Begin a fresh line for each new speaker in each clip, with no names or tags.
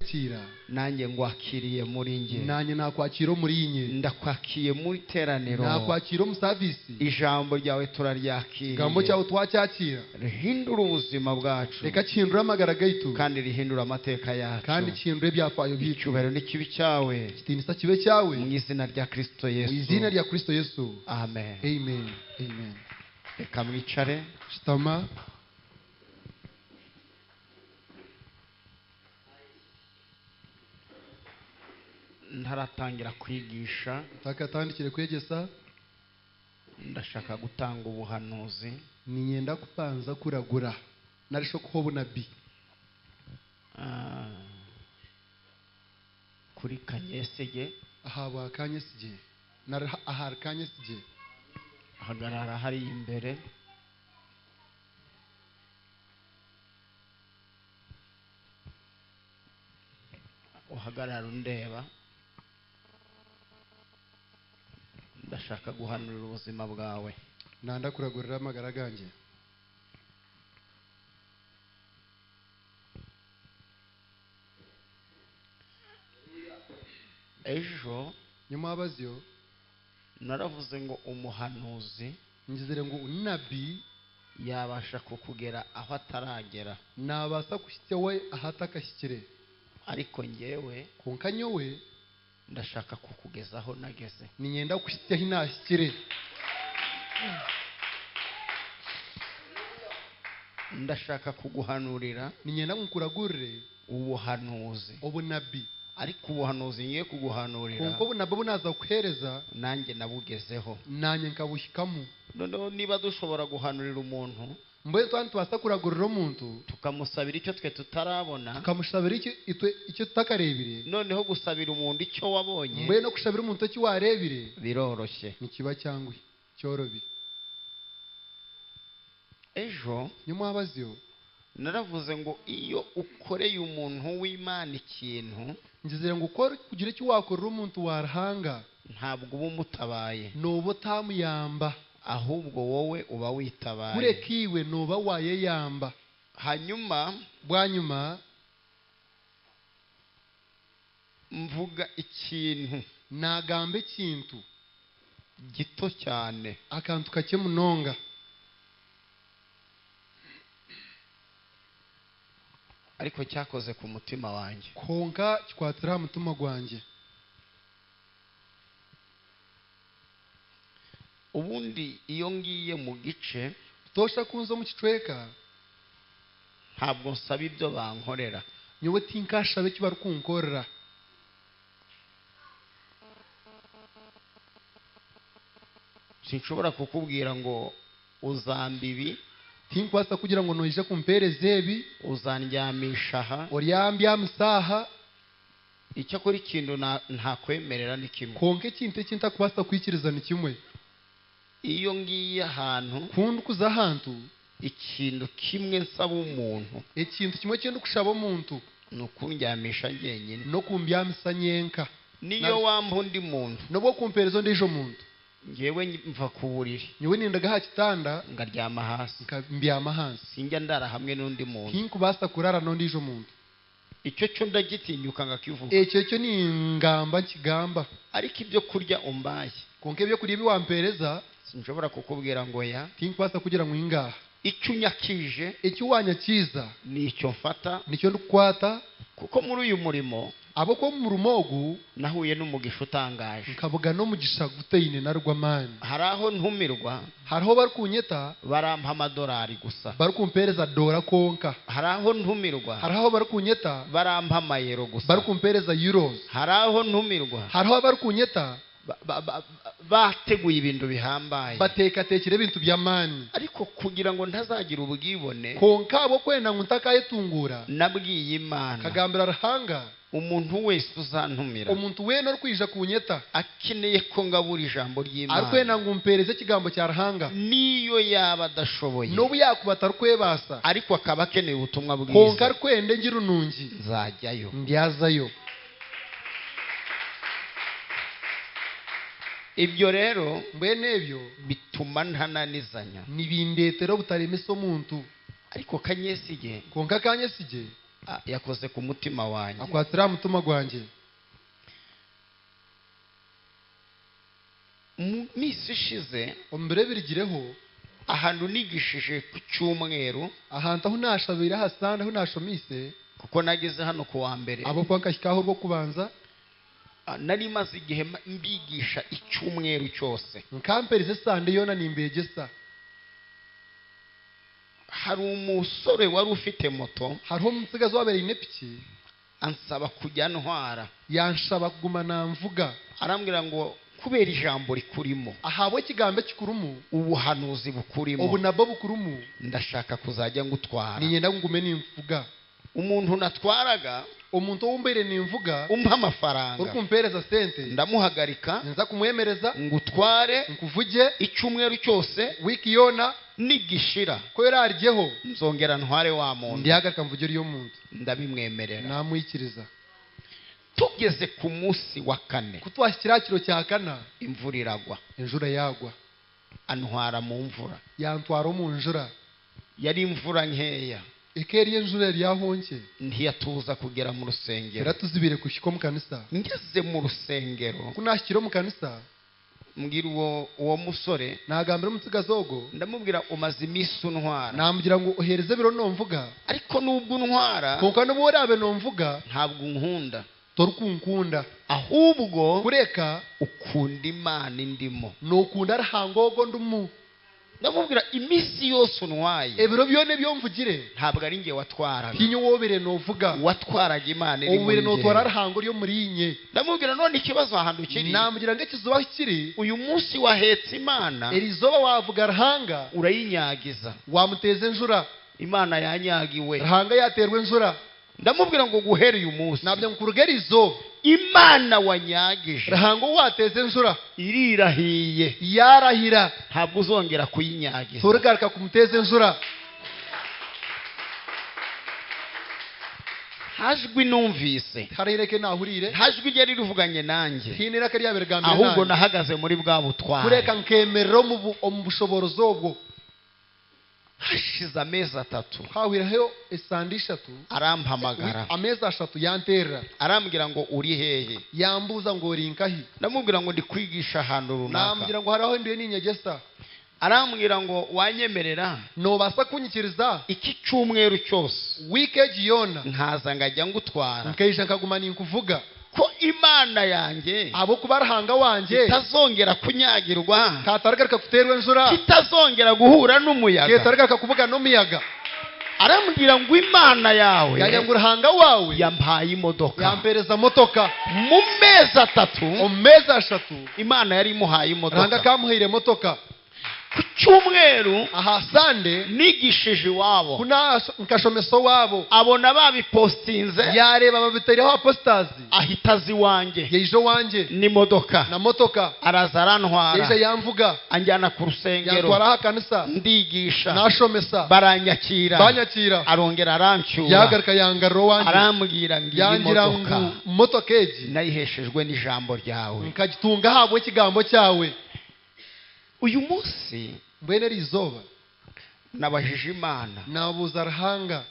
kwakira
nanjye ngwakiriye muri nge
nanjye nakwakira muri inye
ndakwakiye muri teraniro
nakwakira mu service
ijambo ryawe turaryakiriye
gambo cyawe twacyakira
rihindura ubuzima bwacu
reka kihindura amagara gaitu
kandi rihindura amateka yacu
kandi kihindure byafayo bicu
icyubahiro n'ikibi cyawe
kitinisa kibe cyawe
mu izina rya Kristo Yesu
mu izina rya Kristo Yesu
amen
amen amen
reka mwicare
shitama
ntaratangira kwigisha
takatandikire kwegesa
ndashaka gutanga ubuhanuzi
ni nyenda kupanza kuragura narisho kuhobo nabi
kuri Kanyesige
ahaba Kanyesige ahar Kanyesige
hagarara hari imbere uhagarara undeba ndashaka guhanurira ubuzima bwawe
nanda kuragurira amagara ganjye
ejo
nyuma abazyo
naravuze ngo umuhanuzi
ngizere ngo unabi
yabasha kukugera aho ataragera
nabasa kushyitsewe ahatakashyikire
ariko ngewe
konkanyowe
ndashaka kukugezaho nageze
ni nyenda kushyitseho inashyikire
ndashaka kuguhanurira
ni nyenda nkuragurire
ubuhanuzi
ubunabi
ariko ubuhanuzi ngiye kuguhanurira
kuko bunabi bunaza kuhereza
nanjye nabugezeho
nanjye nkabushyikamo
noneho niba dushobora guhanurira umuntu
mbe twantu twasa kuragurira umuntu
tukamusabira icyo twe tutarabona
tukamushabira icyo tutakarebire
noneho gusabira umuntu icyo wabonye
mbe no kushabira umuntu icyo warebire
biroroshye
nikiba cyangwa cyorobi
ejo
nyuma abazyo
naravuze ngo iyo ukoreye umuntu w'Imana ikintu
ngizere ngo ukore kugira icyo wakorera umuntu warahanga
ntabwo uba umutabaye
nubo tamuyamba
ahubwo wowe uba witabaye
kurekiwe nuba wayeyamba
hanyuma
bwanyuma
mvuga ikintu
nagambe ikintu
gito cyane
akantu kake munonga
ariko cyakoze ku mutima wanjye
konka kikwatira umutima gwanjye
ubundi iyo ngiye mu gice
tosha kunzo mu kicweka
ntabwo nsaba ibyo bankorera
nyowe tinkashabe kiba rukunkorera
sinshobora kukubwira ngo uzamba ibi
tinkwasa kugira ngo noije kumpereze ebi
uzandyamisha aha
oryambya musaha
icyo kuri ikintu ntakwemerera ni kimwe
konke ikintu kintakubasa kwikiriza ni kimwe
iyo ngiye ahantu
kundi kuza ahantu
ikintu kimwe nsaba umuntu
ikintu kimwe cyenda kushaba umuntu
ni ukundyamisha njyenyine
no kumbyamisa nyenka
niyo wamba undi muntu
nobwo kumperezo ndijo muntu
ngewe mva ku buriri
nyewe nindaga ha kitanda
ngaryama hasi
mbyama hasi
sinjya ndara hamwe n'undi muntu
kinkubasa kurara n'ondijo muntu
icyo cyo ndagitinyuka ngakivuga
icyo ni ingamba nkigamba
ariko ibyo kurya umbaye
konke ibyo kurya biwampereza
sinshobora kukubwira ngo ya
tinkubasa kugira ngo ingaha
icyo unyakije
icyo wanyakiza
nicyo mfata
nicyo ndukwata
kuko muri uyu murimo
abo ko mu rumogu
nahuye n'umugisha utangaje
nkavuga no mugisha guteyine na rwamani
hari aho ntumirwa
hariho bari kunyeta
barampa amadolari gusa
bari kumpereza dora konka
hari aho ntumirwa
hari aho bari kunyeta
barampa amayero gusa
bari kumpereza euros
hari aho ntumirwa
hari aho bari kunyeta
bateguye ibintu bihambaye
batekatekera ibintu by'amani
ariko kugira ngo ntazagira ubwibone
konka abo kwenda ngo ntakayetungura
nabwiye Imana
kagambira arahanga
umuntu wese uzantumira
umuntu we no kwija kunyeta
akeneye ko ngabura ijambo ry'Imana
arkwenda ngo umpereze kigambo cya rahanga
niyo yaba adashoboye
no yakubata rukwebasa
ariko akaba akeneye ubutumwa bwiza
konka arkwende ngira unungi
nzajyayo
ndyazayo
ibyo rero
mbene ebyo
bituma ntananizanya
nibindetero butaremesa omuntu
ariko Kanyesige
konka Kanyesige
yakoze ku mutima wanjye.
akwatira mutima gwanjye.
Mu minsi ishize
ombere birigireho
ahantu nigishije ku cyumweru,
ahantu aho nashabira hasanda aho nashomise,
kuko nageze hano ku wa mbere,
abo kwankashikaho rwo kubanza
nari maze igihe mbigisha icyumweru cyose.
nkamperize sande yona nimbegesa.
Hari umusore wari ufite moto,
hariho umusigazi wabereye inepiki
ansaba kujya ntwara,
yanshaba kuguma namvuga,
arambwira ngo kubera ijambo rikurimo,
ahabwe ikigambo kikurumu,
ubuhanuzi bukurimo,
ubu nabwo bukurumu,
ndashaka kuzajya ngutwara.
niyenda ngume nimvuga.
Umuntu natwaraga,
umuntu wumbere nimvuga,
umpa amafaranga,
uri kumpereza sente,
ndamuhagarika,
nza kumwemereza
ngutware
nkuvuge
icyumweru cyose,
wiki yona
nigishira
ko yararyeho
nzongera ntware wa muntu.
ndihagarika mvugire iyo muntu,
ndabimwemerera.
namwikiriza.
Tugeze ku munsi wa kane,
kutwashyikira kiro cya kana,
imvura iragwa,
injura yagwa,
antwara mu mvura.
yantwara mu njura,
Yari imvura nkeya,
ekeri y'injura yari yahonke,
ntiyatuza kugera mu rusengero.
yaratuzibire kushiko mu kanisa.
Ngeze mu rusengero,
kunashyikira mu kanisa,
mbwira uwo musore,
nagambira umusigazogo,
ndamubwira umaze iminsi untwara,
namugira ngo ohereze biro nomvuga,
ariko nubwo untwara
kuko n'ubu warabe nomvuga
ntabwo unkunda,
torukunkunda,
ahubwo
kureka
ukunda Imana indimo.
nokunda arahangogo ndumu.
Ndamubwira iminsi yose untwaye
ebiro byone byomvugire
ntabwo ari njye watwaraga,
kinyo wobere novuga,
watwaraga Imana iri
obere
muri
notwara
njye.
arahango ryo muri inye.
Ndamubwira none ikibazo ahantu kiri,
namugira ngo ikizuba kiri
uyu munsi wahetse Imana,
erizoba wavuga arahanga,
urayinyagiza.
wamuteza injura,
Imana yanyagiwe.
arahanga yaterwa injura.
Ndamubwira ngo guhera uyu munsi
nabyo nkurugerizo
Imana wanyagije
arahanga wateza injura,
irirahiye,
yarahira
ntabwo uzongera kuyinyagiza.
turugaruka kumuteza injura.
Hajwi numvise,
harereke nahurire
hajwi ryari rivuganye nanjye,
hinira kariya bergambe,
ahubwo nahagaze muri bwa butware.
kureka nkemerero mu bushoborozo bwo.
Hashize amezi 3
hawiraho esandi 3,
arampamagara,
amezi 3 yanterera,
arambwira ngo uri hehe.
yambuza ngo rinkahi,
Ndamubwira ngo ndi kwigisha ahantu runaka.
namugira ngo haraho ndiye ninyegesa.
Arambwira ngo wanyemerera
nobasa kunyikiriza
iki cyumweru cyose
wikeji yona
nkaza ngajya ngutwara,
nkayisha nkaguma ninkuvuga
ko Imana yanjye
abo kuba arahanga wanje
kitazongera kunyagirwa,
kataragaruka kuterwa injura,
kitazongera guhura n'umuyaga.
ketaragaruka kuvuga n'umuyaga.
Arambwira ngo Imana yawe
yajya ngo urahanga wawe
yampaye imodoka.
yampereza motoka
Mu mezi 3
omeza 3
Imana yari imuhaye
arahanga
imodoka.
kamuhire motoka.
Ku cyumweru
aha sande
nigishije iwabo,
kuna nkashomeso wabo,
abona babipostinze,
yareba babitariho apostasi,
ahita azi wanjye
yejo wanje
n'imodoka,
na motoka,
araza arantwara,
yeje yamvuga
anjyana ku rusengero,
yatwara aha kanisa,
ndigisha,
nashomesa,
baranyakira,
banyakira,
arongera arancyura,
yahagarika yangarro wanje,
arambwira ngo iyi
yangira
modoka
ngo motoka eji
nayiheshejwe n'ijambo ryawe.
nkagitunga habwe ikigambo cyawe.
Uyu munsi
mbwene rizoba
nabajije Imana,
nabuza arahanga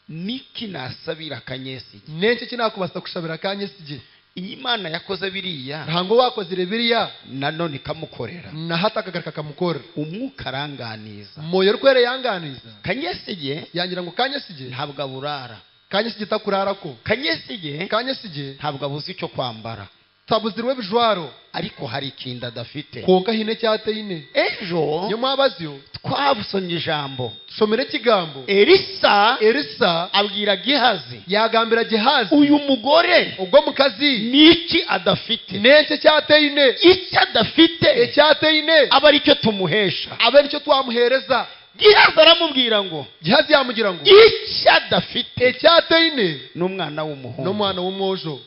niki nasabira Kanyesige.
nenshi kinakubasa kushabira Kanyesige.
Iyi Imana yakoze biriya,
rahango wakozire biriya
nanone ikamukorera,
na hatakagarika kamukora,
umwuka aranganiza.
moyo rwere yanganiza,
Kanyesige
yangira ngo Kanyesige
ntabwo aburara,
Kanyesige takurarako,
Kanyesige
Kanyesige
ntabwo abuze icyo kwambara,
tabuzirwe bijwaro,
ariko hari ikindi adafite.
konka hine cyateyine.
Ejo
nyo mwabazyo
twabusomye ijambo,
shomere kigambo,
Elisa abwira Gehazi,
yagambira Gehazi,
uyu mugore
ubwo mukazi
niki adafite,
nenshi cyateyine,
icyo adafite
cyateyine
aba ari cyo tumuhesha.
abe nicyo twamuhereza.
Gehazi aramubwira ngo
Gehazi yamugira ngo
icyo adafite
cyateyine
n'umwana w'umuhungu.
n'umwana w'umwojo.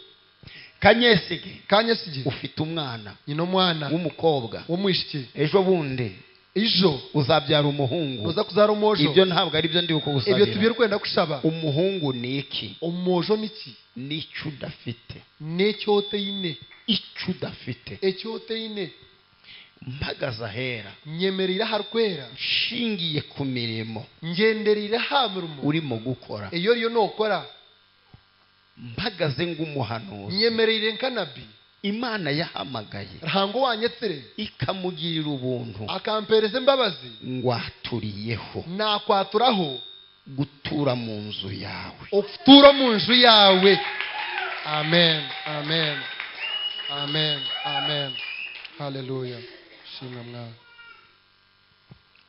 Kanyesige ufite umwana
nyina mwana
w'umukobwa
w'umwishiki,
ejo bundi
ijo
uzabyara umuhungu.
uza kuzara umwojo.
Ibyo ntabwo ari byo ndi
ibyo
kugusabira.
tubiri kwenda kushaba.
Umuhungu ni iki?
umwojo niki
N'icyo udafite,
necyoteyine,
icyo udafite.
ecyoteyine
Mpagaze ahera,
nyemerera harkwera,
nshingiye ku mirimo
ngenderera ha mirimo
urimo gukora.
iyo riyo nokora
mpagaze ng'umuhanuzi
nyemerere nkanabi
imana yahamagaye
ruhango wanyetsere
ikamugirira ubuntu
akampereza imbabazi
ngwaturiyeho
nakwaturaho
gutura mu nzu yawe
ufutura mu nzu yawe. Amen, amen, amen, amen. Haleluya. Shimwa mwana.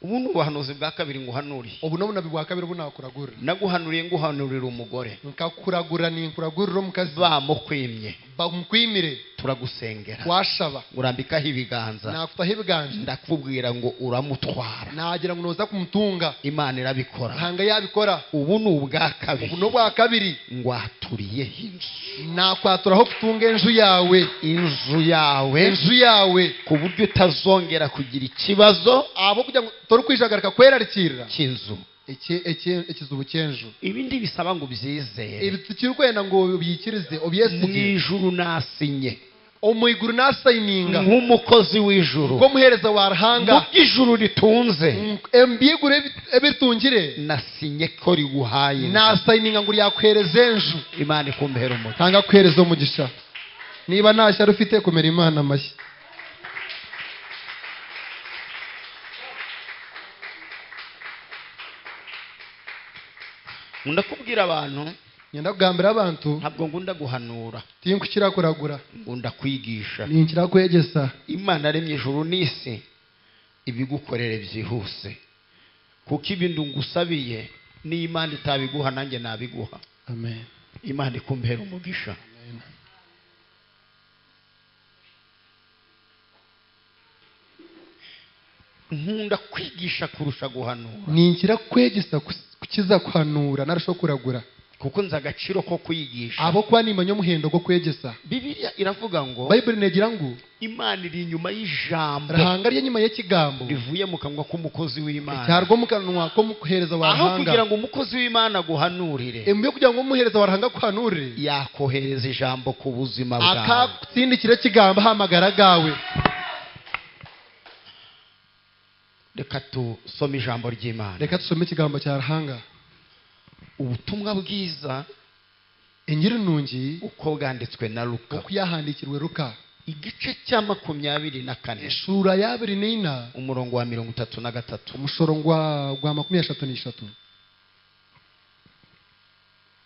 ubu ni ubuhanuzi bwa kabiri nguhanuriye.
Ubu nabona bwa kabiri bunakuragura.
Naguhanuriye nguhanurira umugore.
Nkakuragura ni nkuragurira umukazi.
Bamukwimye.
Bamukwimire.
Turagusengera.
Washaba.
Urambikaho ibiganza.
Nakutaho ibiganza.
Ndakubwira ngo uramutwara.
Nagira ngo noza kumutunga.
Imana irabikora.
Hanga yabikora.
Ubu ni ubwa kabiri.
Ubu no bwa kabiri.
Ngwaturiye inzu.
Nakwaturaho kutunga inzu yawe.
Inzu yawe.
Inzu yawe.
Ku buryo utazongera kugira ikibazo.
Abo kugira ngo toru kwijagarika kwerarikira.
Cy'inzu.
Ikizubu cyenju.
Ibindi bisaba ngo byizere.
Ibi tukirwenda ngo byikirize obyesige.
Mwijuru nasinye.
Omwiguru nasayininga.
Nk'umukozi w'ijuru.
Ko muhereza warahanga.
Mu by'ijuru ritunze.
Embigure ebitungire.
Nasinye ko riguhaye.
Nasayininga ngo yakwereze enju.
Imana ikumbera umugisha.
Tanga kwereza umugisha. Niba ntashya rufite kumera Imana amashyi.
Ndakubwira abantu.
Nyenda kugambira abantu.
Ntabwo ngunda guhanura.
Tinkukira kuragura.
Ngunda kwigisha.
Ninkira kwegesa.
Imana aremye ijuru n'isi ibigukorere byihuse. Kuko ibintu ngusabiye ni Imana itabiguha nanjye nabiguha.
Amen.
Imana ikumbera umugisha.
Amen.
Nkunda kwigisha kurusha guhanura.
Ninkira kwegesa kukiza kuhanura narusho kuragura.
Kuko nza agaciro ko kwigisha.
Abo kwa nimanyo muhendo go kwegesa.
Bibiliya iravuga ngo
Bible negira ngo
Imana iri inyuma y'ijambo.
Rahanga rye nyuma y'ikigambo.
Rivuye mu kanwa k'umukozi w'Imana.
Cyarwo mu kanwa ko muhereza warahanga.
Aho kugira ngo umukozi w'Imana guhanurire.
Embe kugira ngo muhereza warahanga kuhanurire.
Yakohereza ijambo ku buzima bwawe.
Akatsindikira kigamba hamagara gawe.
Reka tusome ijambo ry'Imana.
Reka tusome ikigambo cya rahanga.
Ubutumwa bwiza
Injiri nungi
uko bwanditswe na Luka.
Uko yahandikirwe Luka.
Igice cya 24.
Sura ya 24.
Umurongo wa 33.
Umushorongwa gwa 33.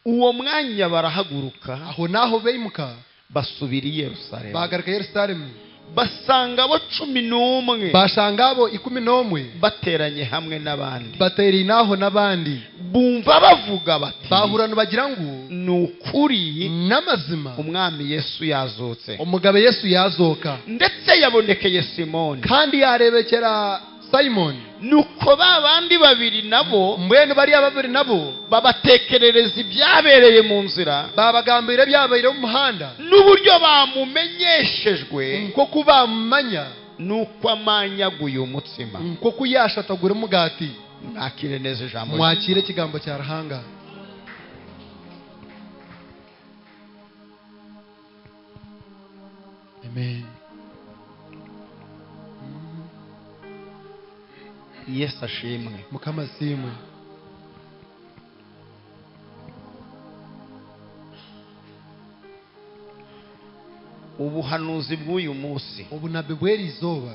Uwo mwanya barahaguruka.
Aho naho beyimuka.
Basubira i Yerusalemu.
Bagaruka Yerusalemu.
Basanga abo 11.
Basanga abo 11.
Bateranye hamwe n'abandi.
Bateri naho n'abandi.
Bumva bavuga bati.
Bahurana bagira ngo
nukuri
n'amazima.
Umwami Yesu yazutse.
Umugabe Yesu yazoka.
Ndetse yabonekeye Simoni.
Kandi yarebekera Simon.
Nuko babandi babiri nabo.
Mbwene bari ababiri nabo.
Babatekerereza ibyabereye mu nzira.
Babagambira byabereye mu muhanda.
N'uburyo bamumenyeshejwe.
Nko kubamanya.
Nuko amanyaguye umutsima.
Nko kuyashatagura umugati.
Mwakire neza ijambo.
Mwakire ikigambo cya rahanga. Amen.
Yesu ashimwe.
Mukama simwe.
Ubuhanuzi bw'uyu munsi.
Ubunabe bw'eri izuba.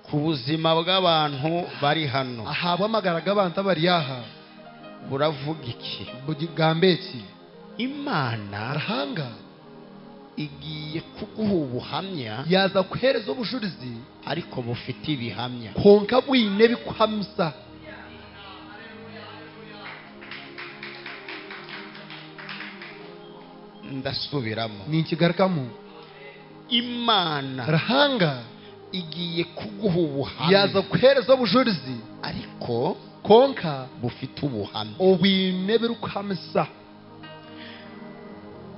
Ku buzima bw'abantu bari hano.
Ahabwa amagaraga abantu bari yaha.
Buravuga iki?
Bugambe iki?
Imana
rahanga
igiye kuguha ubuhamya.
Yaza kuhereza ubujurizi
ariko bufite ibihamya.
Konka bwine bikuhamsa.
Ndasubiramo.
Ninkigarukamu.
Imana
rahanga
igiye kuguha ubuhamya.
Yaza kuhereza ubujurizi
ariko
konka
bufite ubuhamya.
Obwine birukamsa.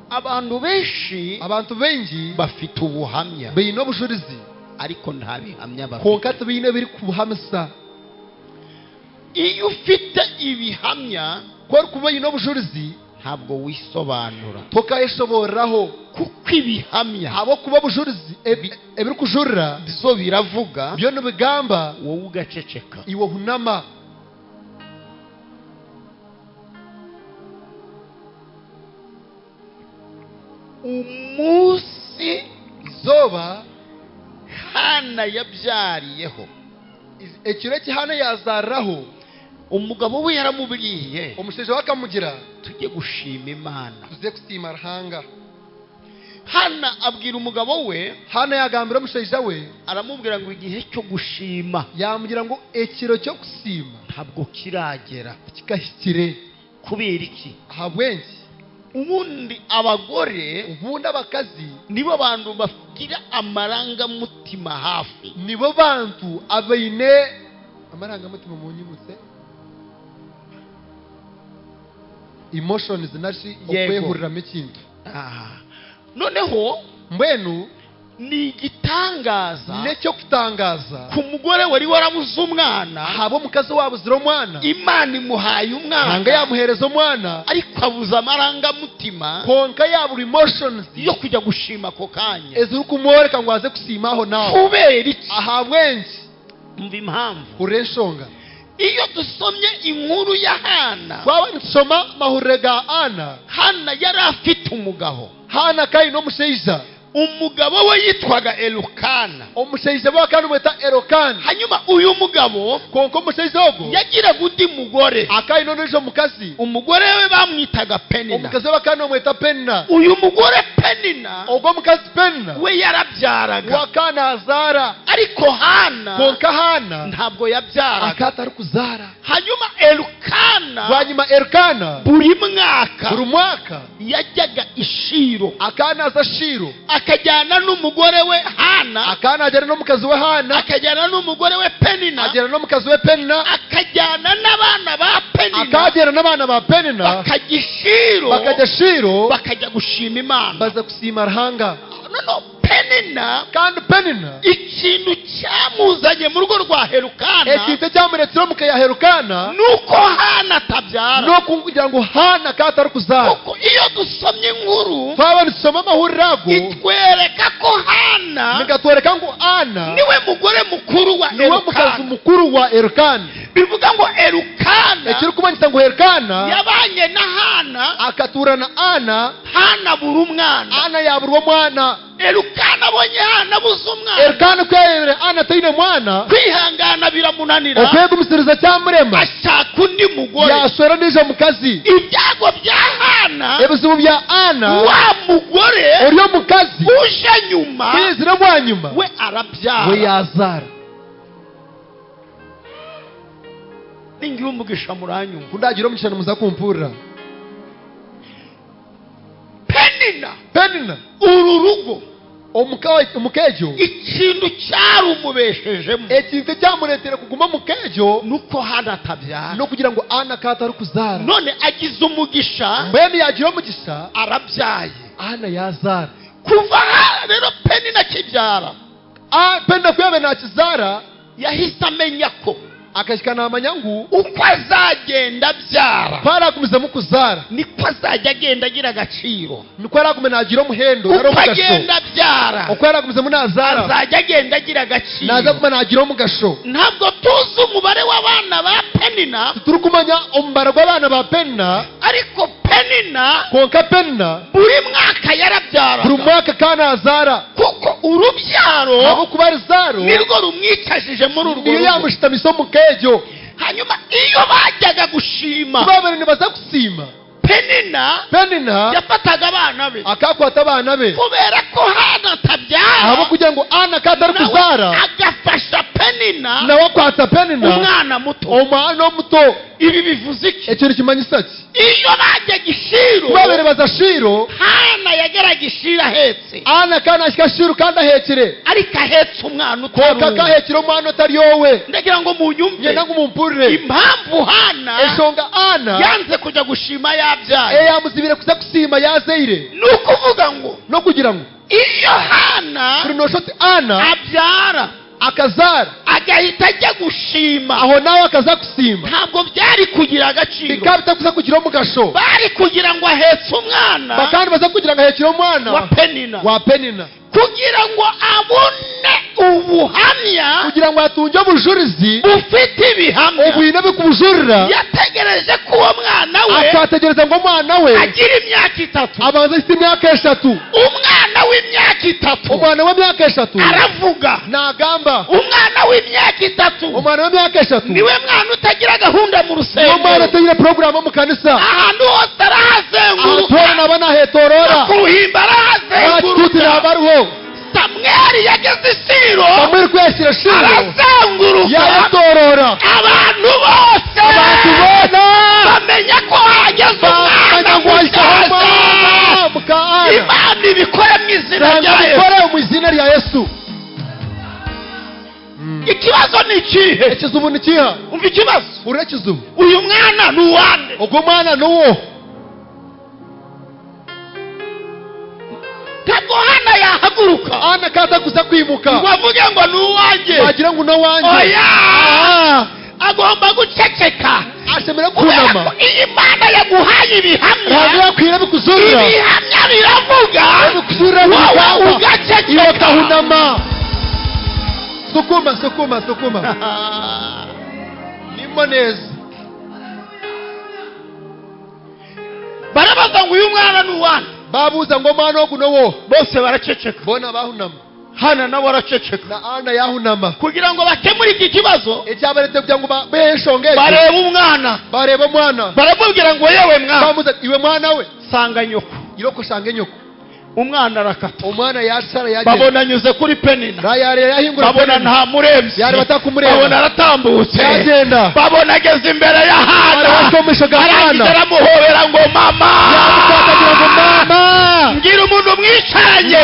Abantu benshi bafite ubuhamya
bino bushurizi
ariko nta bihamya bafite.
Konka tubine biri kubuhamsa.
Iyo ufite ibihamya
ko kuba ino bushurizi
ntabwo wisobanura.
Tokayeshoboraho
kuko ibihamya
abo kuba bushurizi ebiri kujurira
bizo biravuga
byo nubigamba
wowe ugaceceka.
Iwo hunama.
umunsi
izoba
Hana yabyariyeho
ekiro Hana yazaraho
umugabo we yaramubwiye
omushaija wakamugira
tujye gushima Imana.
tuze kusiima Ruhanga.
Hana abwira umugabo we,
Hana yagambira omushaija we
aramubwira ngo igihe cyo gushima
yamugira ngo ekiro cyo kusiima
ntabwo kiragera.
kikahikire.
Kubera iki?
ahabwenki
ubundi abagore
ubundi abakazi
nibo bantu bagira amarangamutima hafi,
nibo bantu abaine amarangamutima munyimutse emotions nashi okwehuriramo ikintu.
noneho
mbwenu
ni igitangaza
necyo kutangaza
ku mugore wari warabuze umwana,
habo mukazi wabuzira omwana
Imana imuhaye
nanga
umwana
yamuhereza omwana
ariko abuze amarangamutima
konka yabura emotions
yo kujya gushima ako kanya.
eziri kumworeka ngo aze kusiimaho nawe.
Kubera iki?
ahabwenki
Umva impamvu.
ureshonga
Iyo dusomye inkuru ya Hana,
twaba nitusoma mahurire ga Ana.
Hana yari afite umugabo.
Hana kaine omushaija,
Umugabo we yitwaga Elukana.
omushaija we kandi mweta Elukana.
Hanyuma uyu mugabo
konka omushaija ogo
yagiraga undi mugore.
akaine ondiijo mukazi,
Umugore we bamwitaga Penina.
omukazi we kandi omweta Penina.
Uyu mugore Penina
ogwo omukazi Penina
we yarabyaraga,
wakana azaara,
ariko Hana
konka Hana
ntabwo yabyaraga.
akatari kuzaara.
Hanyuma Elukana
bwanyuma Elukana
buri mwaka
buri mwaka
yajyaga i Shilo
akana aza Shilo,
akajyana n'umugore we Hana,
akana agera n'omukazi we Hana,
akajyana n'umugore we Penina,
agera n'omukazi we Penina,
akajyana n'abana ba Penina,
akagera n'abaana ba Penina
bakajya i Shilo,
bakajya Shilo
bakajya gushima Imana.
baza kusiima Ruhanga.
Noneho Penina
kandi Penina
ikintu cyamuzanye mu rugo rwa Elukana
ekintu ekyamuretsire omuka ya Elukana
nuko Hana atabyara.
n'okugira ngu Hana katari kuzaara.
Kuko iyo dusomye inkuru
twaba nitusoma amahuriro ago
itwereka ko Hana
nigatwereka ngu Ana
niwe mugore mukuru wa
niwe mukazi
Elukana.
mukuru wa Elukana.
Bivuga ngo Elukana
ekiri kumanyisa ngu Elukana
yabanye na Hana,
akatura na Ana,
Hana abura umwana.
Ana yaburwa omwana.
Elukana abonye Hana abuze umwana,
Elukana kweyebere Ana taine mwana,
kwihangana biramunanira,
okwegumisiriza kyamurema,
ashaka undi mugore.
yaswera ndiijo mukazi.
Ibyago bya Hana,
ebizibu bya Ana
wa mugore
ori omukazi
uje nyuma
kwizire bwanyuma
we arabyara.
we yazaara.
ningira umugisha muranyumva.
kundagira omugisha nimuza kumpurira.
Penina uru rugo
omukejo
ikintu cyarumubeshejemo
ekintu ekyamureetera kuguma mukejo
nuko Hana atabyara.
n'okugira ngu Ana katari kuzaara.
None agize umugisha
mbwenu yagira omugisha
arabyaye.
Ana yazaara.
Kuva Hana rero Penina akibyara
Penina kwebe nakizaara
yahise amenya ko
akahika namanya ngu
uko azagenda abyara
twaragumizamu kuzaara
niko azajya agenda agira agaciro.
niko aragume nagira omuhendo nari
Uko
omugasho.
agenda abyara
okwo aragumizamu nazaara
azajya agenda agira
naza
agaciro.
kuba nagira omugasho.
Ntabwo tuzi umubare w'abana ba Penina,
turi kumanya omubara gw'abaana ba Penina,
ariko Penina
konka Penina
buri mwaka yarabyaraga.
buri mwaka kana azaara,
kuko urubyaro
ahabw'okuba rizaaro
nirwo rumwicajije muri urwo
niyo
rugo.
yamushitamisa omukejo.
Hanyuma iyo bajyaga gushima
babiri nibaza kusiima Penina
yafataga abana be
akakwata abaana be
kubera ko Hana atabyara,
ahabo kugira ngo Ana katari
nawe
kuzaara
agafasha Penina
nawe akwata Penina
umwana muto.
omwana omuto.
Ibi bivuze iki?
ekyo nikimanyisa ki?
iyo bajyaga i Shilo
babiri baza Shilo,
Hana yageraga i Shilo ahetse,
Ana kana ashika Shilo kandi ahekire,
ariko ahetse umwana
konka
utari uwe.
kahekire omwana otari owe.
Ndagira ngo munyumve
ngenda ngu mumpurire
impamvu Hana
ensonga Ana
yanze kujya gushima yabyaye.
eyamuzibire kuza kusiima yazaire,
Ni ukuvuga ngo
no kugira ngu
iyo Hana
kuri noshoti Ana
abyara
akazaara
agahita ajya gushima,
aho nawe akaza kusiima
ntabwo byari kugira agaciro.
bikaba bitakuza kugira omugasho.
Bari kugira ngo ahetse umwana
bakandi baza kugira ngo ahekire omwana
wa Penina
wa Penina
kugira ngo abone ubuhamya
kugira ngo atunge ubujurizi
ufite ibihamya
ubwine bikubujurira
yategereje ko uwo mwana we
akategereza ngo umwana we
agira imyaka 3
abanza afite imyaka 3
umwana w'imyaka 3
umwana w'imyaka 3
aravuga
nagamba
umwana w'imyaka 3
umwana w'imyaka 3
niwe mwana utagira gahunda mu
umwana
rusengero
atagira porogaramu mu kanisa
ahantu hose arahazenguruka
atora nabana hetorora
kuruhimba
atuti
arahazenguruka
nabariho
samweli yageze isiro
bamwe kwesira shiro
arazenguruka
yatorora
abantu bose
batubona
bamenya ko hageze umwana
bamenya
mukaza imana ibikore mu izina rya Yesu
bikore mu izina rya Yesu
ikibazo ni ikihe
ekizubu ni kiha
umva ikibazo
urekizubu
uyu mwana ni uwande
ubwo mwana nuwo
ntabwo hana yahaguruka
ana kaza gusa kwimuka
ngo avuge ngo ni uwanjye
wagira ngo nawanjye
oya agomba guceceka
ashemera kunama
iyi mana yaguhaye ibihamya
ntabwo yakwira bikuzurira
ibihamya biravuga
bikuzurira
wowe ugaceceka
iyo kahunama sukuma nimo neza
barabaza ngo uyu mwana ni uwande
babuza ngo mwana wo gunowo
bose baraceceka
bona bahunama
hana nawe araceceka
na ana yahunama
kugira ngo bakemure iki kibazo
icyabaretse kugira ngo beheshongeke
bareba umwana
bareba mwana
baramubwira ngo yewe mwana
bamuza iwe mwana we
sanga nyoko
iroko shange nyoko
umwana arakata
umwana yasara yaje
babona anyuze kuri penina
rayare yahingura
babona nta muremzi
yari batakumureba
babona aratambutse
yagenda
babona ageze imbere ya hana
arakomesha gahana
arangiza aramuhobera ngo mama
yamukatagira ngo mama
ngira umuntu mwicaranye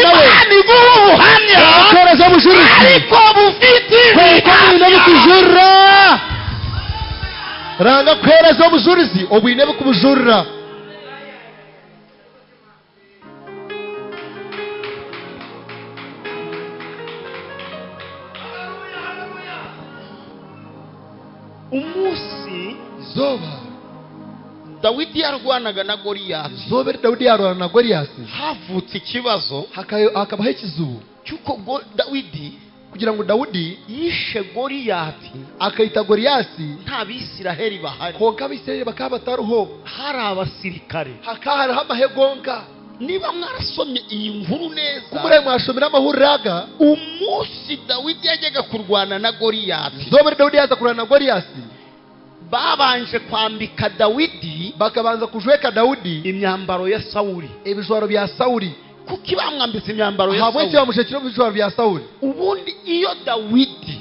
imana iguha ubuhamya
akoreza bujurizi
ariko bufite
ibihamya bikujurira ranga kwereza bujurizi ubwine bikubujurira
umunsi
zoba
Dawidi yarwanaga na Goliyati
zobe Dawidi yarwana na Goliyati
havutse ikibazo
hakabaho ikizubu
cyuko Dawidi
kugira ngo Dawidi
yishe Goliyati
akayita Goliyati
nta bisiraheli bahari
konka bisiraheli bakaba bataruho
hari abasirikare
hakahari amahegonka
niba mwarasomye iyi nkuru neza
kumure mwashomera amahuriraga
umunsi Dawidi yajyaga kurwana na Goliyati
zobe Dawidi yaza kurwana na Goliyati
babanje kwambika Dawidi
bakabanza kujweka Dawidi
imyambaro ya Sawuli
ibijwaro bya Sawuli
kuki bamwambitse imyambaro ya
Sawuli
Sawuli
bamushekira ibijwaro bya Sawuli
ubundi iyo Dawidi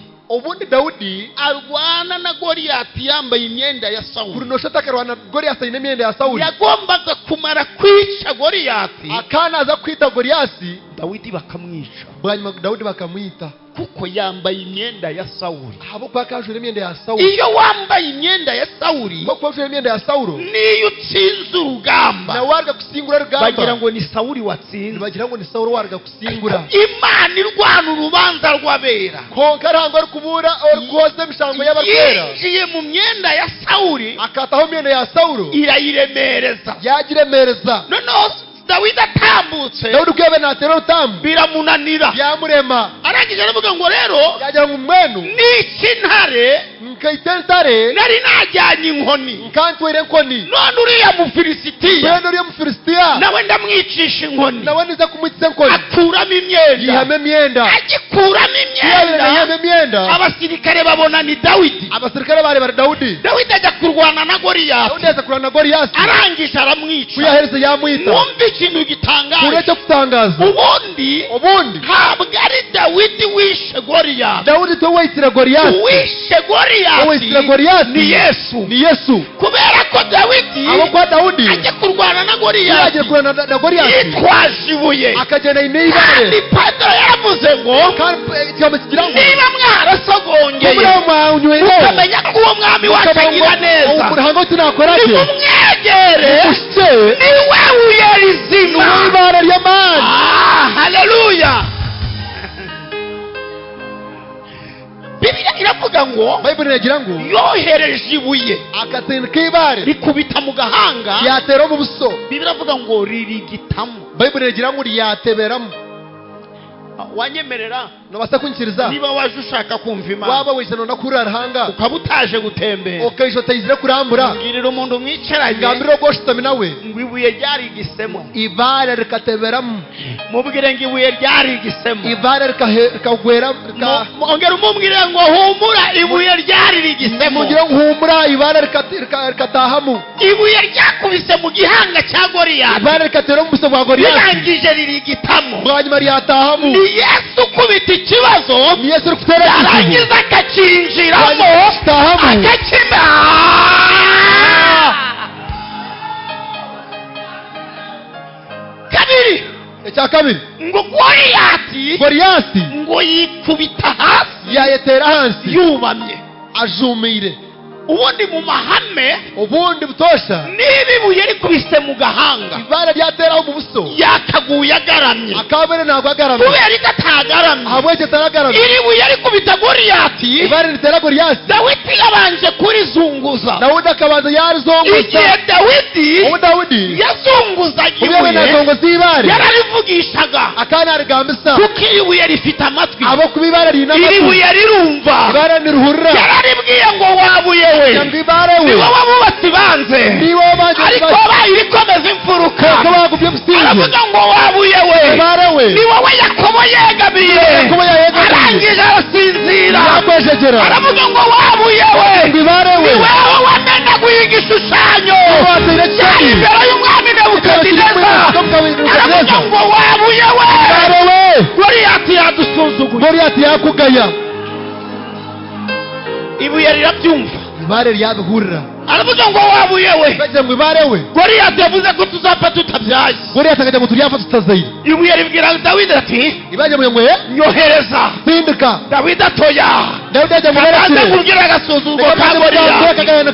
arwana na Goliyati yambaye imyenda ya Sawuli
kurinosha takarwana Goliyati ine imyenda ya Sawuli
yagombaga kumara kwica Goliyati
akana aza kwita Goliyati
Dawidi bakamwica
bwanyuma Dawidi bakamwita
kuko yambaye imyenda ya Sawuli
habo kwa kajure imyenda ya Sawuli
iyo wambaye imyenda ya Sawuli
kwa kujure imyenda ya Sawuli
niyo utsinze urugamba
na warga kusingura rugamba
bagira ngo ni Sawuli watsinze
bagira ngo ni Sawuli warga kusingura
Imana irwana urubanza rw'abera
konka rango rukubura orwoze mishango y'abakera
yinjiye mu myenda ya Sawuli
akataho imyenda ya Sawuli
irayiremereza
yagiremereza
noneho Dawidi atambutse
Dawidi kwebe natero utambu
biramunanira
byamurema
arangije aravuga ngo rero
yagira ngo mwenu
niki ntare
nkaitentare
nari najyanye inkoni
nkantwere nkoni
none uriya Mufilisitiya
mwenu uriya Mufilisitiya
nawe ndamwicisha inkoni
nawe niza kumwitsa nkoni
akuramo imyenda
yihame imyenda
agikuramo
yihame imyenda
abasirikare babona ni Dawidi
abasirikare barebera Dawidi
Dawidi ajya kurwana na Goliyati
Dawidi aza kurwana na Goliyati
arangije aramwica
kuyahereza yamwita
mwumva ikintu gitangaje
uretse gutangaza
ubundi ntabwo ari Dawidi wishe Goliyati
Dawidi to witira Goliyati
wishe
Goliyati
ni Yesu kubera ko Dawidi
abo kwa Dawidi
ajya kurwana na Goliyati
ajya kurwana na Goliyati
yitwaje ibuye
akagenda imibare
kandi Petero yaravuze ngo niba mwarasogongeye mukamenya ko uwo mwami wacu agira neza nimumwegere niwe buye rizima
ibara ry'amani
haleluya Bibiliya iravuga ngo
Bible iragira ngo
yohereje ibuye
akatsindika ibare
rikubita mu gahanga
yatera mu buso
Bibiliya iravuga ngo ririgitamo
Bible iragira ngo ryateberamo
wanyemerera
nobasa kunkiriza
niba waje ushaka kumva Imana
waba wisano nakurara hanga
ukaba utaje gutembera
okaisho tayizire kurambura
ngirira umuntu mwicaranye
ngambiro goshitami nawe
ngo ibuye ryari igisemo
ibare rikateberamu
mubwire ngo ibuye ryari igisemo
ibare rikagwera
ongera umubwire ngo humura ibuye ryari igisemo
mugire ngo humura ibare rikatahamu
ibuye ryakubise mu gihanga cya Goliyati
ibare rikatera mu buso bwa Goliyati
birangije ririgitamo
bwanyuma ryatahamu
ni Yesu kubita ikibazo
ni Yesu rikutera
yarangiza akacinjiramo agakima kabiri
icya kabiri
ngo Goliyati ngo yikubita hasi
yayetera hansi
yubamye
ajumire
ubundi mu mahame
ubundi butosha
niba ibuye rikubise mu gahanga
ibara ryateraho mu buso
yakaguye agaramye
akabere ntabwo agaramye
kubera ko atagaramye
ahabwe kitagaramye
iri buye rikubita Goliyati
ibara ritera Goliyati
Dawidi yabanje kurizunguza
Dawudi akabanza yarizunguza
igihe Dawidi yazunguzaga
ibuye nazongoza ibare
yararivugishaga
akana rigambisa
kuko iri buye rifite amatwi
abo kuba ibara rina
iri buye rirumva
ibara niruhurira
yararibwiye ngo wabuye we
ibare we
ni wowe abubatsi banze
ni wowe banze
ariko bayirikomeza imfuruka
ko bagubye businge
aravuga ngo wabuye we
ibare we
ni wowe Yakobo yegamiye arangije arasinzira
yakwejegera
aravuga ngo wabuye we
ibare we
ni wowe wamenaguye igishushanyo cyari imbere y'umwami Nebukadineza aravuga ngo wabuye we
ibare we
Goliyati yadusuzuguye
Goliyati yakugaya
ibuye rirabyumva
ibare ryabihurira
aravuga ngo wabuye we
bagira ngo ibare we
Goliyati yavuze ko tuzapfa tutabyaye
Goliyati akajya ngo turyafa tutazayira
ibuye ribwira Dawidi ati
ibajya ngo
nyohereza
sindika
Dawidi atoya
Dawidi ajya mu berekere
kugira agasuzuguro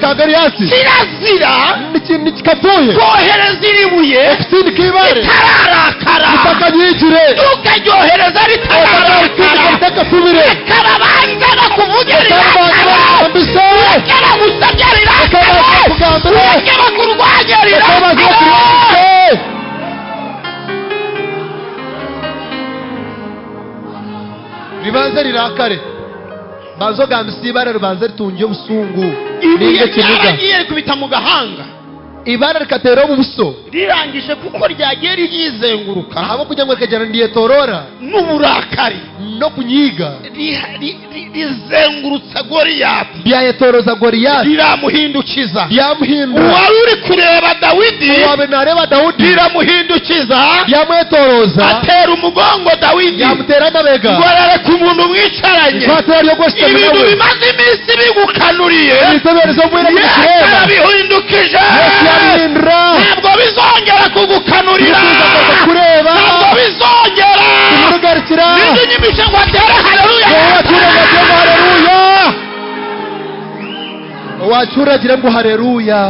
ka
Goliyati
kirazira
n'ikintu kikapfuye
kohereza iri buye
sindika ibare
ritararakara
utakanyigire
ukaryohereza ritararakara
utakasubire
karabanza bakuvugirira
mbise
kera gusabyarira
kugambira
kera kurwanyarira
ribanza rirakare banzo gambisa ibara ribanza ritungiye busungu
ibuye ryaragiye rikubita mu gahanga
ibara rikatera mu buso
rirangije kuko ryagiye ryizenguruka
abo kugira ngo rikagera ndiyetorora
n'uburakari
no kunyiga
rizengurutsa Goliyati
ryayetoroza Goliyati
riramuhindukiza
ryamuhindura
uwari uri kureba Dawidi
uwabe nareba Dawudi
riramuhindukiza
ryamwetoroza
atera umugongo Dawidi
yamutera amabega
ngo arareka umuntu mwicaranye ibintu bimaze iminsi bigukanuriye yarabihindukije ntabwo bizongera kugukanurira ntabwo bizongera n'inyumisha ngo atere haleluya
wacuragire ngo haleluya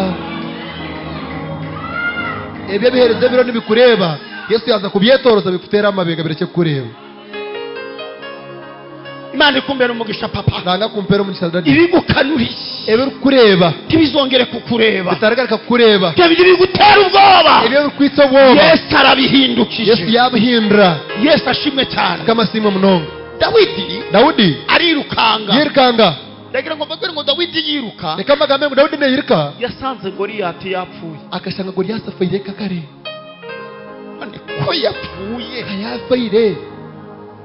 ibyo bihereze biro nibikureba Yesu yaza kubyetoroza bikutera amabega bireke kureba
Imana ikumbera umugisha papa
nanga kumpera umugisha dadi
ibigukanuriye
ebe kureba
ntibizongere kukureba
bitaragaruka kureba
ibyo bigutera ubwoba
ibyo kwitsa ubwoba
Yesu arabihindukije
Yesu yabihindura
Yesu ashimwe cyane
kama simo mnongo Dawudi
arirukanga
yirukanga
ndagira ngo mbabwire ngo Dawidi yiruka
reka magambo ngo Dawudi ne yiruka
yasanze Goliyati yapfuye
akashanga Goliyati afayire kakare
ko yapfuye
ayafayire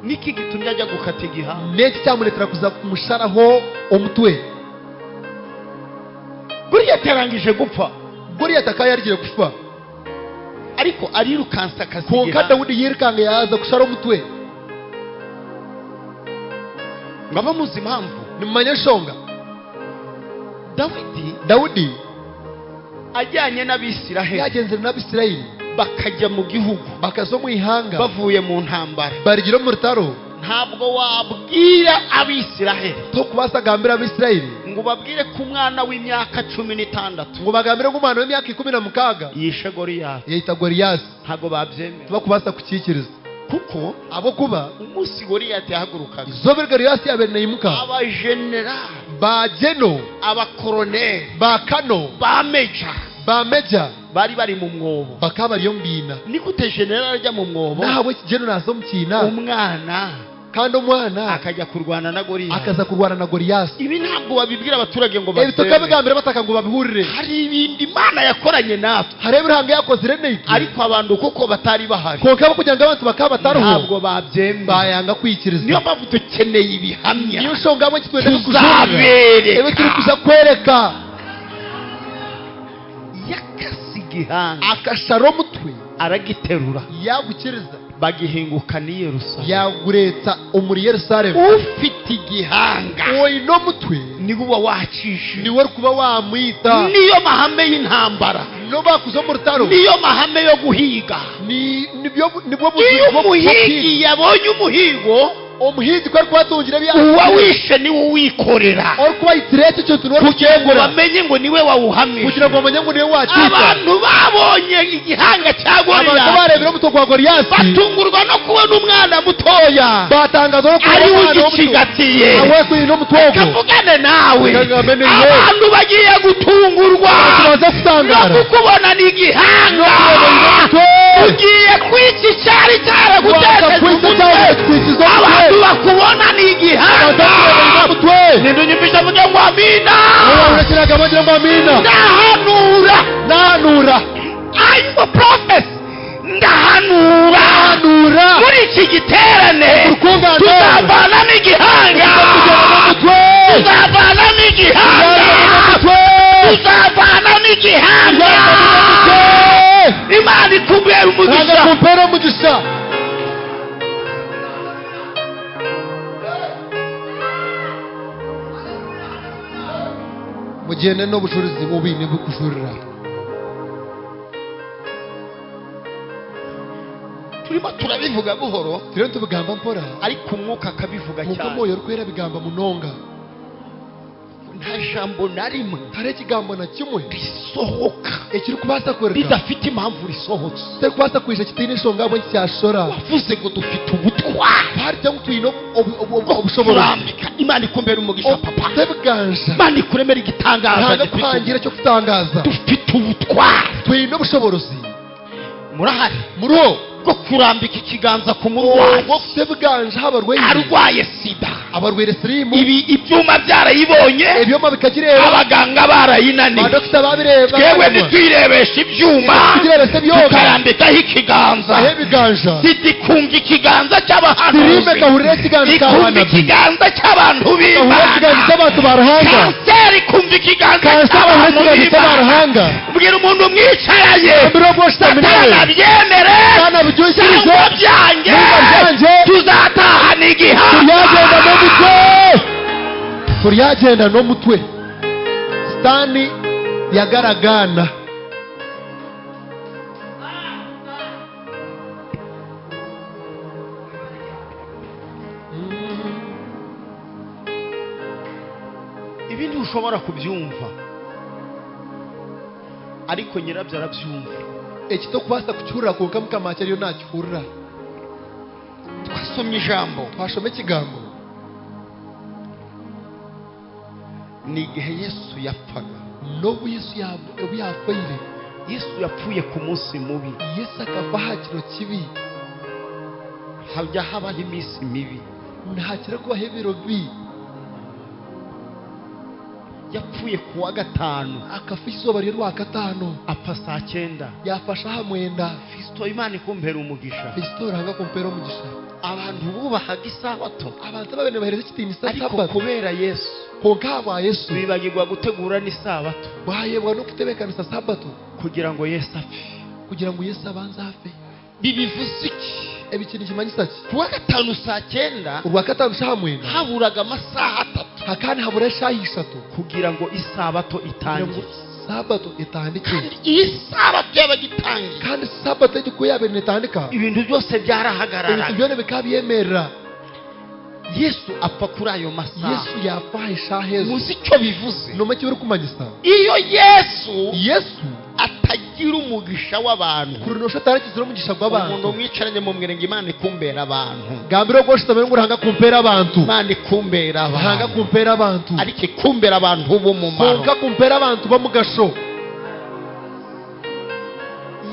niki gitumye ajya gukata igihanga
neki cyamuretera kuza kumusharaho umutwe
Goliyati yarangije gupfa
Goliyati akaba yarigiye gupfa
ariko arirukansa akazi
konka Dawudi yirukanga yaza gushara umutwe
ngaba muzi impamvu
nimanye shonga Dawudi
ajyanye n'Abisiraheli
yagenze n'Abisiraheli
bakajya mu gihugu
bakazo mu ihanga
bavuye mu ntambara
barigiro mu rutaro
ntabwo wabwira Abisiraheli
to kubasagambira Abisiraheli
ngo babwire ku mwana w'imyaka 16
ngo bagambire ko umwana w'imyaka 16
yishe Goliyati
yita Goliyati
ntabwo babyemera
bakubasa kukikiriza
kuko
abo kuba
umunsi Goliyati yahagurukaga
izobe Goliyati yabeneyimuka
aba general
ba geno
aba colonel
ba kano
ba major
ba meja
bari bari mu mwobo
bakaba ariyo mbina
ni gute general ajya mu mwobo
nawe geno nazo mukina
umwana
kandi umwana
akajya kurwana na Goliath.
akaza kurwana na Goliyasi.
Ibi ntabwo babibwira abaturage ngo
ibi
babyemere.
tukabigambira bataka ngo babihurire.
hari ibindi Imana yakoranye natwe,
hari ibiranga yakoze Reneki,
ariko abantu kuko batari bahari
kokaba kugira ngo abantu bakaba bataruho
ntabwo babyemera.
bayanga kwikiriza.
niyo mpamvu dukeneye ibihamya
niyo shongamo kitwenda
tuzabereka.
ewe turi kuza kwereka
yakasi igihanga
akasharo mutwe
aragiterura
yagukiriza
bagihinguka ni Yerusalemu.
yaguretsa umuri Yerusalemu.
ufite igihanga
uwo ino mutwe
niwe uba wacishije,
niwe kuba wamwita
niyo mahame y'intambara,
no bakuzo mu rutaro
niyo mahame yo guhiga.
nibwo
iyo umuhigi yabonye umuhigo,
umuhigi ko kwatungira
uwa wishe niwe uwikorera,
uri kuba yitiretse cyo tunora
kugira ngo bamenye ngo niwe wawuhamije,
kugira ngo bamenye ngo niwe wacika.
abantu babonye igihanga cya
abantu
Goliath
barebera umuto kwa Goliyasi
batungurwa no kubona umwana mutoya
batangazwa no
ari
kubona
ugicigatiye.
awe kuri no mutwogo
kavugane nawe,
Kagame
abantu bagiye gutungurwa
baza
no
kutangara
kukubona n'igihanga. ugiye kwica icyari cyaragutejeje umutwe, abantu bakubona n'igihanga. nindunyumvisha mujya ngo amina. ndahanura I'm a prophet. ndahanura muri iki giterane tuzavana n'igihanga, tuzavana n'igihanga, tuzavana n'igihanga. Imana ikubera umugisha.
mugende no bucuruzi bubi ni bukujurira.
turimo turabivuga buhoro,
turiho tubigamba mpora,
ariko umwuka akabivuga
nkuko
cyane.
moyo rwera bigamba munonga.
nta jambo na rimwe
hari ikigambo na kimwe
risohoka
ekiri kubasa kwereka
ridafite impamvu risohotse.
se kubasa kwisha kitine shonga abo cyashora.
wavuze ngo dufite ubutwari,
hari cyangwa twino ubushobozi.
turambika. Imana ikumbera umugisha papa,
tebiganja
Imana ikuremera igitangaza
ntaga kwangira cyo kutangaza.
dufite ubutwari,
twino ubushobozi
murahari
muro
bwo kurambika ikiganza ku murwayi
bwo tebiganja habarwe
arwaye sida,
abarwere sirimu
ibi ibyuma byarayibonye,
ebyoma bikagireba
abaganga barayinaniye,
abadokita babireba
twebwe ntitwirebesha ibyuma
tugirebese byoga
tukarambikaho ikiganza.
ahebiganja
sida ikumva ikiganza
sirime
cy'abahanuzi,
kahurire ikiganza
ikumva
cy'abanabi
ikiganza cy'abantu
kahurire
b'Imana,
ikiganza cy'abantu barahanga
kanseri ikumva ikiganza
kahurire
cy'abantu
ikiganza
b'Imana.
cy'abarahanga
bwira umuntu mwicaranye
mbiro bwosha minere
atanabyemere
kana byushyirize
cyangwa byanjye
byanjye
tuzatahana igihanga.
turyagenda no mutwe sitani yagaragana
ibindi ushobora kubyumva, ariko nyirabyo arabyumva.
ekito kubasa kucyurira kuka mukamake ariyo nacyurira.
twasomye ijambo,
twashome ikigambo
ni igihe Yesu yapfaga.
n'ubu Yesu yapfuye.
Yesu yapfuye ku munsi mubi,
Yesu akava hakiro kibi
hajya habaho iminsi mibi.
ntakira kubaho ibiro bi.
yapfuye ku wa gatanu,
akafa izuba ryo gatanu
apfa saa 9.
yafasha hamwenda
Kristo Imana ikumbera umugisha.
Kristo ranga kumpera umugisha.
abantu bubahaga isabato,
abantu babene bahereza kitini
ariko
sabato
kubera Yesu
konka wa Yesu
bibagirwa gutegura n'isabato
bahayebwa no kutebekana sabato
kugira ngo Yesu apfe.
kugira ngo Yesu abanze afe.
bibivuze iki?
ebikintu kimanyisa ki
ku wa gatanu saa 9
urwa gatanu shahamwenda
haburaga amasaha 3
hakani habura shahishatu
kugira ngo isabato itangire.
sabato itandike
kandi iyi sabato yabagitangiye,
kandi sabato y'uko yabene itandika
ibintu byose
ibintu
byarahagarara.
byone bikabyemerera.
Yesu apfa kuri ayo masaha.
Yesu yafahe shahezo
muzi icyo bivuze?
noma kibiri kumanyisa
iyo
Yesu
atagira umugisha w'abantu,
kurino shatani kizira umugisha
umuntu
gw'abantu
mwicaranye mu mwerenge Imana ikumbera abantu,
gambiro gosha tabere nguranga kumpera abantu
Imana ikumbera
hanga
abantu,
kumpera abantu
ariko ikumbera abantu b'umumaro.
konka kumpera abantu bamugasho.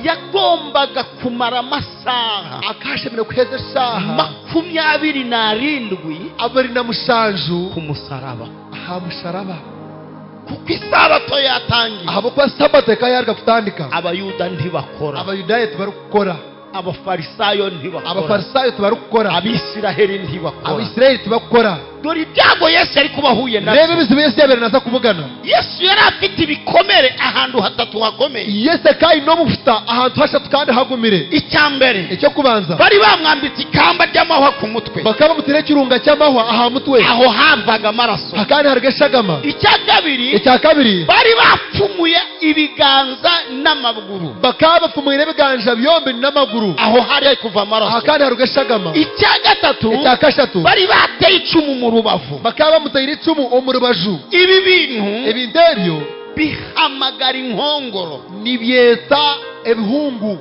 yagombaga kumara amasaha
akashemera kuheza shaha
27
abari na mushanju
ku musaraba,
aha musharaba
kuko isabato yatangiye.
ahabo kwa sabato kayarga kutandika
Abayuda ntibakora,
abayudaye tubari gukora,
abafarisayo ntibakora,
abafarisayo tubari gukora,
abisiraheli ntibakora.
abisirayeli tubakora.
Dore ibyago Yesu yari kubahuye
reba
nabyo.
ibizibu Yesu yabera naza kuvugana.
Yesu yari afite ibikomere ahantu hatatu hakomeye.
Yesu kai no mufita ahantu hashatu kandi hagumire.
Icya mbere,
Icyo kubanza
bari bamwambitse ikamba ry'amahwa ku mutwe,
bakaba mutire kirunga cy'amahwa aha mutwe,
aho havaga amaraso.
hakandi harigashagama.
Icya kabiri,
Icya kabiri
bari bapfumuye ibiganza n'amaguru,
bakaba bapfumuye n'ibiganja byombi n'amaguru,
aho hari kuva amaraso.
hakandi harigashagama.
Icya gatatu,
Icya kashatu
bari bateye icumu mu rubavu.
bakaba bamutayira icumu mu rubaju.
Ibi bintu
Ibindebyo
bihamagara inkongoro,
nibyeta ebihungu,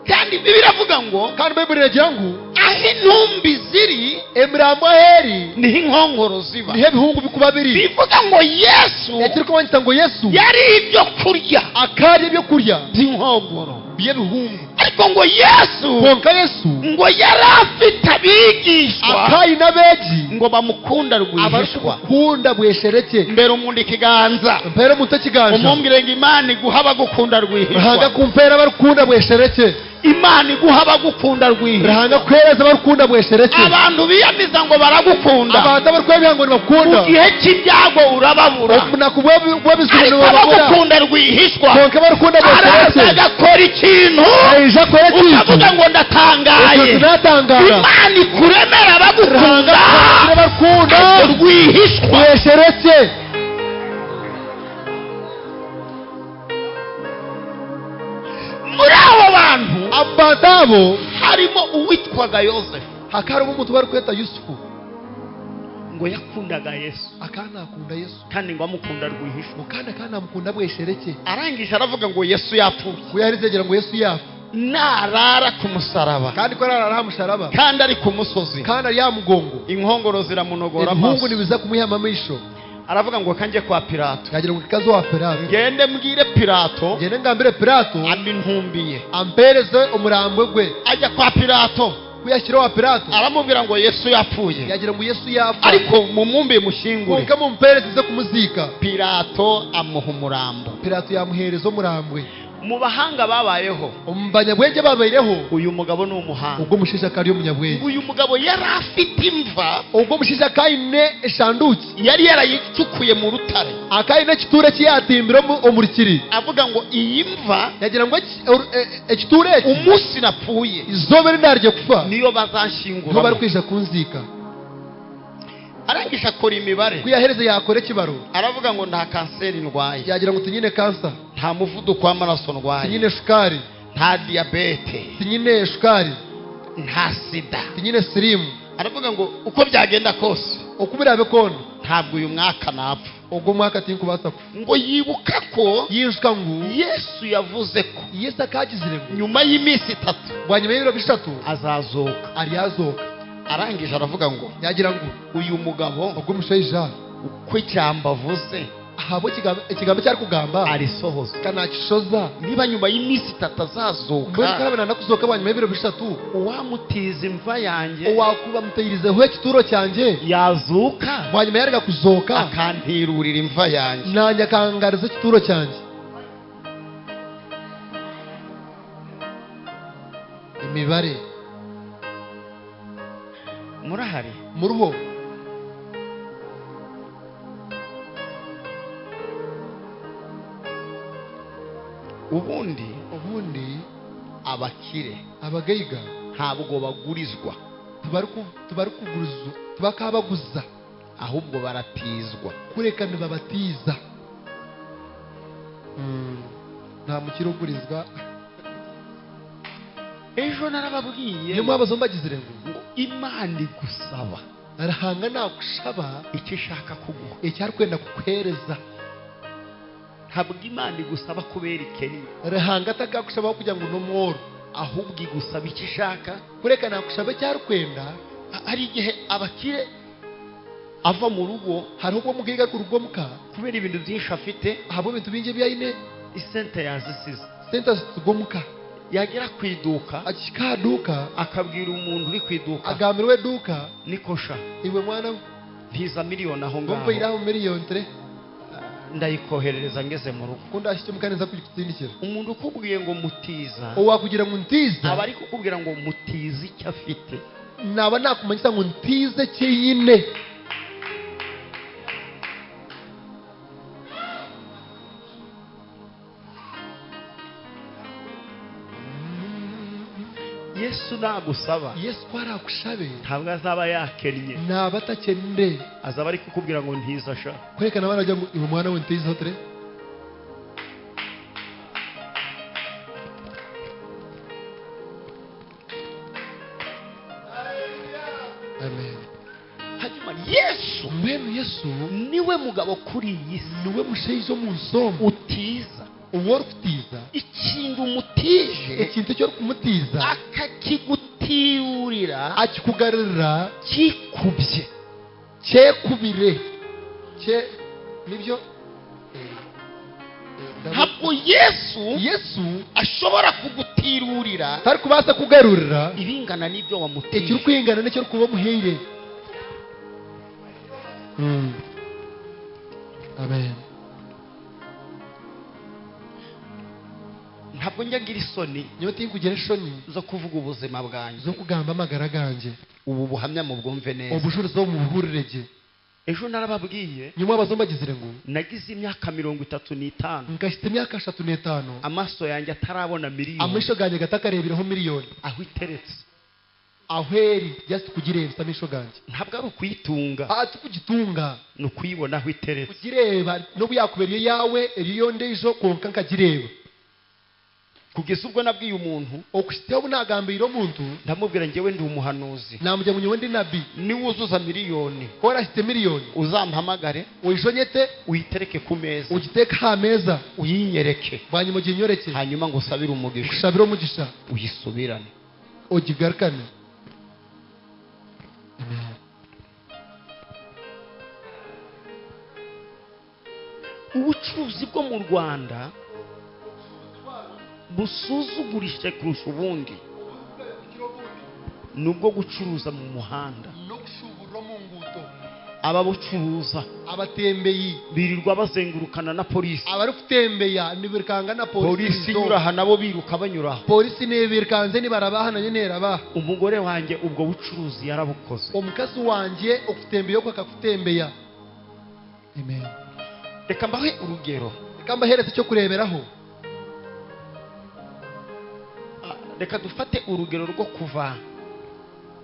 kandi biravuga ngo
kandi Bibiliya iragira ngo
aho intumbi ziri
emirambo heri
niho inkongoro ziba.
niho ebihungu bikuba biri.
Bivuga ngo Yesu
Ekiri kubanyita ngo Yesu
yari ibyo kurya
akarya ibyo kurya
by'inkongoro,
by'ebihungu.
ariko ngo Yesu
Konka Yesu
ngo yari afite abigishwa
akayi n'abeji
ngo bamukunda rwihishwa.
abarukunda bweshereke
Mbere umuntu ikiganza
mpere muto kiganja
umumbwire ngo Imana iguha abagukunda
rahanga
rwihishwa,
kumpera abarukunda bweshereke,
Imana iguha abagukunda rwihishwa.
rahanga kwereza abarukunda bweshereke.
Abantu biyamiza ngo baragukunda,
abantu abarukwe bihango
mu
bakunda
gihe cy'ibyago urababura,
nakubwe bisubira
ariko
babura.
abagukunda rwihishwa
Konka abarukunda
araza
bweshereke
agakora ikintu
ayija kore
ukavuga
kintu
ngo ndatangaye.
tunatangara.
Imana ikuremera
rahanga
abagukunda
kugira abarukunda
rwihishwa.
bweshereke.
Muri abo bantu
abatabo
harimo uwitwaga Yosefu,
hakari umuntu bari kweta Yusufu
ngo yakundaga Yesu
akana akunda Yesu
kandi ngo amukunda rwihishwa.
kandi akana amukunda bweshereke.
Arangije aravuga ngo Yesu yapfuye,
kuyarizegera ngo Yesu yafu
narara ku musaraba
kandi ko arara musharaba
kandi ari ku musozi,
kandi ari yamugongo
inkongoro ziramunogora
ebihungu
amaso.
nibiza kumuhamisho.
Aravuga ngo kanjye kwa Pilato,
yagira ngo kikazo wa Pilato
ngende mbwire Pilato
ngende ngambire Pilato
amintumbiye.
ampereze umurambwe gwe.
Ajya kwa Pilato
kuyashyira wa Pilato
aramubwira ngo Yesu yapfuye,
yagira ngo Yesu yafu
ariko mumumbe mushingure.
konka mumpereze ze kumuzika.
Pilato amuha umurambo.
Pilato yamuhereza umurambwe.
Mu bahanga babayeho
Umubanyabwenge babayireho
uyu mugabo ni umuhanga.
ubwo mushisha kari umunyabwenge,
Uyu mugabo yari afite imva
ubwo mushisha kaine eshanduki
yari yarayicukuye mu rutare,
akaine kiture kiyatimbira omurikiri.
avuga ngo iyi mva
yagira ngo ekiture eki
umunsi napfuye
izobe rinarye kufa
niyo
niho bari
bazanshingura.
kwija kunzika.
Arangije akora imibare
kuyahereze yakore kibaro
aravuga ngo nta kanseri ndwaye,
yagira ngo tinyine kansa,
nta muvuduko w'amaraso ndwaye,
tinyine shukari,
nta diyabete,
tinyine shukari,
nta sida.
tinyine sirimu.
Aravuga ngo uko byagenda kose
okubirabe kono
ntabwo uyu mwaka napfa.
ubwo mwaka tinkubasa ku
Ngo yibuka ko
yishuka ngo
Yesu yavuze ko
Yesu akagizire ngo
nyuma y'iminsi 3
bwanyuma y'ibiro bishatu
azazuka.
ari yazoka.
Arangije aravuga ngo
yagira ngo
uyu mugabo
ubwo mushaija
uko ijambo avuze
ahabo ikigambo cyari kugamba
arisohoza.
kanakishoza
Niba nyuma y'iminsi 3
mbere
azazuka,
karabana nakuzoka bwanyuma y'ibiro bishatu
uwamutiza imva yanjye
owakuba mutayirizeho ekituro cyanjye
yazuka
bwanyuma yarega kuzoka
akantirurira imva yanjye.
nanya kangariza ekituro cyanjye. imibare
Murahari
muruho
ubundi
abakire
abageiga
ntabwo bagurizwa tubari kugurizwa tubakabaguza
ahubwo baratizwa
kureka ntibabatiza. nta mukire ugurizwa.
ejo narababwiye
niyo mpamvu zombagizire ngo
Imana igusaba
arahanga nakushaba
icyo ishaka kuguha,
icyari kwenda kukwereza.
ntabwo Imana igusaba kubera ikennye,
arahanga atakakushabaho kugira ngo unomworo
ahubwo igusaba icyo ishaka.
kureka nakushaba cyari kwenda.
Hari igihe abakire ava mu rugo
hari ubwo mugiga ku rugo muka
kubera ibintu byinshi afite,
ahabo ibintu bingi byayine
isente yazisize
sente zitugomuka
yagera ku iduka
akikaduka
akabwira umuntu uri ku iduka
agambira we duka
nikosha
iwe mwana
ntiza miliyoni aho ngaho
ngomba iraho miliyoni tere
ndayikoherereza ngeze mu rugo
kunda ashyikimukaneza kugitsindikira
umuntu ukubwiye ngo mutiza
wakugira ngo ntiza
aba ari kukubwira ngo mutize icyo afite
naba nakumanyisa ngo ntize cyine
Yesu nagusaba
Yesu kwarakushabe
ntabwo azaba yakennye
naba atakende
azaba ari kukubwira ngo ntiza sha
kwerekana abana bajya ngo iwe mwana we ntiza tere amen
hanyuma Yesu
mwenu Yesu
niwe mugabo kuri iyi si
niwe musheyizo mu nsomo
utiza
uwo kutiza
ikintu umutije
ikintu cyo kumutiza
akakigutirurira
akikugarurira
kikubye
cyekubire cye nibyo
ntabwo Yesu
Yesu
ashobora kugutirurira
tari kubasa kugarurira
ibingana n'ibyo wamutije
ikiri kwingana n'icyo kuba muhire amen
ntabwo njya ngira isoni
niyo tinkugira ishoni
zo kuvuga ubuzima bwanjye
zo kugamba amagara ganjye
ubu buhamya mu bwumve neza
ubushobozi bwo mu buhurirege
ejo narababwiye
nyuma abazombagizire ngo
nagize imyaka 35
ngashite imyaka 35
amaso yanjye atarabona miliyoni
amisho ganjye gatakareberaho miliyoni
aho iteretse
ahweri just kugireba samisho ganjye
ntabwo ari ukuyitunga
tukugitunga
ni ukuyibona aho iteretse
kugireba no buyakuberiye yawe eriyo ndejo konka nkagireba
kugeza ubwo nabwiye umuntu
okushiteho bunagambira omuntu
ndamubwira njyewe ndi umuhanuzi
namujya mu nyewe ndi nabi
niwuzuza miliyoni
kora afite miliyoni
uzampamagare
uyijonyete
uyitereke ku meza
ugiteka ha meza
uyinyereke
banyuma ginyoreke
hanyuma ngo usabire umugisha
ushabira umugisha
uyisubirane
ugigarukane amen
ubucuruzi bwo mu Rwanda busuzugurisha kurusha ubundi nubwo gucuruza mu muhanda
no gushubura mu nguto
ababucuruza
abatembeyi
birirwa bazengurukana na polisi
abari kutembeya nibirkanga na
polisi nyuraha nabo biruka banyura
polisi nibirkanze nibarabahana nyenera
umugore wanjye ubwo bucuruzi yarabukoze
omukazi wanjye okutembeya ko akakutembeya amen
reka mbahe urugero
reka mbahereze cyo kureberaho
reka dufate urugero rwo kuva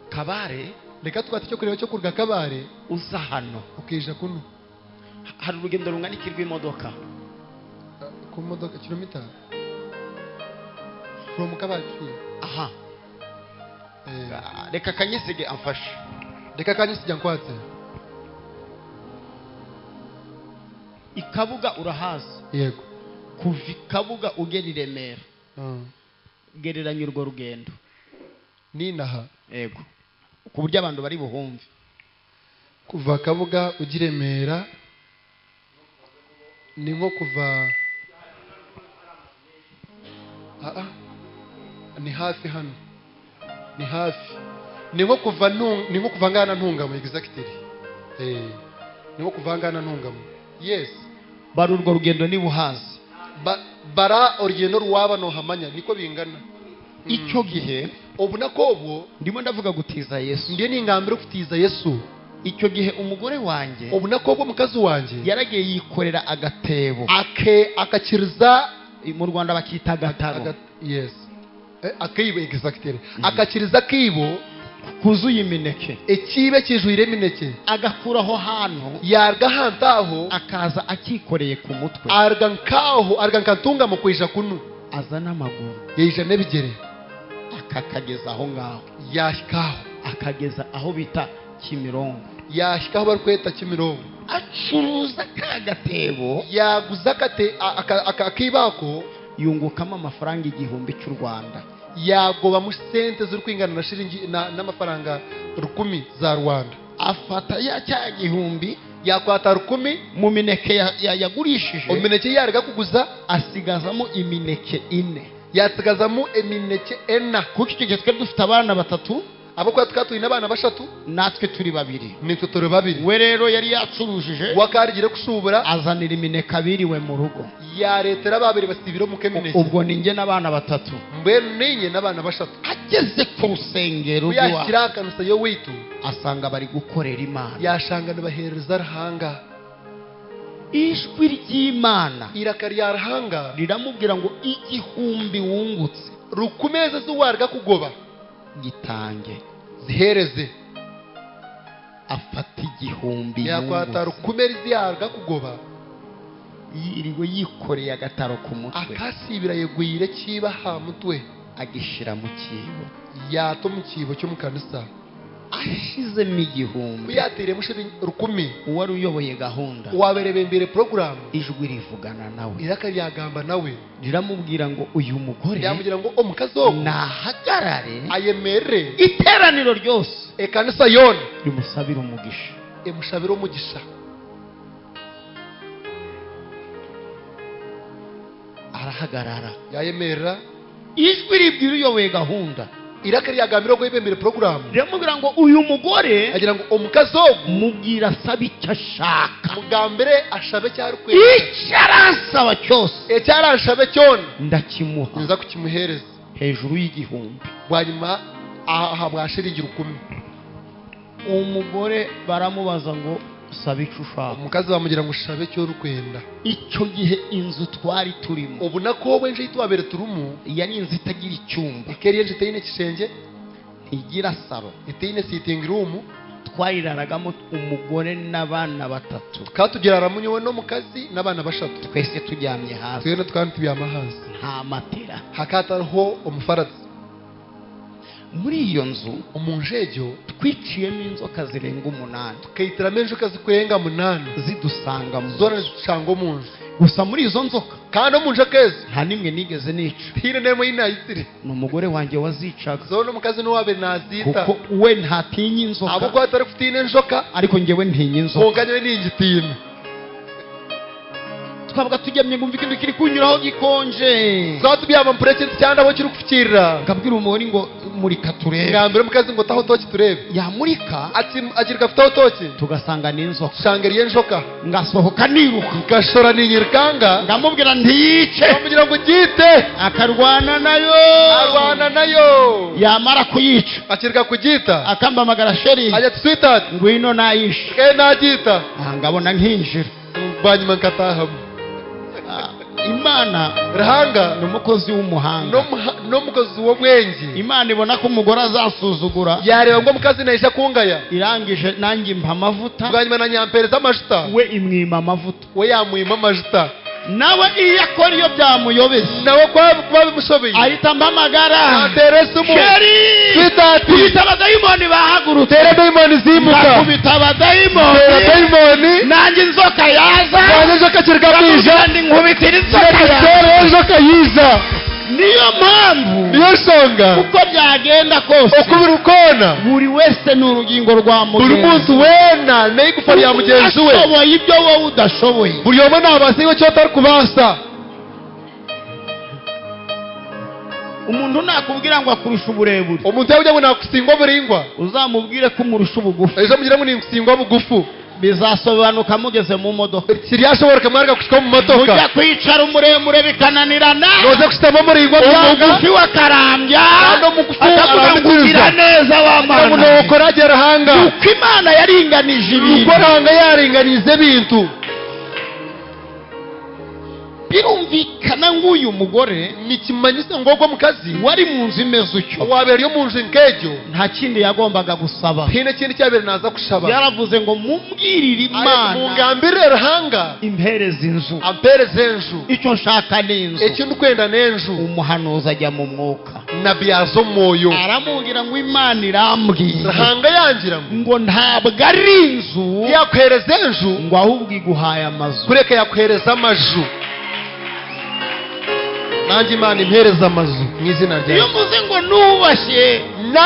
Kabare
reka twate cyo kureba cyo kurga Kabare
uza hano
ukija kuno
hari urugendo rungana iki rw'imodoka
ku modoka kilometer from Kabare
aha reka kanyesege amfashe
reka kanyesige nkwatse
Ikabuga urahazi
yego
kuva Ikabuga ugera i Remera gereranya urwo rugendo
ninaha
yego ku buryo abantu bari buhumve
kuva Kabuga ugiremera ni nko kuva ni hafi hano ni hafi ni nko kuva ngana ntungamo exactly ni nko kuva ngana ntungamo yes
bari urwo rugendo ni buhazi
bara urugendo rwaba no hamanya niko bingana
icyo gihe
ubu nakobwo
ndimo ndavuga gutiza Yesu
ndiye ningambira kutiza Yesu
icyo gihe umugore wanjye
ubu nakobwo mukazi wanjye
yaragiye yikorera agatebo
akakiriza
mu Rwanda bakita agataro
yes akibo exactly akakiriza kibo
kuzuye imineke
ikibe kijuire imineke
agakuraho hano
yarga hantaho
akaza akikoreye ku mutwe
arga nkatunga mu kwisha kunu
azana amaguru
yija nebigere
akakageza aho ngaho
yashikaho
akageza aho bita Kimirongo
yashikaho bari kweta Kimirongo
acuruza kagatebo
yaguza akakibako
yungukamo amafaranga 1000 cy'u Rwanda
yagoba mu sente z'uri kwingana na shilingi n'amafaranga 10 za Rwanda
afata ya cya 1000
yakwata 10
mu mineke yagurishije
omineke yarega kuguza
asigazamo imineke 4
yasigazamo emineke 4
kuko icyo gihe twe dufite abana 3
abo kwa tukatuye n'abana 3
natwe turi 2
nitwe turi 2
we rero yari yacurujije
wakarigire kushubura
azanira imineke 2 we mu rugo
yaretera 2 basibiro mu kemineke
ubwo ninjye n'abana 3
mbe ninye n'abana 3
ageze ku rusengero
yashira kanisa yo witu
asanga bari gukorera Imana
yashanga bahereza Ruhanga
ijwi ry'Imana
irakari ya Ruhanga
riramubwira ngo igihumbi wungutse
rukumeze zuwarga kugoba
gitange
zihereze
afata igihumbi
yakwata rukumerizi yarga kugoba
yiriwe yikoreye agataro ku mutwe
akasibira yegwire kiba ha mutwe
agishira mu kibo
yato mu kibo cyo mu kanisa
ashizemo igihumbi
yatere mushibi 10
uwari uyoboye gahunda
waberebe imbere program
ijwi rivugana nawe
irakari yagamba nawe
riramubwira ngo uyu mugore
yamugira ngo omukazo
nahagarare
ayemere
iteraniro ryose
ekanisa yone
rimusabira umugisha
emushabira umugisha
arahagarara
yayemera
ijwi ribwira uyoboye gahunda
irakari yagambira ngo ibembere program
riramubwira ngo uyu mugore
agira ngo omukazo
mubwira asaba icyo ashaka
mugambere ashabe cyarukwe
icyo aransaba cyose
ecyaranshabe cyone
ndakimuha
nza kukimuhereza
hejuru y'igihumbi
bwanyuma aha bwashiringira 10
umugore baramubaza ngo saba icyo ushaka
umukazi bamugira ngo ushabe cyo rukwenda
icyo gihe inzu twari turimo
ubu nako wowe nje itwabere turumu
yari inzu itagira icyumba
ikeriye nje teyine kishenge
ntigira saro
iteyine sitting room
twayiraragamo umugore n'abana 3
katugerara munyewe no mukazi n'abana 3
twese turyamye hasi
twene twantu byama hasi
nta matera
hakatariho umufaratsi
muri iyo nzu
umunjejo
twiciyemo inzoka zirenga 8
tukayitiramo inzoka zikurenga 8
zidusanga mu
zone zicanga mu nzu
gusa muri izo nzoka
kandi umunje keza
nta nimwe nigeze nica
hine nemo yinayitire
n'umugore wanjye wazicaga
zone mukazi no wabe nazita
kuko we ntatinya inzoka
abo kwatari kufitine inzoka
ariko njyewe ntinya inzoka
konganye n'ingitime
twabaga tugemye ngumva ikintu kiri kunyuraho gikonje
twatubyama mpureke cyanda abo kiri kufukirira
ngabwira umugore ngo murika turebe
ngambire mukazi ngo taho toki turebe
yamurika
ati agirika afite toki
tugasanga n'inzoka
shangeriye njoka
ngasohoka niruka
ngashora ninyirikanga
ngamubwira ntiyice
ngamubwira ngo gite
akarwana nayo
arwana nayo
yamara kuyica
akirika kugita
akambamagara sheri
ajya sweetheart
ngwino nayishe
nagita
ngabona nkinjira
banyuma nkatahamo
Imana
Ruhanga
n'umukozi w'umuhanga
n'umukozi wo bwenge
Imana ibona ko umugore azasuzugura
yareba ngo mukazi naisha kungaya
irangije nanjye impa amavuta
bwanyuma na nyampereza amajuta
we imwima amavuta
we yamwima amajuta
nawe iyo akora iyo byamuyobeze
nawe kwa bimushobeye
ahita mpamagara
aterese umu
sheri
bitati
kubita abadayimoni bahagurutse
tere dayimoni zimuka
kubita abadayimoni
tere dayimoni
nanjye inzoka yaza
nanjye inzoka kirika kwija
kandi nkubitira inzoka
tere inzoka yiza
niyo mpamvu
niyo songa
uko byagenda kose
uko biri ukona
buri wese ni urugingo rwa mugenzi
buri muntu wena nayigufari ya mugenzi we
ashoboye ibyo wowe udashoboye
buri yomo nabasiwe cyo atari kubasa
umuntu nakubwira ngo akurusha uburebure
umuntu yabujya ngo nakusingwa buringwa
uzamubwire ko umurusha ubugufi
ejo mugira ngo nikusingwa bugufu
bizasobanuka mugeze mu modoka
siriyashoboka mwarga kushika mu modoka
ujya kwicara umuremure bikananirana
noze kushitamo muringwa byanga
umugufi wakarambya
kandi umugufi
akakugira neza wamana
umuntu ukora agera hanga
uko Imana yaringanije ibintu
uko hanga yaringanize ibintu
birumvikana ng'uyu mugore
nikimanyise ngogwa mukazi
wari mu nzu imeze utyo
wabera yo mu nzu nkejo
nta kindi yagombaga gusaba
hine kindi cyabere naza kushaba
yaravuze ngo mumbwirire Imana
mungambire Ruhanga
impereze inzu
ampereze enju
icyo nshaka ni inzu
ikintu kwenda n'enju
umuhanuzi ajya mu mwuka
nabi yazo moyo
aramubwira ngo Imana irambwiye
Ruhanga yangira
ngo ntabwo ari inzu
yakwereza enju
ngo ahubwo iguhaye amazu
kureka yakwereza amaju nanjye Imana impereza amazu mu izina ryawe
iyo muze ngo nubashye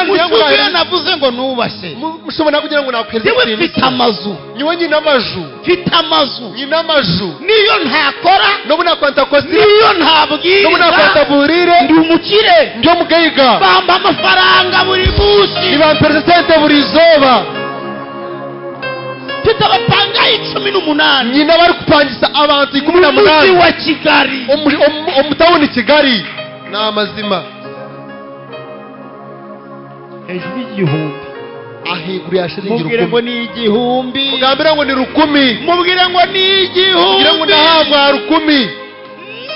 mushumba navuze ngo nubashye
mushobora kugira ngo nakweze
yewe mfite amazu
nyiwe nyina amaju
mfite amazu
nyina amaju
niyo ntakora
no buna kwanta kosi
niyo ntabwiriza
no buna kwanta burire
ndi umukire
ndio mugayiga
bamba amafaranga buri munsi
ni ba president buri zoba
mfite abapangayi 18
nyina bari kupangisa abantu 18
umuzi wa Kigali
omutawuni Kigali na amazima
hejuru y'igihumbi
ahiguru yashiringira
mubwire ngo ni igihumbi
mugambira ngo ni 10
mubwire ngo ni igihumbi
mubwire ngo nahabwa 10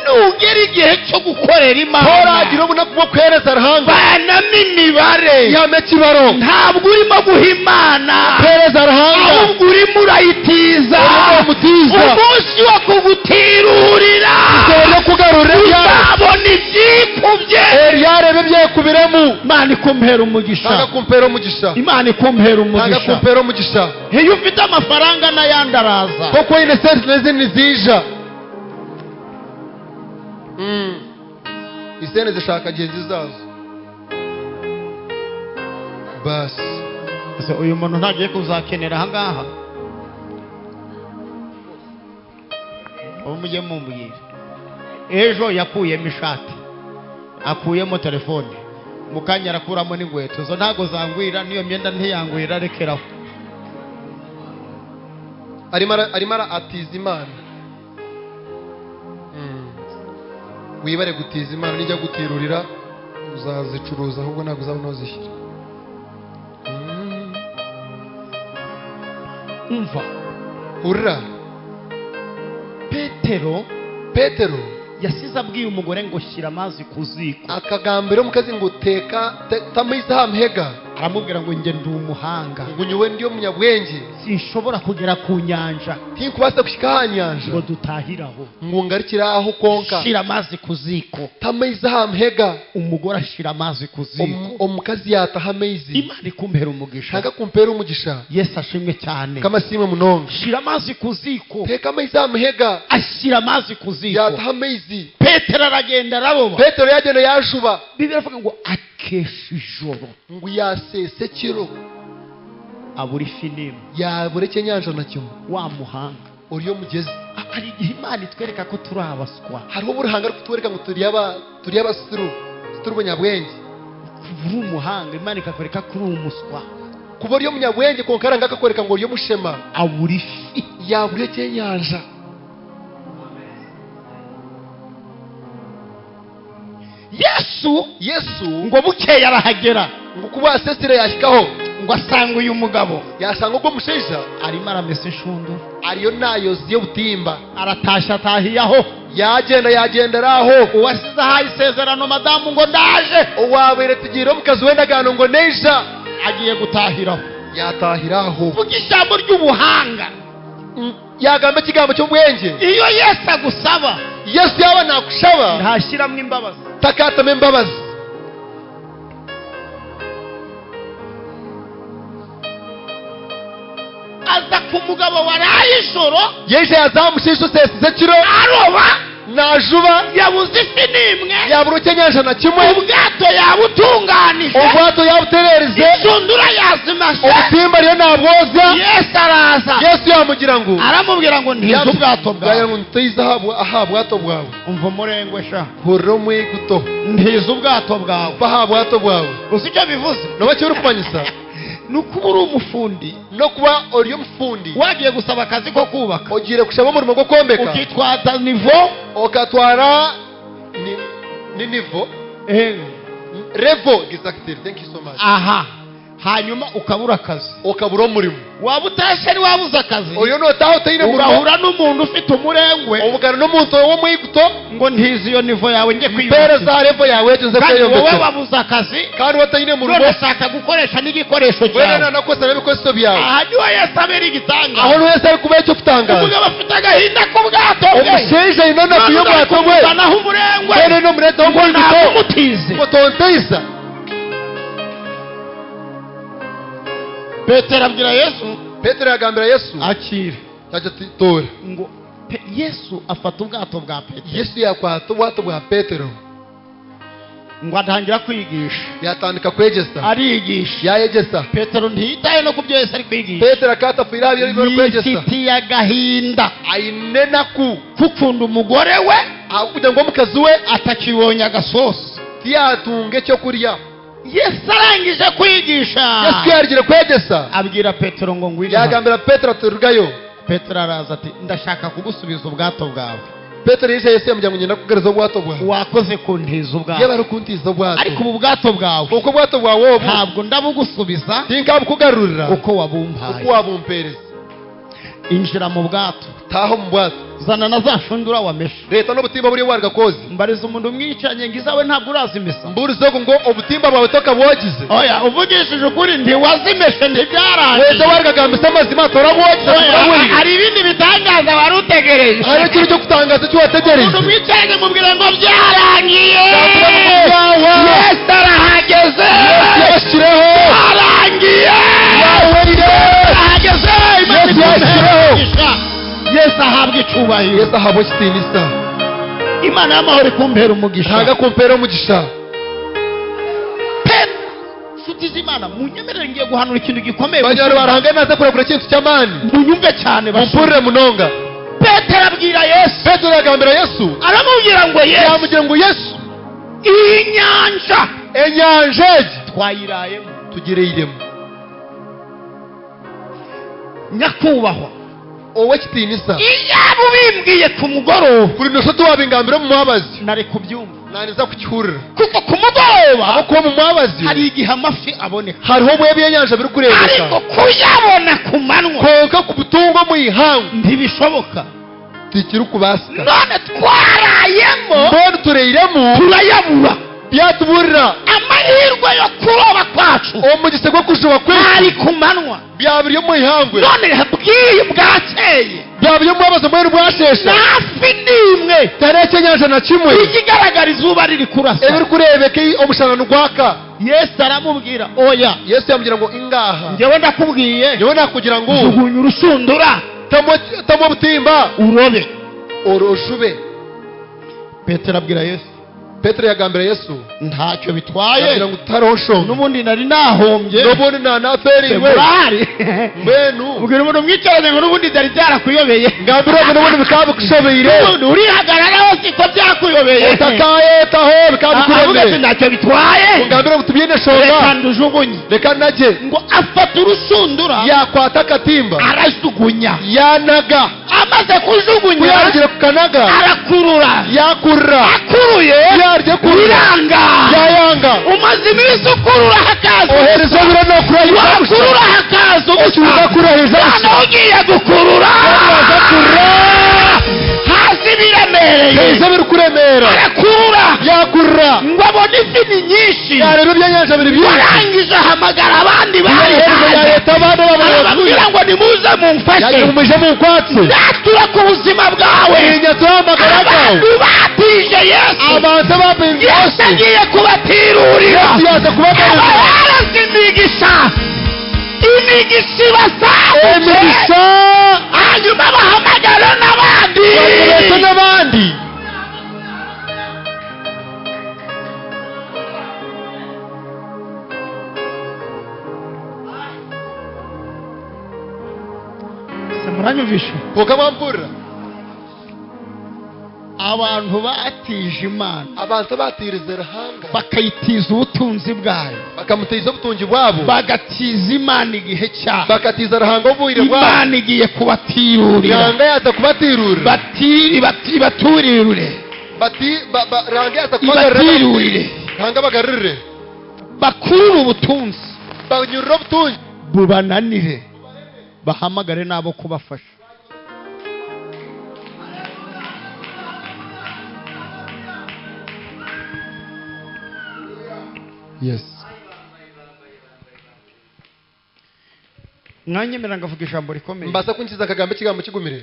nugera igihe cyo gukorera Imana
horagira ubona kuba kwereza ruhanga
banamo imibare
ihame kibaro
ntabwo urimo guha Imana
kwereza ruhanga
ahubwo urimo urayitiza umunsi wo kugutirurira
yo kugarura
uzabona ibyikubye
yarebe byekubiremo
Imana ikumpera umugisha
ntaga kumpera umugisha
Imana ikumpera umugisha
ntaga kumpera umugisha
iyo ufite amafaranga n'ayandi araza
koko ine sense n'izindi zija isene zishaka gihe zizazo basi
ese uyu muntu ntagiye kuzakenera aha ngaha ubu mujye mumbwira ejo yakuyemo ishati akuyemo telefone mukanya arakuramo n'inkweto zo ntago zangwira niyo myenda ntiyangwira rekeraho
arimo atiza Imana wibare gutiza Imana nijya gutirurira uzazicuruza ahubwo ntabwo uzabona aho zishyira
umva
urra Petero
yasize abwiye umugore ngo shyira amazi ku ziko
akagambira mukazi ngo teka tamiza hamhega
aramubwira ngo nge ndi umuhanga
ngo nyuwe ndiyo munyabwenge
sinshobora kugera ku nyanja
ntikubasa gushika hanyanja
ngo dutahiraho
ngo ngarikira aho konka
shyira amazi ku ziko
tamiza hamhega
umugore ashira amazi ku ziko
omukazi yataha amezi
Imana ikumpera umugisha
ntaga kumpera umugisha
Yesu ashimwe cyane
kama simwe munonga
shira amazi ku ziko
teka amezi hamhega
ashyira amazi ku ziko
yataha amezi
Petero aragenda araboba
Petero yagenda yajuba
Biblia ivuga ngo akesha ijoro
ngo yasese kiro
aburi finimu
yabureke nyanja na kimwe
wa muhanga
uriyo mugeze
ari igihe Imana itwereka ko turi abaswa
hariho ubuhanga rwo kutwereka ngo turi abasuru ubunyabwenge
uri umuhanga Imana ikakwereka ko uri umuswa
kuba uriyo munyabwenge konkaranga akakwereka ngo uriyo mushema
aburi fi
yabureke nyanja Yesu
ngo bukeye arahagera
ngo kuba asesire yashikaho
ngo asanga uyu mugabo
yasanga ubwo musheja
arimo aramesa inshundu
ariyo nayo ziyo butimba
aratasha atahiyaho
yagenderaho
uwasize ahaye isezerano madamu ngo ndaje
uwabere tugiro mukazi wenda gano ngo neja
agiye gutahiraho
yatahiraho
vuga ijambo ry'ubuhanga
yagamba ikigambo cy'ubwenge
iyo Yesu agusaba
Yesu yaba nakushaba
ntashyiramo imbabazi
takatame imbabazi
aza ku mugabo waraye ijoro
yeje yazamushisho sesize kiro
aroba
najuba
yabuze ifi n'imwe
yaburuke nyanja na kimwe
ubwato yabutunganije
ubwato yabuterereze
inshundura yazimashe
ubutimba ariyo nabwoza
Yesu araza
Yesu yamugira ngo
aramubwira ngo ntize ubwato bwawe
ngo ntize aha bwato bwawe
umva umurengwe sha
huriro mwiguto
ntize ubwato bwawe
aha bwato bwawe
uzi icyo bivuze
nobacyo uri kumanyisa
nukuba uri umufundi
no kuba uriyo mufundi
wagiye gusaba akazi ko kubaka
ugiye gushaba umurimo go kombeka
ukitwaza nivo
ukatwara ni nivo revo exactly thank you so much
aha hanyuma ukabura akazi
ukabura umurimo
waba utashe wabuze akazi
uyo notaho utayine mu
ugahura n'umuntu ufite umurengwe
ubugana n'umuntu wo mwiguto
ngo ntizi iyo nivo yawe nge kwiyubaka
pereza revo yawe yagenze ko
kandi
yombetse
wowe wabuze akazi
kandi watayine mu rugo
urashaka gukoresha n'igikoresho cyawe
wena nakosa n'ibikoresho byawe
aha niho Yesu abera igitanga
aho wese ari kuba cyo kutangaza
umugabo afite agahinda ku bwato bwe
umusheje inona kuyo bwato bwe
naho umurengwe
wena no mureta wo mwiguto
mutize
ngo tonteiza
Petero abwira Yesu
Petero yagambira Yesu
akire
ajya tora
ngo Yesu afata ubwato bwa Petero
Yesu yakwata ubwato bwa Petero
ngo atangira kwigisha
yatandika kwegesa
arigisha
yayegesa
petero ntiyitaye no ku byo Yesu ari kwigisha
Petero akatafira yari kwegesa
yifitiye agahinda
ayinena
kukunda umugore we
akugira ngo mukazi we
atakibonye agasosi
tiyatunge cyo kurya
Yesu arangije kwigisha
Yesu yarigire kwegesa
abwira Petero ngo ngwino
yagambira Petero turugayo
Petero araza ati ndashaka kugusubiza ubwato bwawe
Petero yise Yesu yamujyanye ngenda kugereza ubwato bwawe
wakoze kuntiza ubwato
yaba rukuntiza ubwato
ariko ubu bwato bwawe
uko bwato bwawe
ntabwo ndabugusubiza
tinkabukugarurira
uko wabumpaye
uko wabumpereza
injira mu bwato
taho mu bwato
zana na za shundura wameshe
leta n'ubutimba buri warga kozi
mbariza umuntu mwicanye ngizawe ntabwo urazimesa
mburizo ngo ubutimba bwawe toka bwogize
oya uvugishije ukuri ntiwazimeshe ntibyarangiye
wese wargagambisa amazima torabwogize
hari ibindi bitangaza wari utegereje
hari ikintu cyo gutangaza cyo wategereje
umuntu mwicanye mubwire ngo byarangiye Yesu arahageze
yashyireho
byarangiye arahageze Yesu ahabwa icubahiro
Yesu ahabwa kitinisa
Imana y'amahoro ikumpera umugisha
ntaga kumpera umugisha
nshuti z'Imana munyemerere ngiye guhanura ikintu gikomeye
banyaro barahanga naza kuragura ikintu cy'amani
munyumve cyane
mumpurire munonga
Petero abwira Yesu
Petero yagambira Yesu
aramubwira ngo Yesu
yamugira ngo Yesu
iyi nyanja
enyanja
twayirayemo
tugireyiremo
nyakubahwa
owe kitinisa
iyaba ubimbwiye ku mugoroba
kuri nosho wabingambira mu muhabazi
nari kubyumva
naniza kucyurira
kuko ku mugoroba
kuko mu muhabazi
hari igihe amafi aboneka
hariho mwebwe yanyanja biri kurebeka
ariko kuyabona ku manywa
konka ku butungo mu ihangu
ntibishoboka
tikiri kubasika
none twarayemo
mbona tureyiremo
turayabura
byatuburira
amahirwe yo kuroba kwacu
umugisha gwo kujuba
ari ku manywa
byabiriye mu ihangwe
none bwiye bwakeye
byabiriye mu muhabazi mwene bwashesha
nafi nimwe
tareke nyanja na kimwe
ikigaragara izuba riri kurasa
ebiri kurebeka umushana gwaka
Yesu aramubwira oya
Yesu yamubwira ngo ingaha
njyewe ndakubwiye
njyewe nakugira ngo
jugunya urushundura
tamo butimba
urobe
oroshube
Petero abwira Yesu
Petero yagambira Yesu
ntacyo bitwaye
kugira ngo utaroshonga
n'ubundi nari nahombye
n'ubundi nanaferiwe mbenu
ubwira umuntu mwicaranye ngo n'ubundi byari byarakuyobeye
ngambira ngo n'ubundi bikaba kushobeye
urihagararaho siko byakuyobeye
utakaye taho bikaba
kurebeye ntacyo bitwaye
ngambira ngo tubyine shonga
reka ndujugunye
reka najye
ngo afata urushundura
yakwata akatimba
arajugunya
yanaga
amaze kujugunya
kuyargira ku kanaga
arakurura
yakurura
akuruye yarye kuranga
yayanga
umaze iminsi ukurura hakaza
ohereza biro no kurahira
wakurura hakaza
ucyuza kurahira
hano ugiye gukurura hasi biremereye
izo biri kuremera
arakurura
yakurura
ngo abone ifi ni nyinshi
yareba ibyanyanja biri byinshi
warangije ahamagara abandi bari
leta abandi
bababwira ngo nimuze mumfashe
yagumije mu kwatsi
yatura ku buzima bwawe
inyatura amagara bwawe
abantu batije Yesu
abantu babinze
Yesu agiye kubatirurira
Yesu yaza kubatirurira
abazi imigisha ibasagutse
imigisha
hanyuma bahamagara n'abandi
bakomeza n'abandi
muranyumvisha
kuko bampurira
abantu batije Imana
abantu batiriza rahanga
bakayitiza ubutunzi bwayo
bakamutiza ubutunzi bwabo
bagatiza Imana igihe cyabo
bakatiza rahanga ubuhire bwabo
Imana igiye kubatirurira
rahanga yaza kubatirurira
baturirure
rahanga yaza
kubatirurire
rahanga bagarurire
bakurure ubutunzi
banyurura ubutunzi
bubananire bahamagare nabo kubafasha
yes
mwanyemera ngavuga ijambo rikomeye
mbasa kunkiza akagambo kigambo kigumire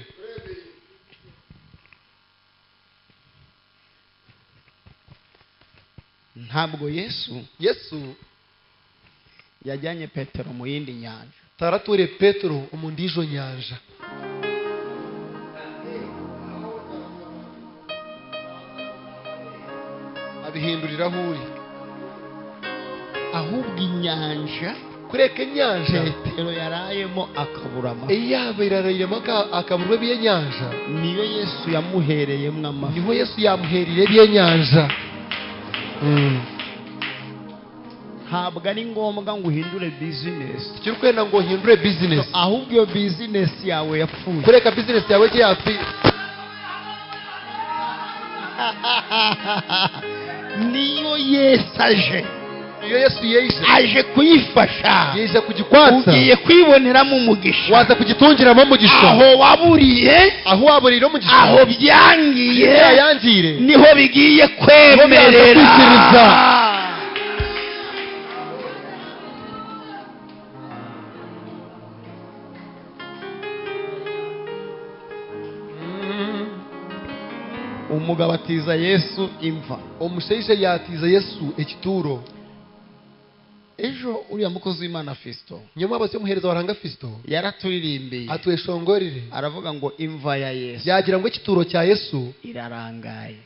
ntabwo Yesu yajyanye Petero mu yindi nyanja
tarature Petero umundijo nyanja abihindurira huri
ahubwo inyanja
kureka inyanja
petero yarayemo akabura amafi
iyaba irarayemo akaburwa by'inyanja
niyo yesu yamuhereyemo amafi
niho Yesu yamuhereye by'inyanja.
ntabwo ari ngombwa ngo uhindure bizinesi
tukiri kwenda ngo uhindure business
ahubwo iyo bizinesi yawe yapfuye
kureka business yawe cyafi
niyo yesu aje
iyo Yesu
aje kuyifasha
yeje kugikwatsa
ugiye kwiboneramo umugisha
waza kugitungiramo umugisha
aho waburiye
aho waburira umugisha
aho byangiye
yangire
niho bigiye kwemerera. umugabo atiza Yesu imva
umushaija yatiza Yesu ekituro.
ejo uriya mukozi w'Imana Fisto
nyuma abase muhereza waranga Fisto
yaraturirimbiye
atweshongorere
aravuga ngo imva ya Yesu
yagira ngo ekituro cya Yesu
irarangaye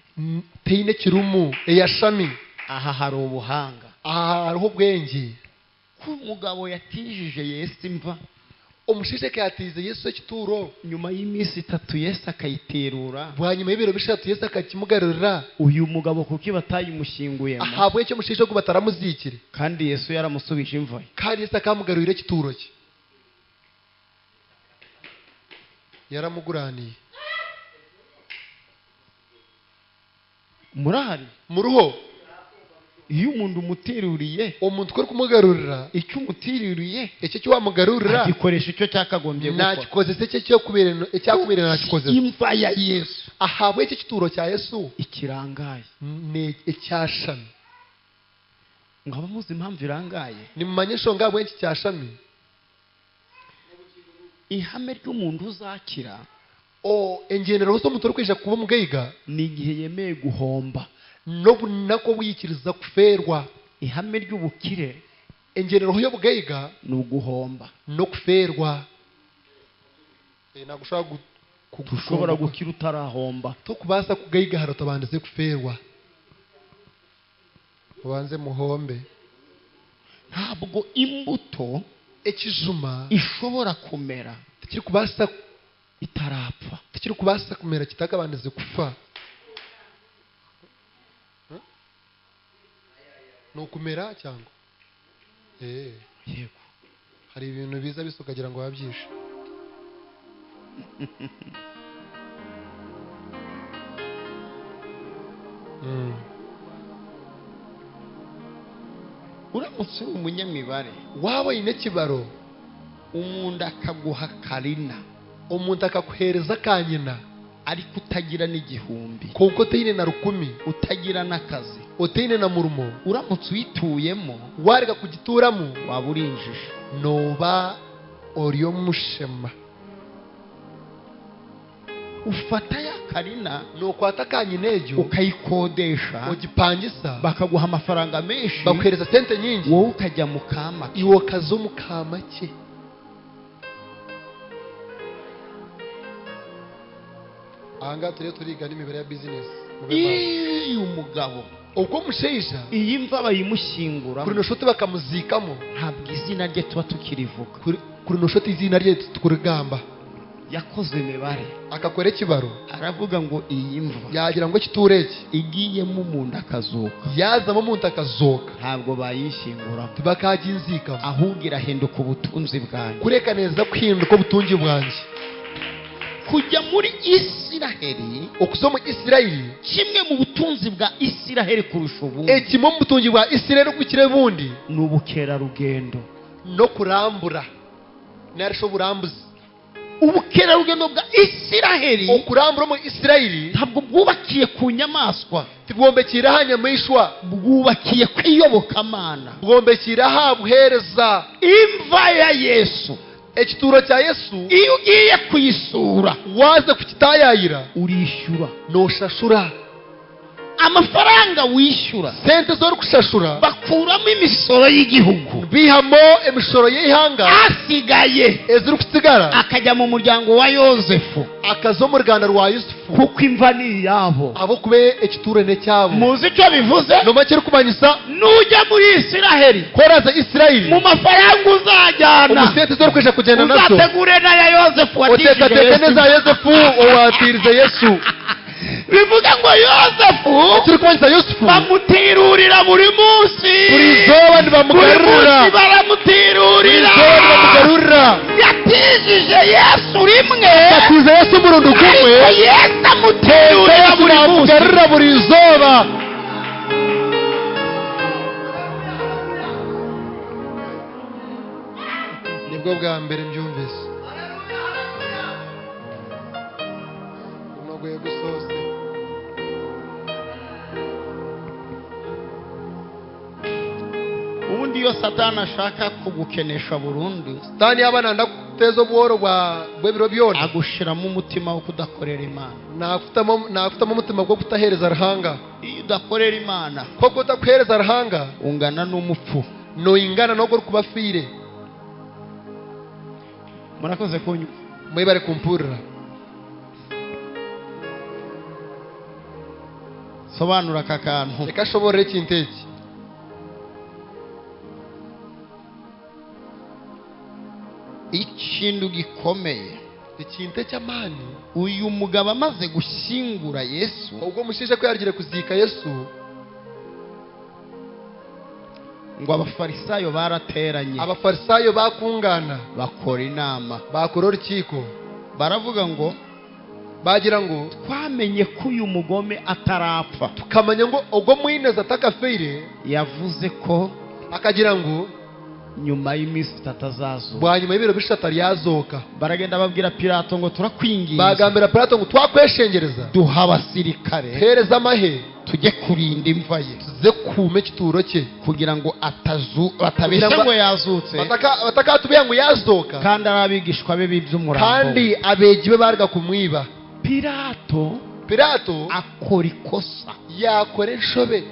teine kirumu eyashami.
aha hari ubuhanga,
aha hariho ubwenge.
ko umugabo yatijije Yesu imva
umushaija yatiza Yesu ekituro
nyuma y'iminsi 3 Yesu akayiterura
bwanyuma y'ibiro bishatu Yesu akakimugarurira.
uyu mugabo kuko batayimushyinguyemo
ahabwe cyo mushaija ko bataramuzikire
kandi Yesu yaramusubije imva
kandi Yesu akamugarurira ekituro cye yaramuguraniye.
murahari
muruho
iyo umuntu umuteruriye
umuntu kuri kumugarurira
icyo umuteruriye
icyo cyo wamugarurira
agikoresha icyo cyakagombye gukora
nakikoze se cyo kubera icyakuberera nakikoze.
imva ya Yesu
ahabwe iki kituro cya Yesu
ikirangaye
ni icyashami.
ngaba muzi impamvu irangaye
ni mumanyesho ngabo iki cyashami
ihame ry'umuntu uzakira
engenero zo mutoro kwisha kuba mugayiga
ni igihe yemeye guhomba
no bunako wikiriza kuferwa.
ihame ry'ubukire
engenero yo bugayiga
ni uguhomba
no kuferwa.
ushobora gukira utarahomba
to kubasa kugayiga harato bandaze kuferwa ubanze muhombe.
ntabwo imbuto
ekijuma
ishobora kumera
tikiri kubasa
itarapfa
tikiri kubasa kumera kitakabandaze kufa. nukumera cyangwa
yego
hari ibintu biza bisukagira ngo wabyishe.
uramutse uri umunyamibare
waba ine kibaro
umuntu akaguha karina
umuntu akakuhereza kanyina
ariko utagira n'igihumbi
kuko teine na 10
utagira n'akazi
uteine na murumo
uramutse uyituyemo
wareka kugituramo
waba urinjije
noba oriyo mushema.
ufata ya karina
nukwata kanyinejo
ukayikodesha
ugipangisa
bakaguha amafaranga menshi
bakuhereza sente nyingi
wowe ukajya mu kama
iwo kazo mu kamake. anga turiga n'imibare ya business
uyu mugabo
ubwo musheja
iyi mva bayimushyingura
kuri no shoti bakamuzikamo
ntabwo izina rye tuba tukirivuga
kuri no shoti izina rye tukurigamba.
yakoze imibare
akakora ikibaro
aravuga ngo iyi mva
yagira ngo kitureke
igiyemo umuntu akazuka
yazamo umuntu akazoka
ntabwo bayishyingura
bakaginzika
ahubwo irahinduka ubutunzi bwanjye
kureka neza kwihinduka ubutunzi bwanjye
kujya muri Isiraheli
okusoma Isiraheli
kimwe mu butunzi bwa Isiraheli kurusha ubundi
ekimo mu butunzi bwa Isiraheli gukire bundi
ni ubukerarugendo
no kurambura narisho burambuzi.
ubukerarugendo bwa Isiraheli
okurambura mu Isiraheli
ntabwo bwubakiye ku nyamaswa
tibwombekira hanyamishwa
bwubakiye kwiyobokamana
bwombekira habuhereza
imva ya Yesu.
ekituro cya Yesu
iyo ugiye kuyisura
waze kukitayayira
urishyura
noshashura
amafaranga wishyura
sente zo kushashura
bakuramo imisoro y'igihugu
bihamo emisoro y'ihanga
asigaye
eziri kusigara
akajya mu muryango wa Yozefu
akazo mu Rwanda rwa Yusufu
kuko imva ni iyabo.
abo kube ekiturene cyabo
muzi icyo bivuze?
no make kumanyisa
nujya muri Isiraheli
koraza Isirayeli
mu mafaranga uzajyana
umusete zo kwesha kugenda nazo
uzategure na ya Yosefu watishije
Yesu neza Yosefu owatirize Yesu
bivuga ngo Yosefu
turi kumanyisa Yosefu
bamutirurira buri munsi
buri zoba bamugarura
baramutirurira yatijije Yesu rimwe
yatize Yesu murundo kumwe
Yesu amutirurira buri munsi
buri zoba nibwo bwa mbere mbyumvise unogoye gusose
ubundi iyo Satani ashaka kugukenesha burundu
Satani yabananda kutezo buhoro bwa bwebiro byona
agushiramo umutima wo kudakorera Imana
nafutamo umutima bwo kutahereza Ruhanga
iyo udakorera Imana
ko kutahereza Ruhanga
ungana n'umupfu
no ingana no kubafire
murakoze kunyu
mwibare kumpurira
sobanura aka kantu
reka shobore kinteki
ikintu gikomeye
ikinte cy'amani
uyu mugabo amaze gushyingura Yesu
ubwo mushishe ko yarigire kuzika Yesu
ngo abafarisayo barateranye
abafarisayo bakungana
bakora inama
bakora urukiko
baravuga ngo
bagira ngo
twamenye ko uyu mugome atarapfa
tukamenya ngo ubwo mwineza atakafeire
yavuze ko
akagira ngo
nyuma y'iminsi 3 azazuka
bwa nyuma y'ibiro bishata ryazoka
baragenda babwira Pilato ngo turakwinginze
bagambira Pilato ngo twakweshengereza
duha abasirikare
hereza amahe
tujye kurinda imva ye
tuze kume kituro cye
kugira ngo batabeshya ngo yazutse
batakatubiya ngo yazoka
kandi arabigishwa be biby'umurambo
kandi abegiwe barga kumwiba
Pilato akora ikosa
yakora inshobe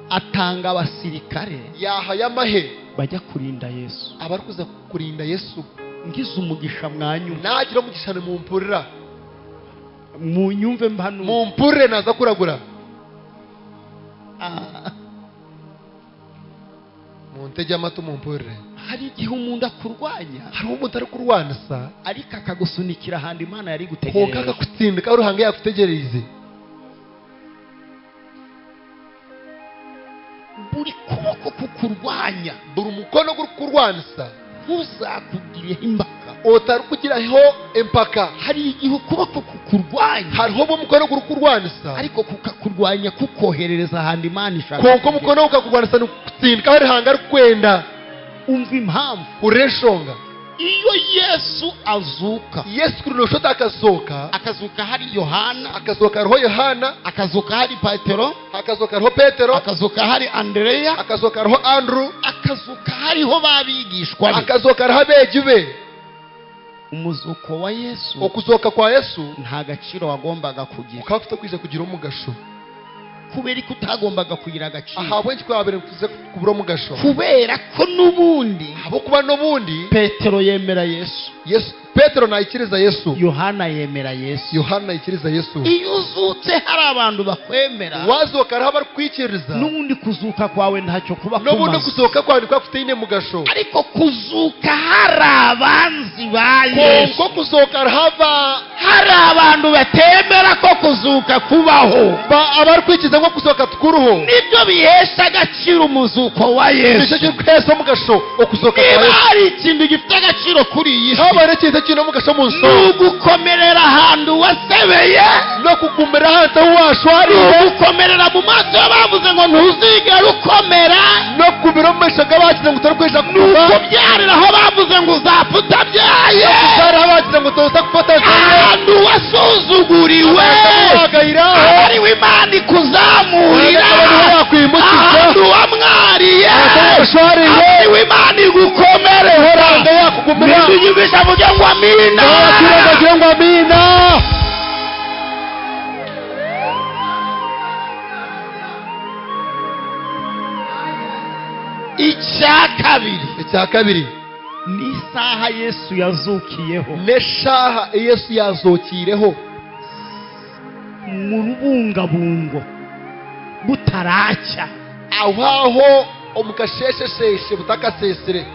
atanga abasirikare
yahaye amahe
bajya kurinda Yesu
abarukuza kurinda Yesu
ngize umugisha mwanyu
nagira umugisha mu mpurira
mu nyumve mbano
mu mpurire naza kuragura mu ntege amatu mu mpurire
hari igihe umuntu akurwanya
hari umuntu ari kurwanisa
ariko akagusunikira ahandi Imana yari gutegereza
ko kakakutsindika uruhanga yakutegereze
buri kuboko kukurwanya
buri umukono kurwanisa
ntuzakugire impaka
otari kugiraho empaka
hari igihe ukuboko kukurwanya
hariho umukono kurwanisa
ariko kukakurwanya kukoherereza ahandi Imana ishaka
konko umukono ukakurwanisa nukutsindika aho ruhanga ari kwenda
umva impamvu
ureshonga
iyo Yesu azuka
Yesu kuri noshota
akazuka hari Yohana
akazuka hariho Yohana
akazuka hari Petero
akazuka hariho Petero
akazuka hari Andreya
akazuka hariho Andrew
akazuka hariho babigishwa
akazuka hariho abegibe
umuzuko wa Yesu
okuzoka kwa Yesu
nta gaciro wagombaga kugira
ukafite kwije kugira umugasho
kubera ko utagombaga kugira agaciro
ahabwe kwabere kuze kubura umugasho
kubera ko nubundi
abo kuba nubundi
Petero yemera Yesu
Petero nayikiriza Yesu
Yohana yemera Yesu
Yohana yikiriza Yesu
iyo uzutse hari abantu bakwemera
wazoka araho barikwikiriza
nubundi kuzuka kwawe ntacyo kuba kumaze
nubundi kuzoka kwawe kwafite ine mugasho
ariko kuzuka hari abanzi ba Yesu
ko kuzoka
hari abantu batemera ko kuzuka kubaho
abarikwikiza ngo kuzoka tukuruho
nibyo bihesha agaciro umuzuko wa Yesu
nicyo kwesa mugasho okuzoka kwa Yesu
hari ikintu gifite agaciro kuri iyi si
habare cyiza kino mugasho munsi
nugukomerera ahantu wasebeye
no kukumera hantu washwariye
nugukomerera mu maso y'abavuze ngo ntuzigera ukomera
no kubiromesha gabakize ngo utarukwesha
nukubyarira aho bavuze ngo uzapfa utabyaye
hari abakize ngo utoza gufata
ahantu wasuzuguriwe ariwe Imana ikuzamurira ahantu wamwariye ariwe Imana igukomerera ntidunyumvisha vuge ngo amina icya kabiri ni isaha Yesu yazukiyeho
neshaha Yesu yazokireho
mu rubungabungo butaracya
aho omukasheshesheshe butakasesere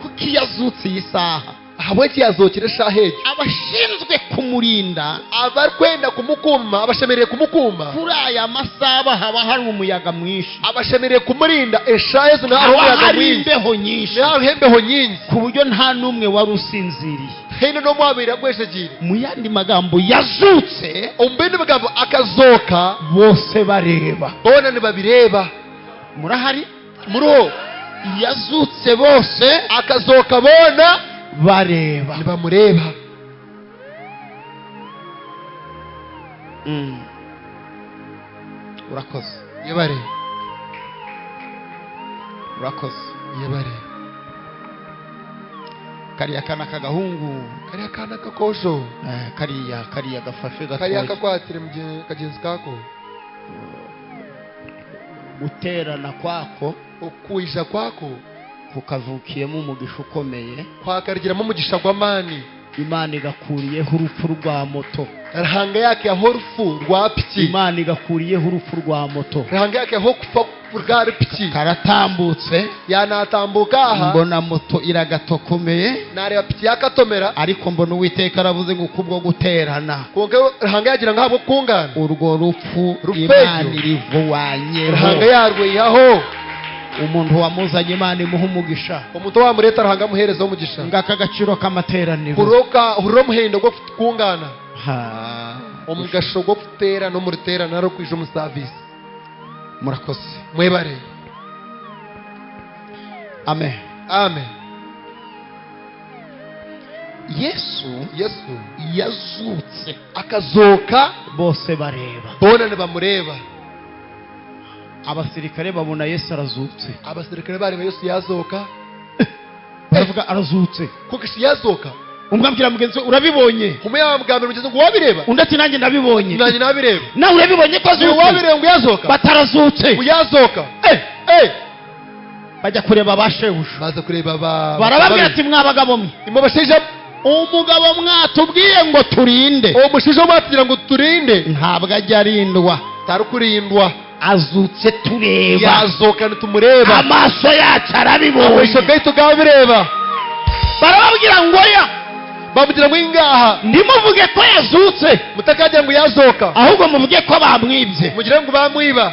kuko iyo azutse iyi saha
ahabwe kiyazokire shaheje
abashinzwe kumurinda
abarkwenda kumukuma abashemereye kumukuma
kuri aya masaha haba hari umuyaga mwinshi
abashemereye kumurinda eshayezo na
haba
umuyaga
hari
mwinshi
imbeho nyinshi
naho hembeho nyinshi
ku buryo nta n'umwe wari usinziriye
hino no mwabira gweshegire
mu yandi magambo yazutse
umbindi magambo akazoka
bose bareba
bona nibabireba
murahari
muro
yazutse bose
akazoka bona
bareba
nibamureba
urakoze
yebare
urakoze
yebare
kariya kana kagahungu
kariya kana kakosho
kariya gafashe
kariya
gatoya
kakwatire kagenzi kako
guterana kwako
ukuisha kwako
kukavukiyemo umugisha ukomeye
kwakarigiramo umugisha gw'amani
imana igakuriyeho urupfu rwa moto
rahanga yake aho urupfu rwa piki
imana igakuriyeho urupfu rwa moto
rahanga yake aho kufa rwa piki
karatambutse
yanatambuka aha
mbona moto iragatokomeye
nareba piki yakatomera
ariko mbona uwiteka aravuze ngo kubwo guterana
konke rahanga yagira ngabo kungana
urwo rupfu
Rupfeyo.
imana irivuwanyeho
rahanga yarwe yaho
umuntu wamuzanye imana imuha umugisha
umuntu wamureta rahanga muhereza umugisha
ngaka agaciro k'amateraniro
huriro muhendo gwo kungana
Ha.
omugasho gwo kutera no murutera naro kwije umusavisi
murakoze
mwebare
amen
amen
yesu yazutse
akazoka
bose bareba
bona nibamureba
abasirikare babona yesu arazutse
abasirikare bareba Yesu yazoka
baravuga arazutse
kuko isi yazoka
umwe abwira mugenzi we urabibonye
umwe yamugambira mugenzi ngo wabireba
undi ati nanjye ndabibonye
nanjye nabireba
nawe urabibonye ko
ni
azutse
wabireba ngo yazoka
batarazutse
ngo yazoka
bajya kureba ba shebuja
baza kureba
barababwira ati mwabagabo mwe
imwe bashije
umugabo mwatubwiye ngo turinde
uwo mushije mwatugira ngo turinde
ntabwo ajya arindwa
tarukurindwa
azutse tureba
yazoka nitumureba
amaso yacu arabibonye
amaso gahita gabireba
barababwira ngo ya
bamugira ngo ingaha
ntimuvuge ko yazutse
mutakajya ngo yazoka
ahubwo muvuge ko bamwibye
mugire ngo bamwiba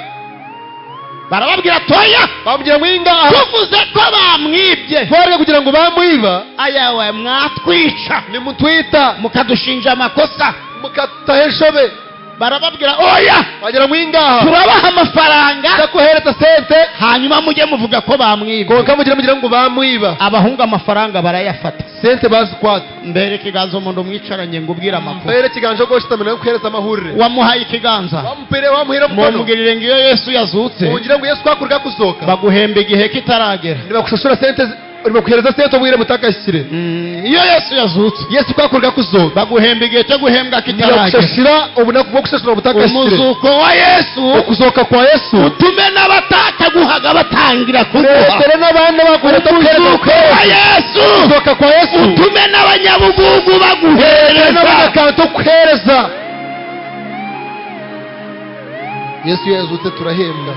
barababwira toya
bamugira ngo ingaha
tuvuze ko bamwibye
twarwe kugira ngo bamwiba
ayawe mwatwica
nimutwita
mukadushinja amakosa
mukataheshobe
barababwira oya
bagira ngo ingaha
turabaha amafaranga
ndakuhereza sente
hanyuma mujye muvuga ko bamwibye
konka mugira ngo bamwiba
abahungu amafaranga barayafata
sente bazikwata
mbere ikiganza umuntu mwicaranye ngo ubwire amakuru
mbere kiganjo go shitamina kuhereza amahurire
wamuhaye ikiganza
wamuhira mukono
mumubwirire ngo iyo yesu yazutse
mugira ngo Yesu kwakurga kuzoka
baguhemba igihe kitaragera
nibakushushura sente urimo kuhereza sente ubwire mutakashyire
iyo yesu yazutse
Yesu kwakurga kuzoka
baguhemba igihe cyo guhembwa kitaragera
nibakushashira ubu nakuvuga kushashura mutakashyire
umuzuko wa yesu
ukuzoka kwa Yesu
utume n'abatataguhaga batangira kuguha
tere n'abandi bakureta
umuzuko wa yesu
ukuzoka kwa Yesu
utume n'abanyabugugu baguhereza
n'abanyakanto kuhereza Yesu yazutse turahembwa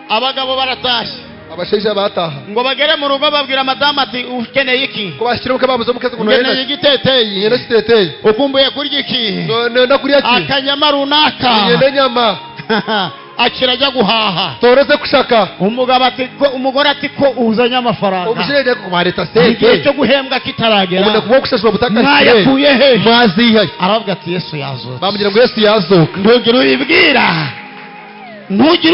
abagabo baratashye
abashaija bataha
ngo bagere mu rugo babwira madamu ati ukeneye iki
ko bashyira mu kababuzo mu kazi ngo
nkeneye
none
igiteteyi
nyene siteteye
ukumbuye kurya iki
no kuriya ki
akanyama runaka
nyene nyama
akirajya guhaha
toreze kushaka
umugabo ati ko umugore ati ko uzanye amafaranga
umushirije ko kumareta
igihe
sente
cyo guhembwa kitaragera
umuntu kuvuga kushashura butaka
mwayakuye he
mwazihaye
aravuga ati yesu yazutse
bamugira ngo Yesu yazoka
ntugire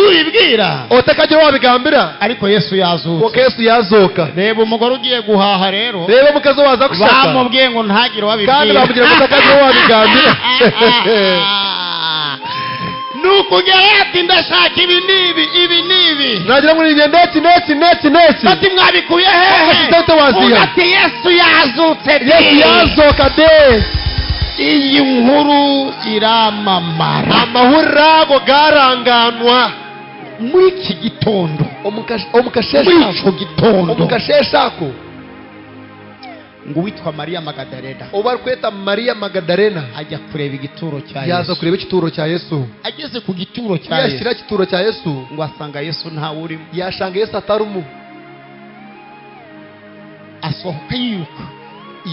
uyibwira
otakaje wabigambira
ariko yesu yazutse
ko Yesu yazoka
reba umugore ugiye guhaha rero
reba mukazo waza kushaka
bamubwiye ngo ntagire wabibwira
kandi bamugira ngo otakaje wabigambira
nukugera ati ndashaka ibi nibi
nagira ngo ni neti
bati mwabikuye hehe
Ati wazihaye
ati yesu yazutse
Yesu yazoka de
iyi nkuru iramamara
amahurirago garanganwa
muri iki gitondo muri
omukasheshako
icyo gitondo
omukasheshako
ngo witwa Mariya Magadalena
oba kweta Mariya Magadalena
ajya kureba igituro cya
yaza
Yesu.
kureba igituro cya Yesu.
Ageze ku gituro cya
Yashyira
Yesu
igituro cya Yesu
ngo asanga Yesu ntawe urimo.
yashanga Yesu atarumu.
Asohoka yiruka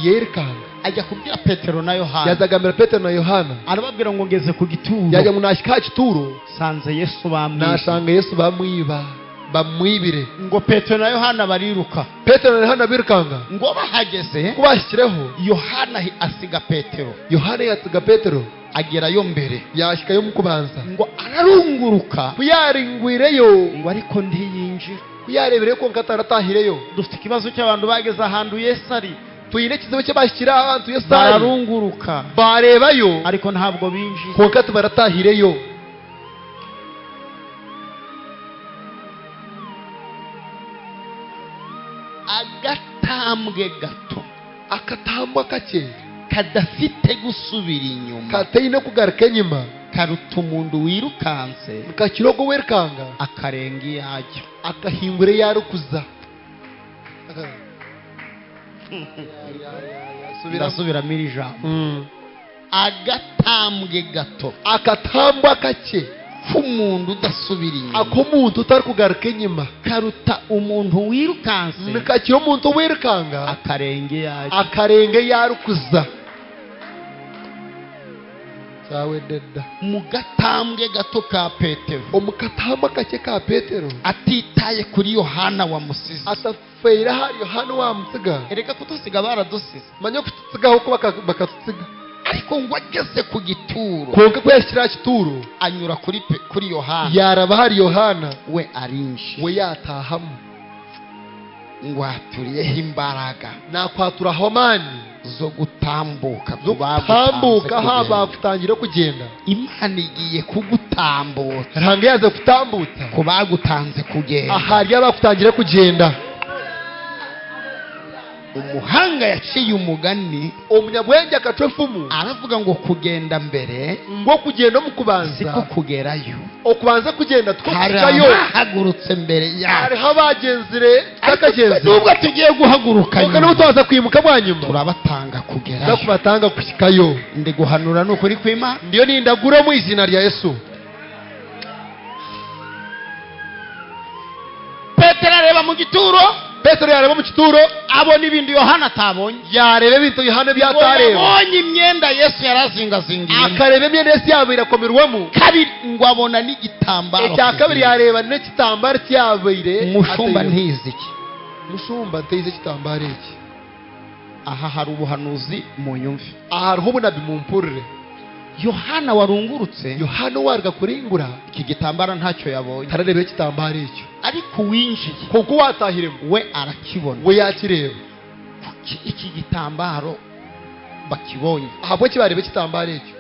Yerekanga
ajya kubwira Petero na Yohana.
yazagambira Petero na Yohana
Arababwira ngo ngeze ku gituro
yajya munashika kituro
sanze Yesu bamwiba.
nashanga Yesu bamwiba bamwibire.
Ngo Petero na Yohana bariruka.
Petero na Yohana birukanga
Ngo bahageze
kubashyireho
Yohana asiga Petero
Yohana yatuga Petero
agerayo mbere.
yashikayo mu kubanza
Ngo ararunguruka
kuyaringwireyo
ngo ariko ntiyinjira.
kuyarebereye ko nkataratahireyo.
Dufite ikibazo cy'abantu bageze ahantu Yesu ari
tuyine kizibu cyo bashyira abantu Yesu ari
bararunguruka
barebayo
ariko ntabwo binjiye.
ko nkatu baratahireyo.
Agatambwe gato
akatambwa kake
kadafite gusubira inyuma
kateye no kugaruka inyuma
karuta umuntu wirukanse
kakirogo werkanga
akarenga iyajya.
akahingure yarukuza.
Ndasubiramo iri jambo. Agatambwe gato
akatambwa kake
k'umuntu udasubira inyuma
akomuntu utari kugaruka inyuma
karuta umuntu wirukanse
nikakiro umuntu werkanga
akarenga iyajya.
akarenge yarukuza. cyawe deda
Mu gatambwe gato ka Petero
omukatambwa kake ka Petero
atitaye kuri Yohana wamusize.
atafeira hari Yohana wamusiga.
Ereka kutusiga baradusize
manya kutusigaho ko bakatusiga
ariko ngo ageze ku gituro
konka kweshyira kituro
anyura kuri Yohana.
yaraba hari Yohana
We arinshi
we yatahamu
ngo aturiyeho imbaraga
nakwatura homani
zo gutambuka
zo gutambuka haba kutangira kugenda.
Imana igiye kugutambutsa
range yaze kutambutsa
ku bagutanze kugenda.
ahari abakutangira kugenda.
Umuhanga yaciye umugani
umunyabwenge akacofumu
aravuga ngo kugenda mbere
ngo kugenda mu kubanza
siko kugerayo.
okubanza kugenda
Hari
twakayo
abahagurutse mbere yacu
hariho abagenzire takagenze
nubwo tugiye guhaguruka
kandi
nyuma
utaza kwimuka bwa nyuma
turabatanga
za
kugerayo.
kubatanga kushikayo.
Ndi guhanura n'ukuri kw'Imana.
ndiyo nindagura mu izina rya Yesu.
Petero areba mu gituro
Petero yareba mu kituro
abona ibindi Yohana atabonye.
yareba ibintu Yohana byatareba
Abonye imyenda Yesu yarazingazingiye.
akareba imyenda Yesu yabo irakomerwamo.
Kabiri ngo abona n'igitambaro.
icya kabiri yareba n'igitambaro cyabaire
umushumba ntizi iki.
mushumba nteize igitambaro iki.
Aha hari ubuhanuzi mu nyumvi.
hariho ubunabi mu mpurire.
Yohana warungurutse
Yohana warga kuringura
iki gitambaro ntacyo yabonye
tararebera igitambaro icyo
ariko winjiye
kuko watahiremo
we arakibona.
we yakireba
Iki gitambaro bakibonye.
ahabwo kibareba igitambaro icyo.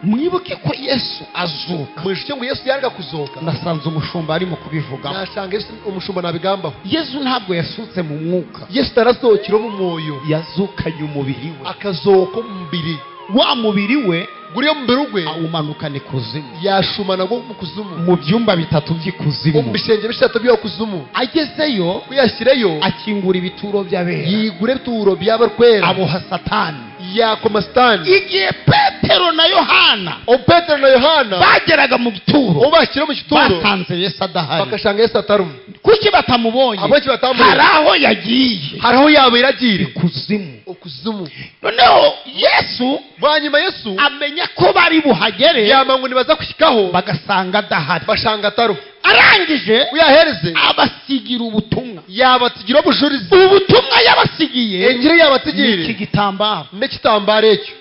Mwibuke ko Yesu azuka.
mwishike ngo Yesu yarga kuzoka
Nasanze umushumba arimo kubivuga.
nashanga Yesu umushumba nabigambaho.
Yesu ntabwo yasutse mu mwuka.
Yesu tarasohokera mu moyo
Yazukanye umubiri we.
akazoka mu mubiri
Wa mubiri we
guriyo mu mubiri gwe
awumanukana ikuzimu.
yashumana ngo mu kuzumu
Mu byumba bitatu
mu
by'ikuzimu.
bishenge bishatu byo kuzumu.
Agezeyo
kuyashyireyo
akingura ibituro by'abera.
yigure turo byabarkwera
Aboha Satani.
yakoma Satani.
Igihe Petero na Yohana
o Petero na Yohana
bageraga mu gituro
ubashyira mu kituro
basanze Yesu adahari.
bakashanga Yesu atarumu.
Kuki batamubonye?
abo kibatambuye
Hari aho yagiye
hariho yabo iragire
kuzimu.
okuzumu.
Noneho Yesu
bwanyuma Yesu
amenya ko bari buhagere
yamangu nibaza kushikaho
bagasanga adahari.
bashanga ataru.
Arangije
uyahereze
abasigira ubutumwa.
yabatigira ubujurizi
Ubutumwa yabasigiye
engire
iki
yabatigire
gitambaro.
n'ekitambaro ekyo.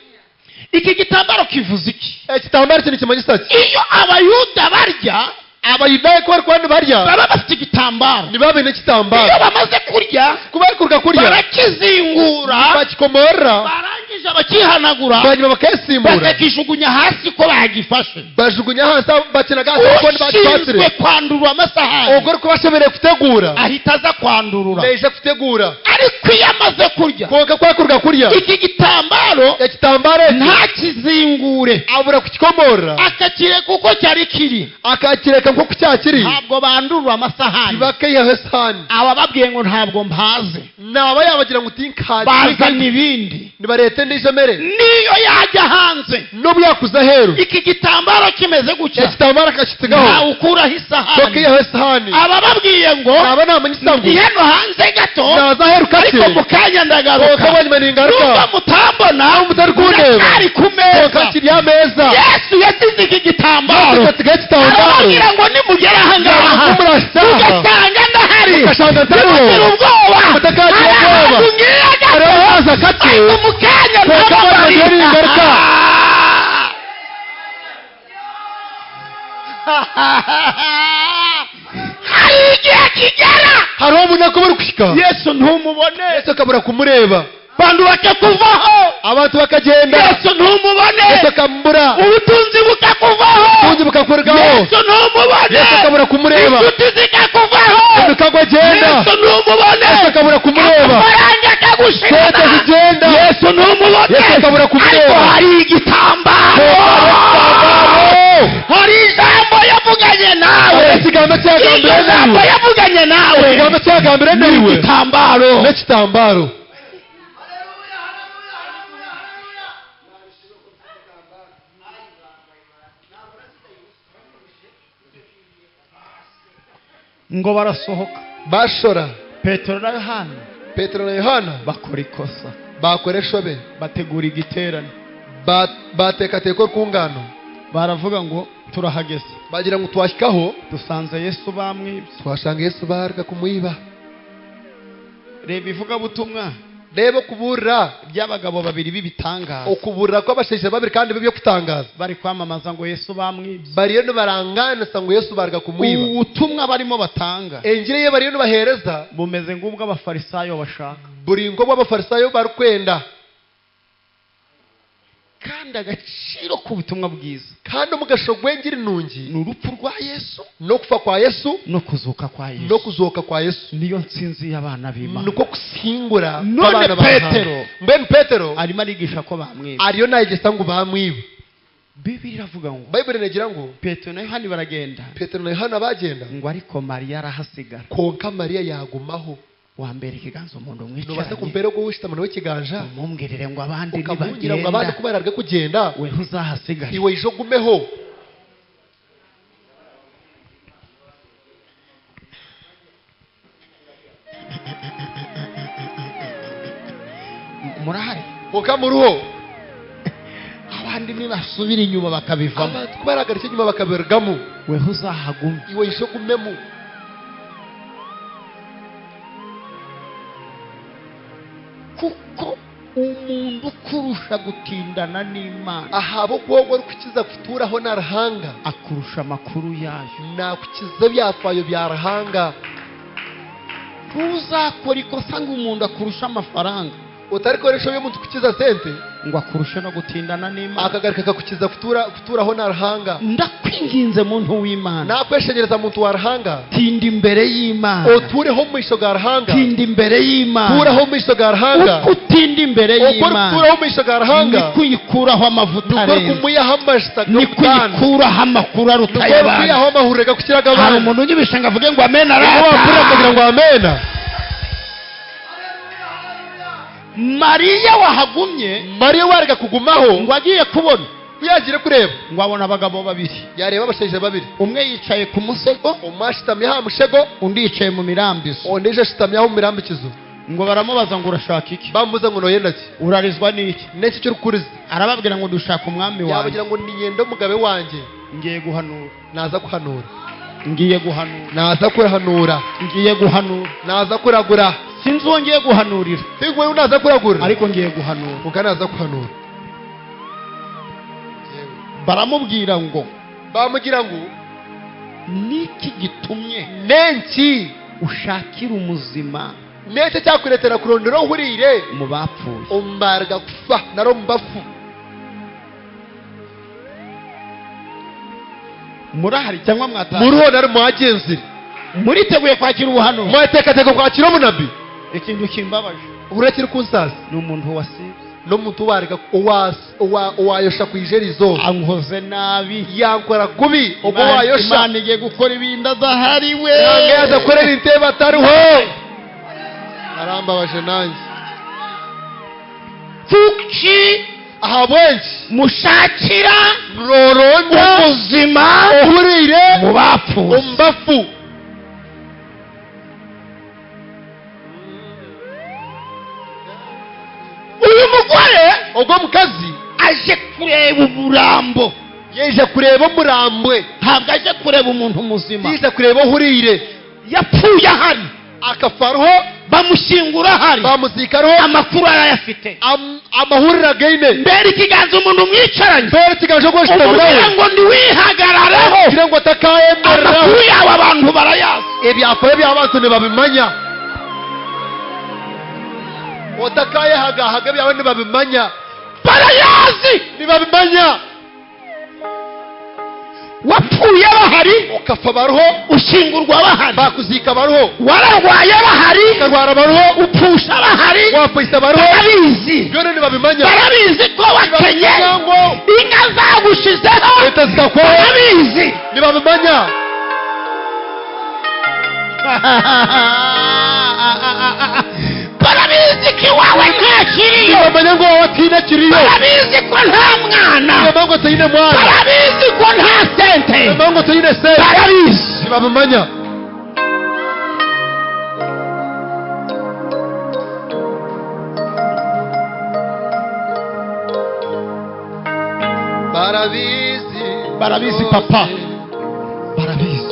Iki gitambaro kivuze iki?
ekitambaro kino kimanyisa ki
Iyo Abayuda barya
abayudayo ko bari kubandi barya
baba bafite igitambaro.
nibabe n'ekitambaro
Iyo bamaze kurya
kuba bari kurya kurya
barakizingura
bakikomora
barangije barangije bakihanagura
hanyuma bakayasimbura
bakakijugunya hasi ko bagifashe
bajugunya hasi bakinaga hasi kuko
ushinzwe
ntibakipatire
kwandurura amasahani
ubwo ariko bashoboreye gutegura
ahita aza kwandurura
neje gutegura
ariko iyo amaze kurya
konka kwakurwa kurya
iki gitambaro
igitambaro
ntakizingure
abura kukikomora
akakireka uko cyari kiri
akakireka nko kucyakiri
ntabwo bandurura amasahani
bakayiha sahani
aba babwiye ngo ntabwo mpaze
naba yabagira ngo utinkaze
bazana ibindi
nibarete ndijemere
niyo yajya hanze
n'ubu yakuza heru
iki gitambaro kimeze gutya
igitambaro akakitigaho
ntawukuraho isahani
bakayiha sahani
aba babwiye ngo
naba namenya isambu
ndi hano hanze gato
naza heru kake
ariko mu kanya ndagaruka
kabanyuma ni ingaruka
nubwo mutambona
mutari kundeba
ari ku meza
kakiri ya meza
yesu yasize iki gitambaro
yasigaye igitambaro
arababwira ngo nimugera aha ngaha ugasanga ndahari
ugasanga ntariho
mugira ubwoba
mutakagira ubwoba
abantu ngiye gato
arabaza kake
ariko mu kanya
kabanyuma ni ingaruka
hari igihe kigera
hariho umuntu akabura gushika
yesu ntumubone
yesu akabura kumureba
bantu bakakuvaho
abantu bakagenda
yesu ntumubone
yesu akambura
ubutunzi bukakuvaho
ubundi bukakurwaho
yesu ntumubone
yesu akabura kumureba
inshuti zikakuvaho
imikagwa agenda
yesu ntumubone
yesu akabura kumureba
amafaranga akagushirana
sete zigenda
yesu ntumubone
yesu akabura kumureba
ariko hari igitambaro hari ijambo yavuganye nawe
ikigambo cyagambire
iryo jambo yavuganye nawe
ikigambo cyagambire neriwe
igitambaro
n'igitambaro
ngo barasohoka
bashora
petero na yohana
petero na yohana
bakora ikosa
bakora eshobe
bategura igiterane
batekateka urwungano
baravuga ngo turahageze
bagira ngo twashyikaho
dusanze yesu bamwibye
twashanga yesu barga kumuyiba
reba ivugabutumwa
reba kuburira
by'abagabo babiri b'ibitangaza
ukuburira kw'abasheshe babiri kandi byo kutangaza
bari kwamamaza ngo yesu bamwibye
bariyo nibaranganisa ngo yesu barga kumuyiba
ubutumwa barimo batanga
engire ye bariyo nibahereza
bumeze ng'ubw'abafarisayo bashaka
buri ngo bw'abafarisayo barukwenda
kandi agaciro k'ubutumwa bwiza
kandi umugasho gwengiri nungi
ni urupfu rwa yesu
no kufa kwa yesu
no kuzuka kwa yesu
no kuzoka kwa yesu
niyo nsinzi y'abana b'Imana
nuko kusingura
none petero
mbene petero
arimo arigisha ko bamwibye
ariyo nayigesa ngo bamwiba
bibiri iravuga ngo
bayibuli nagira ngo
petero na yohani baragenda
petero na yohana bagenda
ngo ariko mariya arahasigara
konka mariya yagumaho
wambere ikiganza umuntu
nubase
mwicaranye
kumbere go wishitama nawe kiganja
umubwirire ngo abandi
ukamubwira ngo abandi
nibagenda
kubararwe kugenda
we ntuzahasigare
iwe ijo gumeho
murahari
konka muruho
abandi nibasubira inyuma bakabivamo
abantu kubaragaritse nyuma bakabergamo
we ntuzahagume
iwe ijo gumemo
kuko umuntu ukurusha gutindana n'Imana
ahabo gwogo rukiza futuraho narahanga
akurusha amakuru yayo
nakukiza byatwayo byarahanga
ntuzakora ikosa ngo umuntu akurusha amafaranga
utarikoresha yo muntu kukiza sente
ngo akurushe no gutindana n'Imana
akagaruka akakukiza futuraho narahanga
ndakwinginze muntu w'Imana
nakweshenyereza muntu warahanga
tinda imbere y'Imana
otureho mwisho garahanga
tinda imbere y'Imana
turaho mwisho garahanga
uko utinda imbere y'Imana
turaho mwisho garahanga
niko uyikuraho amavuta
nuko
arenze
kumuyaho amashita
niko uyikuraho amakuru arutaye
nuko
abantu
kuyaho amahurega kukiraga
hari
abantu
umuntu unyibisha ngo avuge ngo amen
niba wapfura kugira ngo amena
mariya wahagumye
mariya warega kugumaho
ngo agiye kubona
kuyagire kureba
ngo abona abagabo babiri
yareba abasheje babiri
umwe yicaye ku musego
umashitamye ha mushego
undi yicaye mu mirambizo
ondeje shitamye aho mirambikizo
ngo baramubaza ngo urashaka iki
bamuza ngo noye naki
urarizwa n'iki
neki cyo rukuriza
arababwira ngo dushaka umwami wanjye
yabagira ngo niyende umugabe wanjye
ngiye guhanura
naza kuhanura
ngiye guhanura
naza kuhanura
ngiye guhanura
naza kuragura
sinzi uwo ngiye guhanurira
sigwe unaza kuragura
ariko ngiye guhanura
ukanaza kuhanura
baramubwira ngo
bamugira ngo
niki gitumye
nenki
ushakira umuzima
nete cyakuretera kurondera uhurire
mu bapfuye
umbarga kufa naro mbafu
murahari cyangwa mwataye
muriho nari muagenzi
muriteguye kwakira ubuhano
mwatekateka kwakira umunabi
ikintu kimbabaje
uburekere kunsaza
ni umuntu wasibye
no muntu wareka uwayosha kwijerizo
ankoze nabi
yankora kubi ubwo wayosha
Imana igiye gukora ibindi adahariwe
yangaza korera intebe atariho arambabaje nanjye
kuki
aha benshi
mushakira
roronda
ubuzima
uhurire
mu bapfuye
umbafu
uyu mugore
ubwo mukazi
aje kureba uburambo
yeje kureba umurambwe
ntabwo aje kureba umuntu muzima
yeje kureba uhurire
yapfuye ahari
akafaroho
bamushyingura ahari
bamuzikaroho
amakuru arayafite
amahuriro againe
mbere ikiganza umuntu mwicaranye
mbere ikiganza cyo
umubwira
gushitaguraho
ngo ntiwihagarareho
kugira ngo atakayemereraho
amakuru yawe abantu barayazi
ibyakoye by'abantu ntibabimanya utakayehagahaga byawe ntibabimanya
barayazi
ntibabimanya
wapfuye bahari
ukafa baruho
ushyingurwa bahari
bakuzika baruho
wararwaye bahari
ukarwara baruho
upfusha bahari
wapfisa baruho
barabizi
byone ntibabimanya
barabizi ko wakenye
ngo
inka zagushizeho
leta zikakwaho
barabizi
ntibabimanya
barabizi ko iwawe nta kiriyo
ntibamenya ngo wowe atina kiriyo
barabizi ko nta mwana
ntibamenya ngo tuyine mwana
barabizi ko nta sente
ntibamenya ngo tuyine sente
barabizi
ntibabimanya
barabizi papa barabizi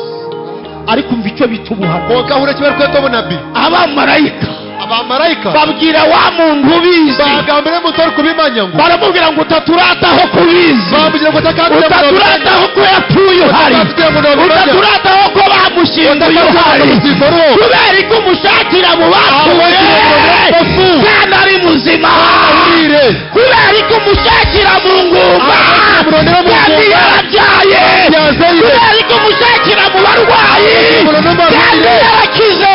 ariko umva icyo bita ubuhano
wokahure kibe rweto bunabi abamarayika
babwira wa muntu ubizi
bagambire mutori kubimanya ngo
baramubwira ngo utaturataho kubizi
bamubwira ngo
utaturataho ko yapfuye uhari utaturataho ko bamushyinguye uhari kubera ko umushakira mu bapfuye kandi ari muzima kubera ko umushakira mu ngumba kandi yarabyaye kubera ko umushakira mu barwayi kandi yarakize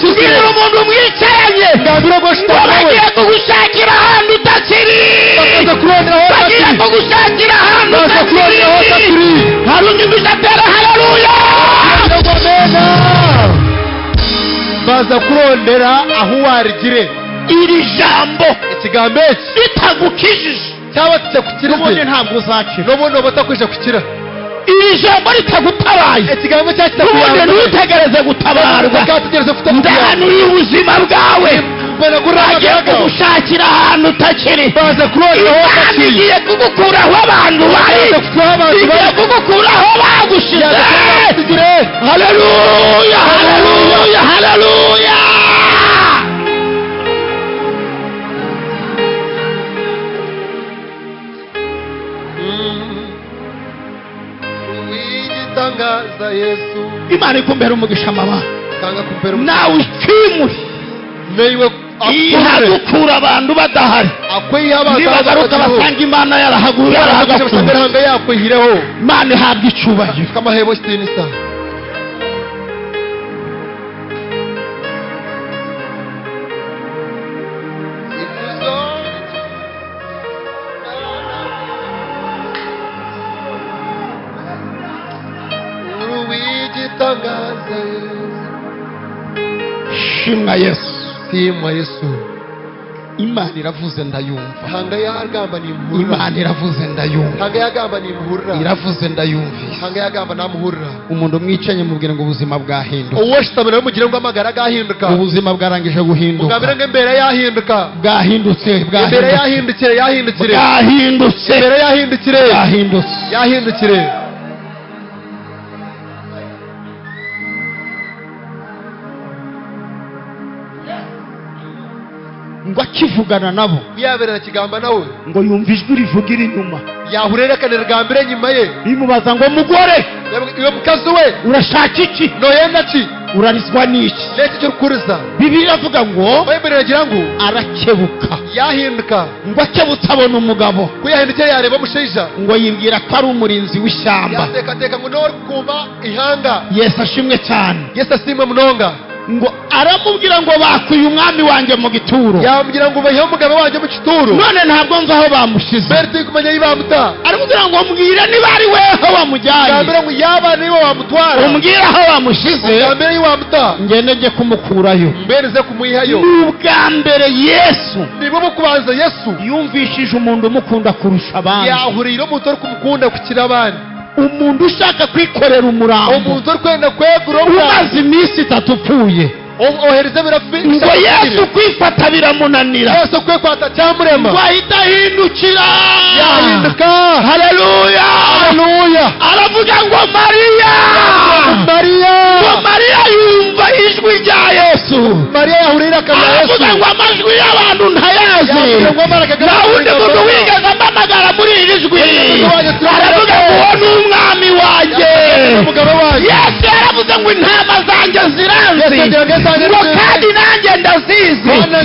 kugira umuntu mwicaranye ngo bagiye kugushakira ahantu utakiri bagiye kugushakira ahantu utakiri hari unyumvise atera haleluya
baza kurondera aho warigire
iri jambo
ikigambo iki
ritagukijije
cyaba kikukirize
n'ubundi ntabwo uzakira
n'ubundi ubatakwisha kukira
iri jambo ritagutabaye
ikigambo cya
n'ubundi ntutegereze gutabarwa ndahanuriye ubuzima bwawe bagiye kugushakira ahantu utakiri
baza kurondera aho
Imana
utakiri
igiye kugukuraho abantu bari igiye kugukuraho bagushize haleluya haleluya haleluya
wigitangaza Yesu
Imana ikumbera umugisha mama
kanga kumpera
nawe ikimuri
neiwe
ihagukura abantu badahari nibagaruka basanga Imana yarahagurutse
hanga yakwihireho
Imana ihabwa icyubahiro
kamahebo sitini sa uruwigitangaza
shimwa Yesu
simwa Yesu
Imana iravuze ndayumva
hanga yagamba ni muhura
Imana iravuze ndayumva
hanga yagamba ni muhura
iravuze ndayumvise
hanga yagamba namuhura
umuntu mwicanye mubwira ngo ubuzima bwahinduka
uwashitamira mugire ngo amagara gahinduka
ubuzima bwarangije guhinduka
mugabire ngo imbere yahinduka
bwahindutse
imbere yahindukire yahindukire
bwahindutse
imbere yahindukire
bwahindutse
yahindukire
ngo akivugana nabo
yaberera kigamba nawe
ngo yumva ijwi rivugira inyuma
yahurerekane rwambere nyuma ye
bimubaza ngo mugore
iyo mukazi we
urashaka iki
noyenda ki
urarizwa n'iki?
leta icyo rukuriza
Bibiliya iravuga ngo
bayibuli iragira ngo
arakebuka,
yahinduka
ngo akebutse abona umugabo,
kuyahindukira yareba umusheja
ngo yibwira ko ari umurinzi w'ishyamba.
yatekateka ngo nawe kumva ihanga.
Yesu ashimwe cyane.
Yesu asimwe munonga
Ngo aramubwira ngo bakuye umwami wanjye mu gituro,
yambwira ngo bayihe umugabo wanjye mu kituru
none ntabwo nzi aho bamushize.
mbere turi kumenya yibamuta.
Aramubwira ngo mbwira niba ari weho wamujyanye,
yambwira ngo yaba niwe wamutwara
umbwire aho bamushize,
yambwira yiwamuta
ngende njye kumukurayo.
mbere ze kumuyihayo.
Ni ubwa mbere Yesu
nibo mu kubanza Yesu
yumvishije umuntu umukunda kurusha abandi,
yahurira umuntu uri kumukunda kukira abandi,
umuntu ushaka kwikorera umurambo,
umuntu uri kwenda kwegura
umaze iminsi 3 upfuye.
ohereza birafi
Ngo Yesu kwifata biramunanira,
Yesu kwe kwata cyamurema
ngo ahita ahindukira.
yahinduka.
Haleluya,
haleluya.
aravuga ngo Mariya,
Mariya
ngo Mariya yumva ijwi rya Yesu.
Mariya yahurira kamera Yesu
Aravuga ngo amajwi y'abantu ntayazi,
yambwira ngo maraka
nta wundi muntu wigeze ampamagara muri iri jwi. Aravuga ngo uwo ni umwami wanjye.
umugabo wanjye.
Yesu yaravuze ngo intama zanjye ziranzi, ngo kandi nanjye ndazizi, ngo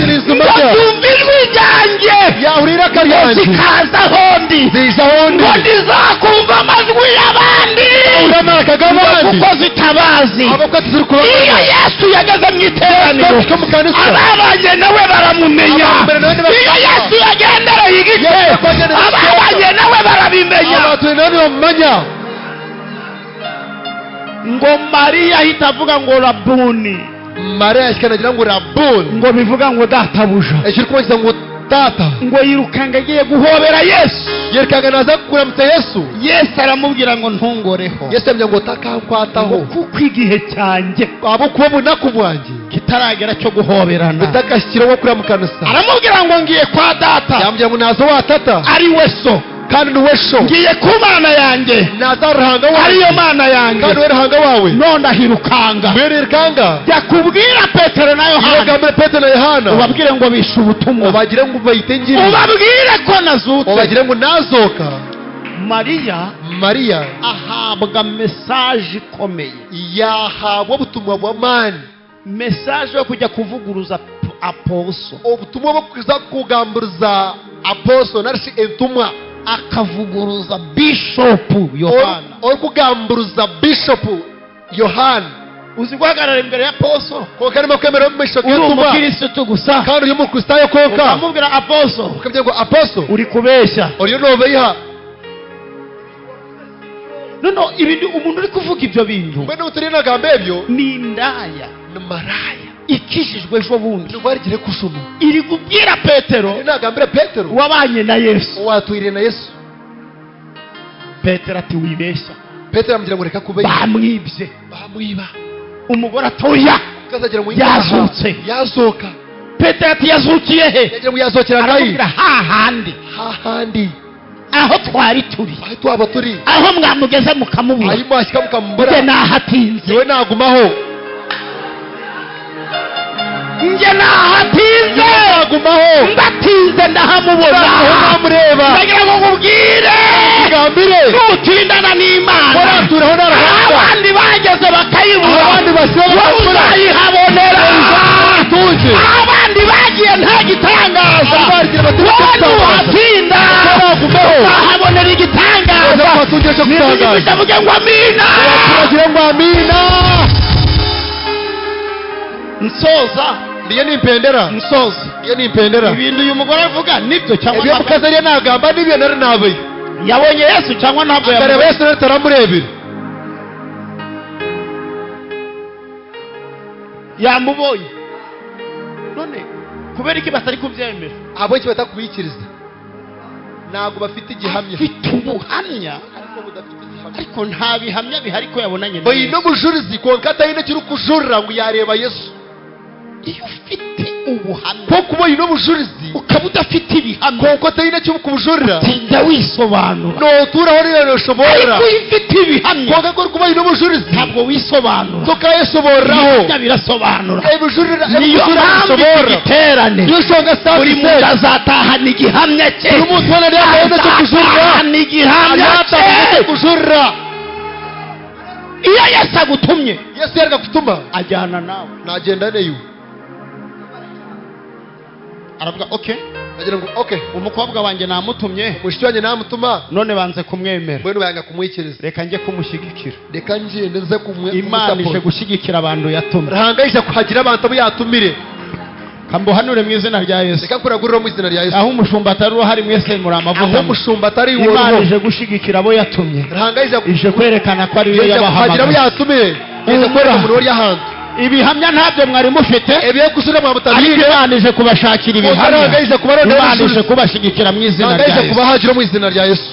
zumva ijwi ryanjye,
yahurira
ngo
kamera
zikaza ahondi,
ziza wundi
ngo ntizakumva amajwi y'abandi,
uramaka
ngo
gabandi
kuko zitabazi.
abako tuzuri kuba
Iyo Yesu yageze mu iteraniro, ababanye nawe baramumenya. Iyo Yesu yagendereye igice, ababanye nawe barabimenya.
abatuye nani bamanya.
Ngo Mariya ahita avuga ngo Rabuni,
Mariya ashikanagira ngo rabuni,
ngo bivuga ngo databuja.
ekiri kumwita ngo tata.
Ngo yirukanga agiye guhobera Yesu.
yerekanga naza kuramutsa Yesu.
Yesu aramubwira ngo ntungoreho,
Yesu yamenya ngo takankwataho
kuko igihe cyanjye
abo kuba munaku bwanjye
kitaragera cyo guhoberana.
bitakashyira wo kuramukanisa.
Aramubwira ngo ngiye kwa data,
yambwira ngo nazo watata
ari we so,
kandi niwe sho.
ngiye ku mana yanjye,
naza ruhanga
ariyo
wawe
mana yanjye,
kandi we ruhanga wawe.
none ahirukanga.
mbere rikanga
Jya kubwira Petero na Yohana,
yogambira Petero na Yohana
ubabwire ngo bishe ubutumwa,
ubagire ngo bayitengire,
ubabwire ko nazutse.
ubagire ngo nazoka.
Mariya
Mariya
ahabwa mesaje ikomeye,
yahabwa ubutumwa bwa mani,
mesaje yo kujya kuvuguruza aposo,
ubutumwa bwo kuza kugamburiza aposo narisi entumwa,
akavuguruza bishopu Yohana.
uri kugamburuza bishopu Yohana.
Uzi guhagarara imbere ya poso,
ko karimo kwemera mu misho
uri
k'entumwa
umukirisitu gusa,
kandi uyu mukristayo konka
ukamubwira aposo,
ukabye ngo aposo
uri kubeshya.
uriyo noveyiha
Nono ibindi umuntu uri kuvuga ibyo bintu
mbene utari nagambe ebyo
ni indaya
ni maraya
ikishijwe ejo bundi,
ntiwarigire kushuma
iri kubwira Petero
nagambira Petero
wabanye na Yesu.
watwire na Yesu.
Petero ati wibeshya,
Petero amubwira ngo reka kube
bamwibye.
bamwiba.
Umugore atoya
kazagira ngo
yazutse.
yazoka.
Petero ati yazukiye he?
yagira ngo yazokera ngayi
Aramubwira hahandi
hahandi
aho twari turi,
aho twaba turi
aho mwamugeze mukamubura,
aho mwashyika
njye
mukambura
nahatinze,
yewe nagumaho
njye nahatinze,
nagumaho
ndatinze ndahamubona.
aho namureba
ndagira ngo nkubwire,
gambire
nutindana n'Imana,
waraturaho narahanga
abandi bageze bakayibura,
abandi basiba
wowe
bakabura
uzayihabonera.
tuje
abandi bagiye nta gitangaza,
abagira bati
wowe nuhatinda
nagumaho
uzahabonera igitangaza.
twatuje cyo gutangaza
Nivuge ngo amina.
turagira ngo amina.
Nsoza,
ndiye nimpendera
nsoza.
ndiye nimpendera
Ibintu uyu mugore avuga nibyo cyangwa
ebyo
ntabwo?
mukazariya nagamba nibyo nari nabaye
Yabonye Yesu cyangwa ntabwo
akareba
yabonye?
Yesu nataramurebera
Yamubonye. None kubera iki batari kubyemera?
abo iki batakubikiriza ntabwo bafite igihamya
Mfite ubuhamya,
ariko budafite igihamya.
ariko nta bihamya bihari ko yabonanye na
bayino
Yesu.
bujurizi konkata yine kiri kujurira ngo yareba Yesu.
Iyo ufite ubuhamya
ko kuba yino bujurizi
ukaba udafite ibihamya,
konkata yine cyo kubujurira
tinda wisobanura.
no turaho rero shobora
Ariko iyo ufite ibihamya
konka ko kuba yino bujurizi
ntabwo wisobanura,
tukayesoboraho
ibihamya birasobanura.
ebujurira
Niyo mpamvu iki
ebujurira
giterane
iyo shonga
buri muntu
sase
azatahana igihamya cye,
buri muntu wese yabona cyo kujurira
azatahana igihamya
ayata cyo
cye.
kujurira
iyo Yesu agutumye
Yesu yareka kutuma
ajyana nawe
nagenda neyo
aravuga okay
agira ngo okay
umukobwa wanjye namutumye
mushiki wanjye namutuma
none banze kumwemera
bwe banga kumwikiriza
reka njye kumushyigikira
reka ngende nze
Imana ije gushyigikira abantu yatumye
rahangayije kuhagira abantu abo yatumire
kambuhanure mu izina rya Yesu
reka kuragurira mu izina rya Yesu
aho umushumba atari uhari mwese muri amavuta
aho umushumba atari uwo
Imana ije gushyigikira abo yatumye
rahangayije
ije kwerekana ko ari yo
kuhagira abo
yabahamagaye
yatumire ije kwereka umuntu wari yahanze
ibihamya ntabyo mwari mufite
ebiye gusura mu
ariko
mutabire
Imana ije kubashakira ibihamya
rahangayije kubarondera
Imana ije kubashyigikira mu izina rya
rahangayije
Yesu
kubahagira mu izina rya Yesu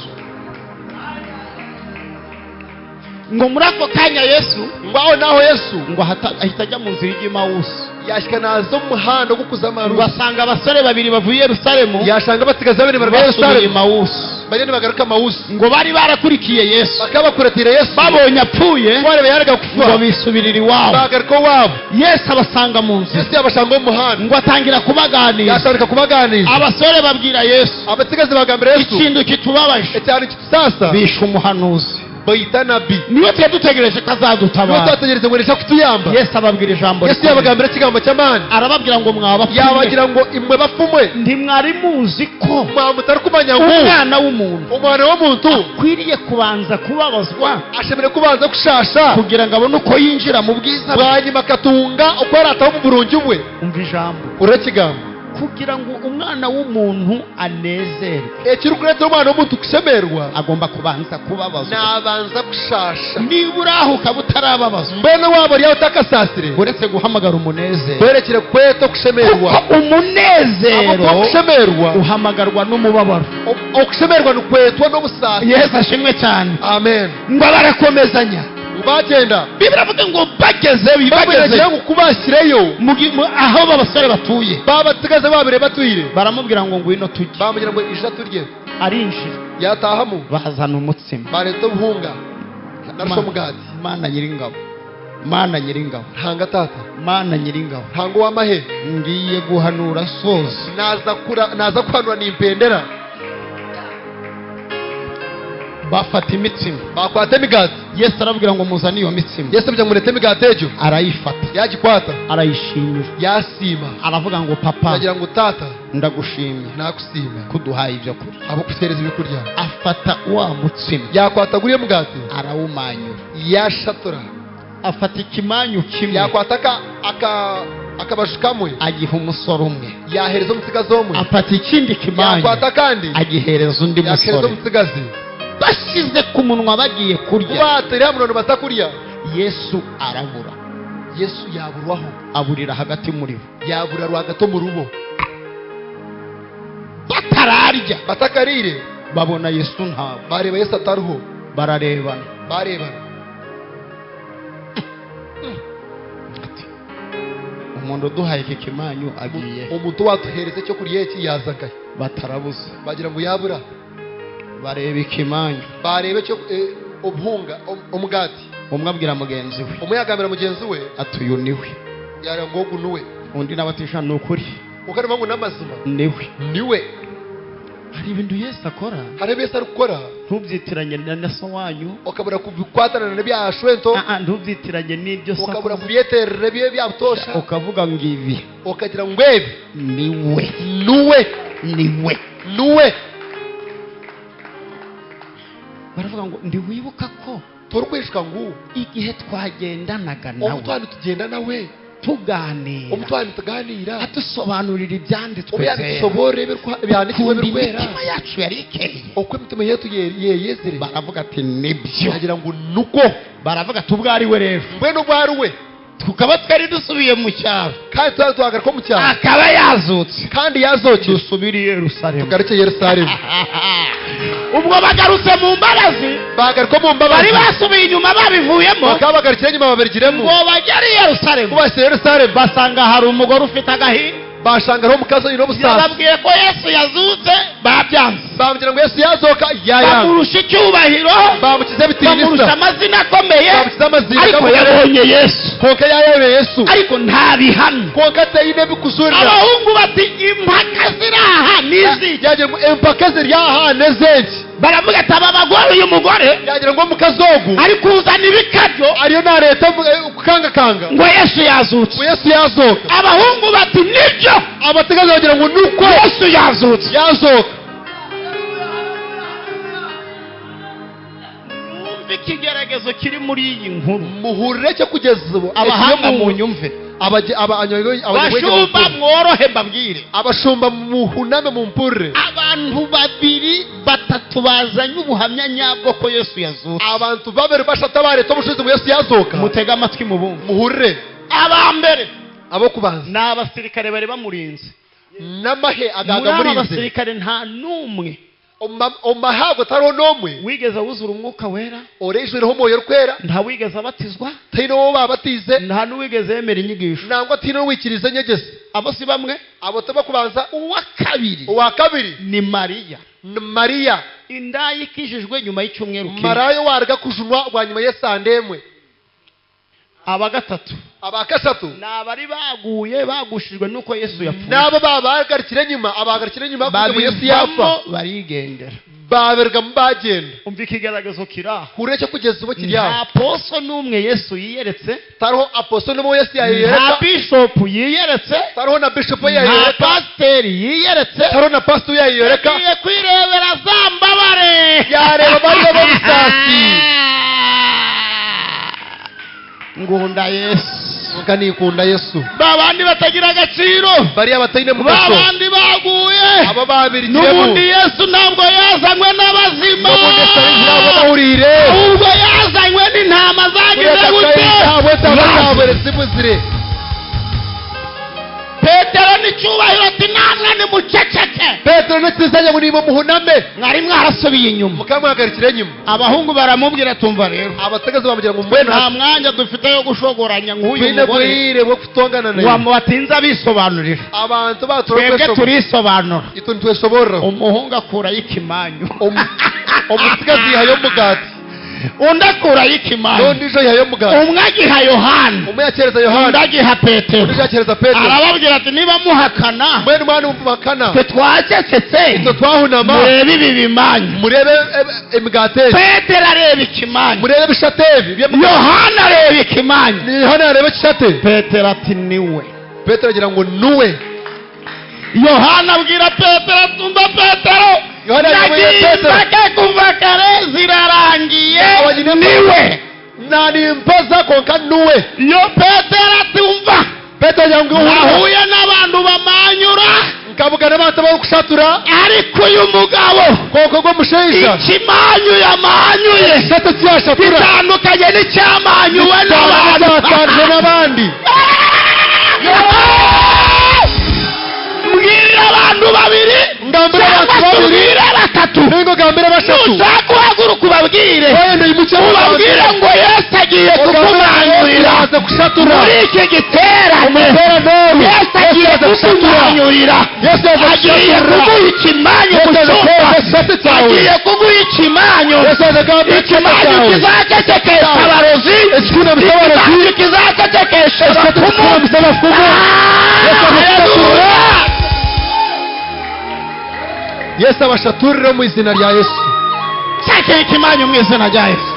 ngo muri ako kanya Yesu
ngaho naho Yesu
ngo ahita ajya mu nzira y'Emawusi
yashika nazo umuhanda wo kuzamara
ngo asanga abasore babiri bavuye i Yerusalemu
yashanga batigaza bene barwa
basubiye
Yerusalemu
Emawusi
bagende bagaruka Emawusi
ngo bari barakurikiye Yesu
bakabakuratira Yesu
babonye apfuye
bari bayarega
ngo
kufa
bisubirira iwabo
bagaruka wabo
Yesu abasanga mu nzira
Yesu yabashanga mu muhanda
ngo atangira kubaganira
yatandika kubaganiza
abasore babwira Yesu
abatigaza bagambira Yesu
ikintu kitubabaje
cyane sasa
bishe umuhanuzi
bayita nabi
niwe twe dutegereje ko azadutabara
twategereze ngo nisha kutuyamba
Yesu ababwira ijambo
Yesu yabagambira ikigambo cy'amani
arababwira ngo mwabapfuye
yabagira ngo imwe bafumwe
ntimwari muzi ko
mwamutari kumanya ngo
umwana w'umuntu
umwana w'umuntu
akwiriye kubanza kubabazwa
ashobora kubanza gushasha
kugira ngo abone uko yinjira mu bwiza bwe
bwanyuma akatunga uko yarataho mu burungi bwe
umva ijambo
urakigambo
kugira ngo umwana w'umuntu anezerwe
ekiri kureta umwana w'umuntu kushemerwa
agomba kubanza kubabazwa
nabanza gushasha
niba uri aho ukaba utarababazwa
mbene wabo ryawe utakasasire
uretse guhamagara umunezero
werekere kweto kushemerwa
kuko umunezero
kushemerwa
uhamagarwa n'umubabaro
okushemerwa ni kwetwa no busasa
Yesu ashimwe cyane
amen
ngo barakomezanya
bagenda
Biblia ivuga ngo bageze
ngo kubashyireyo
aho babasore batuye
babatigaze babire batuyire
baramubwira ngo ngwino tujye
bamugira ngo ija turye
arinjira
yatahamo
bazana umutsima
bareta ubuhunga narusha mugati
Mana nyiringabo Mana nyiringabo
hanga tata
Mana nyiringabo
hango wamahe
ngiye guhanura soze
naza kuhanura nimpendera
bafata imitsima
bakwata imigati
Yesu arabwira ngo muzane iyo mitsima
Yesu abwira ngo murete imigati ejo
arayifata
yagikwata
arayishimira
yasima
aravuga ngo papa
agira ngo tata
ndagushimye
nakusima
kuduhaye ibyo kurya
abo kutereza ibyo kurya
afata wa mutsima
yakwata guriye mugati
arawumanyura
yashatura
afata ikimanyu kimwe
yakwata akabashu kamwe
agiha umusore umwe
yahereza umutsigazi umwe
afata ikindi kimanyu
yakwata kandi
agihereza undi
yahereza
musore
umutsigazi
bashyize ku munwa bagiye kurya
batera munono batakurya
Yesu arabura
Yesu yaburwaho
aburira hagati muri bo
yabura rwagato mu rubo
batararya
batakarire
babona Yesu ntabwo
bareba Yesu ataruho
bararebana umuntu uduhaye iki kimanyu agiye
umuntu watuhereze cyo kurya iki yazagaye
batarabuze
bagira ngo yabura
bareba ikimanyu
barebe cyo ubuhunga umugati
umwe abwira mugenzi we
umwe yagambira mugenzi we
atuyu niwe
yara ngo gunuwe
undi nabatisha nukuri
ukarema ngo namazima
niwe hari ibintu Yesu akora
hari Yesu arukora
ntubyitiranye na so wanyu
ukabura kubikwatana na byashwento
ntubyitiranye n'ibyo so
ukabura kubyeterere bye byabutosha
ukavuga ngo ibi
ukagira ngo ebi niwe
baravuga ngo ndiwibuka ko
turwishwa ngo
igihe twagendanaga nawe
umutwani tugenda nawe
tuganira
umutwani tuganira
atusobanurira ibyanditswe
byanditsobore byanditswe birwera
imitima yacu yari ikeye
uko imitima yetu yezere
baravuga ati nibyo
agira ngo nuko
baravuga ati ubwo ari we rero
mwe n'ubwo ari we
tukaba twari dusubiye mu cyaro
kandi tuhagaruka ko mu cyaro
akaba yazutse
kandi yazokeye
dusubire i Yerusalemu
tugaruke Yerusalemu
ubwo bagarutse mu mbabazi
bagaruka mu mbabazi
bari basubiye inyuma babivuyemo
bakaba bagarukira inyuma babirigiremo
ngo bagere i Yerusalemu
kubashye Yerusalemu
basanga hari umugore ufite agahinda
bashangaraho mukazo yino busaza
yababwiye ko Yesu yazutse babyanze
bamubwira ngo Yesu yazoka yayanga
bamurusha icyubahiro
bamukize bitinisa
bamurusha amazina akomeye
bamukize amazina
ariko yabonye Yesu
konka yayewe Yesu
ariko nta bihamya
konka ateyine bikusurira
abahungu bati impaka ziraha niziki
yaje ngo impaka ziri aha nezenki
baravuga ati aba bagore uyu mugore
yagira ngo mukazogu
ari kuzana ibikabyo
ariyo na leta kukangakanga
ngo Yesu yazutse.
ngo Yesu yazoka.
Abahungu bati nibyo,
abategaza bagira ngo nuko
Yesu yazutse.
yazoka.
Mwumve ikigeragezo kiri muri iyi nkuru.
muhurire cyo kugeza ubu
Abahanga mu nyumve, bashumba mworohe mbabwire,
abashumba muhuname mu mpurire.
abantu babiri batatu bazanye ubuhamya nyabwo ko Yesu yazutse.
abantu babiri bashata bareta ubushize mu Yesu yazoka.
mutega amatwi mu bumve.
muhurire.
Abambere
abo kubanza
ni abasirikare bari bamurinze.
n'amahe agaga
muri
muri
aba
ize
basirikare nta n'umwe
omahago taro nomwe
wigeze wuzura umwuka wera,
orejwereho moyo rwera.
nta wigeze abatizwa,
tino wo babatize
nta n'uwigeze yemera inyigisho.
nangwa tino wikirize nyegeze.
abo si bamwe.
abo taba kubanza.
uwa kabiri
uwa kabiri
ni Mariya,
Mariya
indaya ikijijwe nyuma y'icyumweru kimwe.
marayo warga kujunwa rwa nyuma y'esandemwe.
aba gatatu
aba kasatu
ni abari baguye bagushijwe nuko Yesu yapfuye.
nabo babagarikire nyuma abagarikire nyuma kuko mu Yesu yafa
babivamo barigendera.
baberga mbagenda.
umva ikigaragazo kiraho.
kure cyo kugeza ubu kirya
nta poso n'umwe Yesu yiyeretse,
tariho apostole mu Yesu
nta
yayereka.
bishop yiyeretse,
tariho na bishop
nta
yayereka.
pasiteri yiyeretse.
tariho na pastor yayereka.
yagiye kwirebera za mbabare,
yareba bari babisasi.
ngunda Yesu,
ukanikunda Yesu.
babandi batagira agaciro,
bari abatayine mu gaso.
babandi baguye.
aba babiri
n'ubundi Yesu ntabwo yazanywe n'abazima,
n'ubundi sarihira bahurire.
ahubwo yazanywe n'intama zagize gute.
zibuzire.
Petero n'icyubahiro ati namwe nimuceceke.
Petero n'ikizanye ngo nimo muhuname.
mwari mwarasubiye inyuma.
mukamuhagarikire nyuma.
abahungu baramubwira tumva rero,
abategazi bamugira ngo mbwe
nta mwanya dufite yo gushogoranya nk'uyu
twine
mugore
bwire bwo kutongana naye.
wamubatinza bisobanurira.
abantu
twebwe
baturwe
turisobanura.
ito ntwesobora.
umuhungu akurayo ikimanyu,
umutegazi yayo mugati.
undi akurayo ikimanyu,
n'undi jo yayo mugati.
umwe agiha Yohana,
umwe yakereza
undi
Yohana,
agiha Petero.
undi yakereza Petero.
arababwira ati niba muhakana
mwene mwana umuvakana
twe twacecetse,
ito twahunama
murebe ibi bimanyu.
murebe imigati.
Petero areba ikimanyu,
murebe bishatebi
Yohana areba ikimanyu.
ni Yohana arebe kishate.
Petero ati niwe.
Petero agira ngo nuwe.
Yohana abwira Petero atumva Petero,
Yohana yabwiye Petero,
nagiye kuva kare zirarangiye,
Abagine
niwe.
nani mpoza konka nuwe.
Yo Petero atumva,
Petero agira ngo uhuye
nahuye n'abantu bamanyura,
nkabugana abantu bari kushatura.
ariko uyu mugabo
koko go musheja
ikimanyu yamanyuye
shate cyashatura
gitandukanye n'icyamanyuwe
n'abandi n'abandi.
mbwirira abantu babiri
ngambira abantu babiri
mbwirira batatu,
ningo gambira bashatu.
nushaka guhaguruka ubabwire,
wende imucyo
ubabwire ngo Yesu agiye kukumanyurira
aza kushatura
muri iki giterane. Yesu agiye kukumanyurira, agiye kuguha ikimanyu mu cyumba, agiye kuguha ikimanyu, ikimanyu kizacecekesha abarozi, ikimanyu kizacecekesha abapfumu.
Yesu abashaturire mu izina rya Yesu.
Shakira ikimanyu mu izina rya Yesu,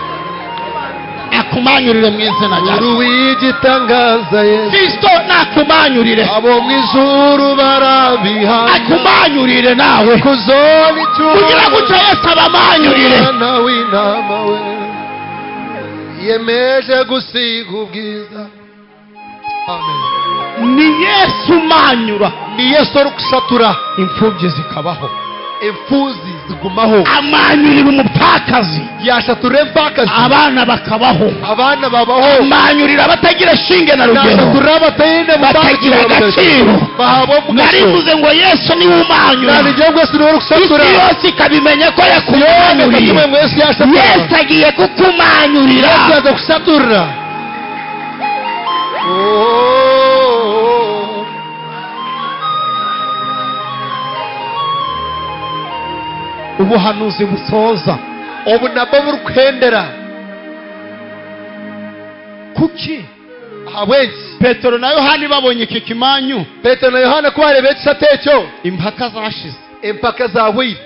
akumanyurire mu izina rya Yesu.
Uruwigitangaza Yesu.
Kristo nakumanyurire,
abo mu ijuru barabihana.
akumanyurire nawe
kuzoni
kugira gutyo Yesu abamanyurire.
Mwana w'intama we yemeje gusiga ubwiza. Amen.
Ni Yesu umanyura,
ni Yesu uri gushatura
imfubyi zikabaho,
imfuzi zigumaho.
amanyurira umupfakazi,
yashature mpakazi
abana bakabaho,
abana babaho.
amanyurira abatagira shinge na rugero,
yashature abatayine
batagira agaciro.
bahabo mu gaso.
narivuze ngo Yesu niwe umanyura,
nani gihugu Yesu ni uri gushatura.
isi yose ikabimenya ko yakumanyuriye.
Yesu yashatura.
Yesu agiye kukumanyurira.
Yesu yaza gushatura.
ubuhanuzi busoza
ubu nabwo burukwendera.
kuki
abenshi
Petero na Yohana babonye iki kimanyu,
Petero na Yohana ko barebeye kisate cyo
impaka zashize.
impaka zawire.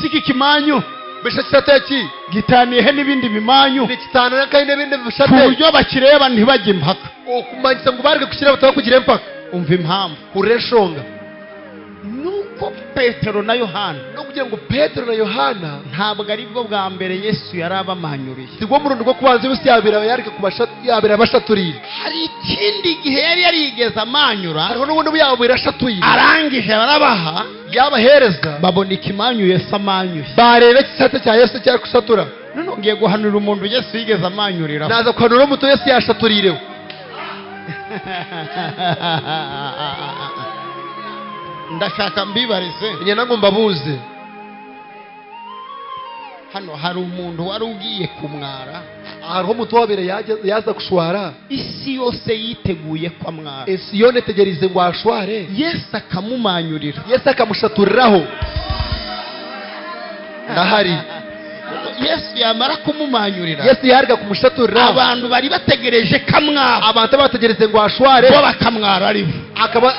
ese iki kimanyu
bishe kisate ki
gitaniye n'ibindi bimanyu
ni kitana n'akayi n'ibindi
ku
bishate
buryo bakireba ntibajye impaka
okumanyisa ngo bareke gushyira batakugira impaka
umva impamvu
ureshonga
nuko Petero na Yohana
no kugira ngo Petero na Yohana
ntabwo ari bwo bwa mbere Yesu yari abamanyuriye
sigwa mu rundo rwo kubanza bisi yareke yabira abashaturira
hari ikindi gihe yari yarigeze amanyura
hariho n'ubundi buyabira ashaturira
arangije barabaha
yabahereza
babona ikimanyu Yesu amanyuye
barebe kisate cya Yesu cyari kusatura
none ngiye guhanura umuntu Yesu yigeze amanyurira
naza kuhanura umuto Yesu yashaturireho
ndashaka mbibarize
nyina ngo mbabuze
hano hari umuntu wari ugiye kumwara
hariho umuto wabere yaza gushwara
isi yose yiteguye kwa mwara
isi yone tegerize ngo ashware
Yesu akamumanyurira
Yesu akamushaturiraho ndahari
Yesu yamara kumumanyurira
Yesu yarga kumushaturiraho
abantu bari bategereje kamwara
abantu bategereze ngo ashware
bo bakamwara aribo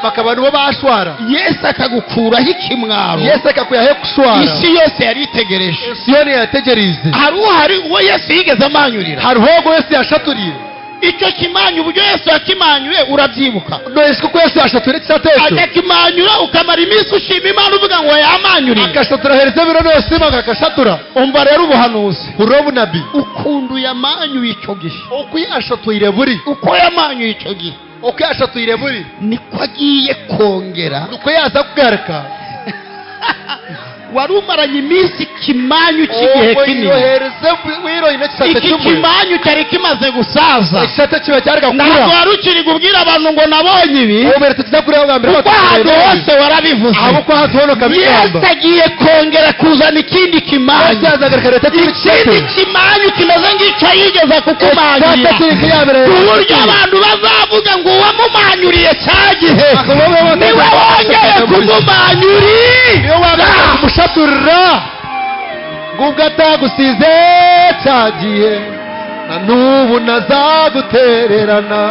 bakaba nibo bashwara
Yesu akagukuraho ikimwaro
Yesu akakuyahe kushwara
isi yose yari itegereje
isi yone yategerize
hari uwo Yesu yigeze amanyurira
hariho ngo Yesu yashaturiye
icyo kimanyu uburyo Yesu yakimanyuye urabyibuka
none kuko Yesu yashaturire kisatecho
akakimanyura ukamara iminsi ushima Imana uvuga ngo yamanyuriye
akashatura hereza biro byose akakashatura
umva rero ubuhanuzi
urobu nabi
ukundu yamanyuye icyo gihe
uko yashatuire buri
uko yamanyuye icyo gihe
uko yashatuire buri
niko agiye kongera
uko yaza kugaruka
wari umaranye iminsi ikimanyu cy'igihe kinini iki kimanyu cyari kimaze gusaza ntabwo wari ukiri kubwira abantu ngo nabonye ibi kuko ahantu hose warabivuze Yesu agiye kongera kuzana ikindi kimanyu ikindi kimanyu kimeze ng'icyo yigeze kukumanyurira ku buryo abantu bazavuga ngo uwamumanyuriye cya gihe niwe wongeye kumumanyurira
mushaturira ngubwo atagusize cyagiye na n'ubu nazagutererana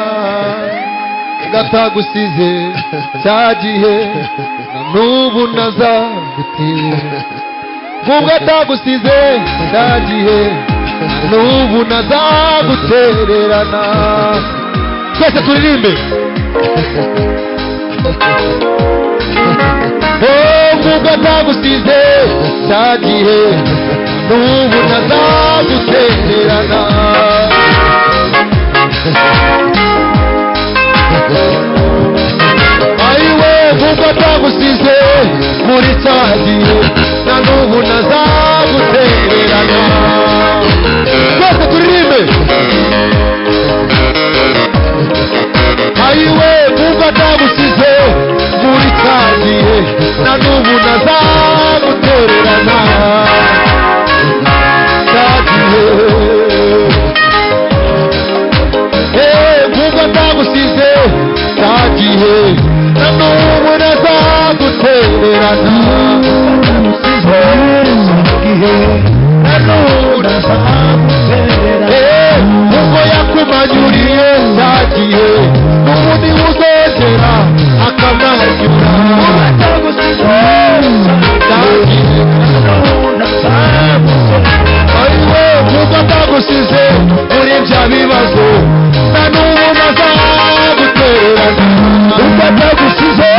gatagusize cyagiye na n'ubu nazagutererana ngubwo atagusize cyagiye na n'ubu nazagutererana twese turirimbe ngubwo atagusize cyagihe n'ubu nazagutererana ayiwe ngubwo atagusize muri cyagihe na n'ubu nazagutererana twese turirimbe ayiwe ngubwo atagusize muri cyagihe na n'ubu nazagutererana cyagihe ngubwo atagusize cyagihe na n'ubu nazagutererana ubwo yakumanyuriye cyagihe n'ubundi uzongera akamanyura ayiwe nk'uko atagusize muri bya bibazo na n'ubu nazagutererana ubwo atagusize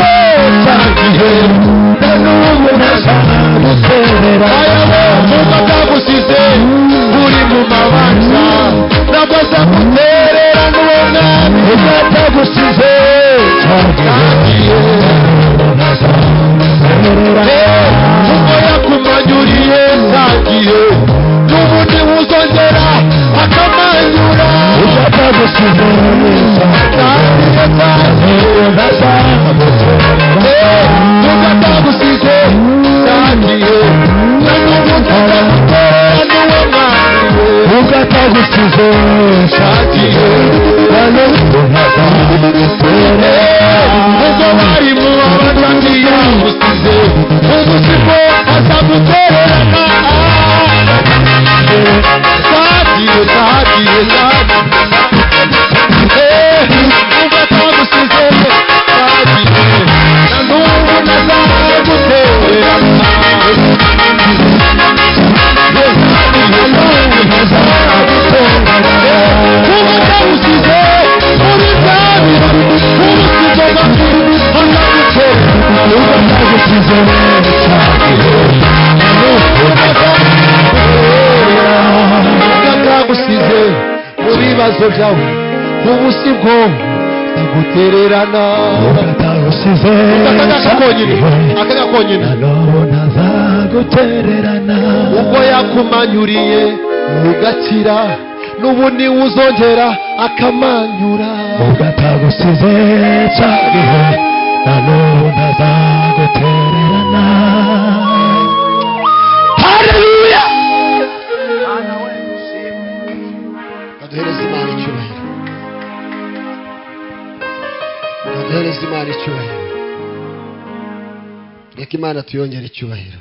byawe ubu si bwo nzagutererana akanya konyine ubwo yakumanyuriye ugakira n'ubu niwe uzongera akamanyura
ubatagusize cyariho nanone ntazagutererana. Haleluya.
Kaduhereza Imana icyubahiro, kaduhereza Imana icyubahiro, reka Imana tuyongere icyubahiro.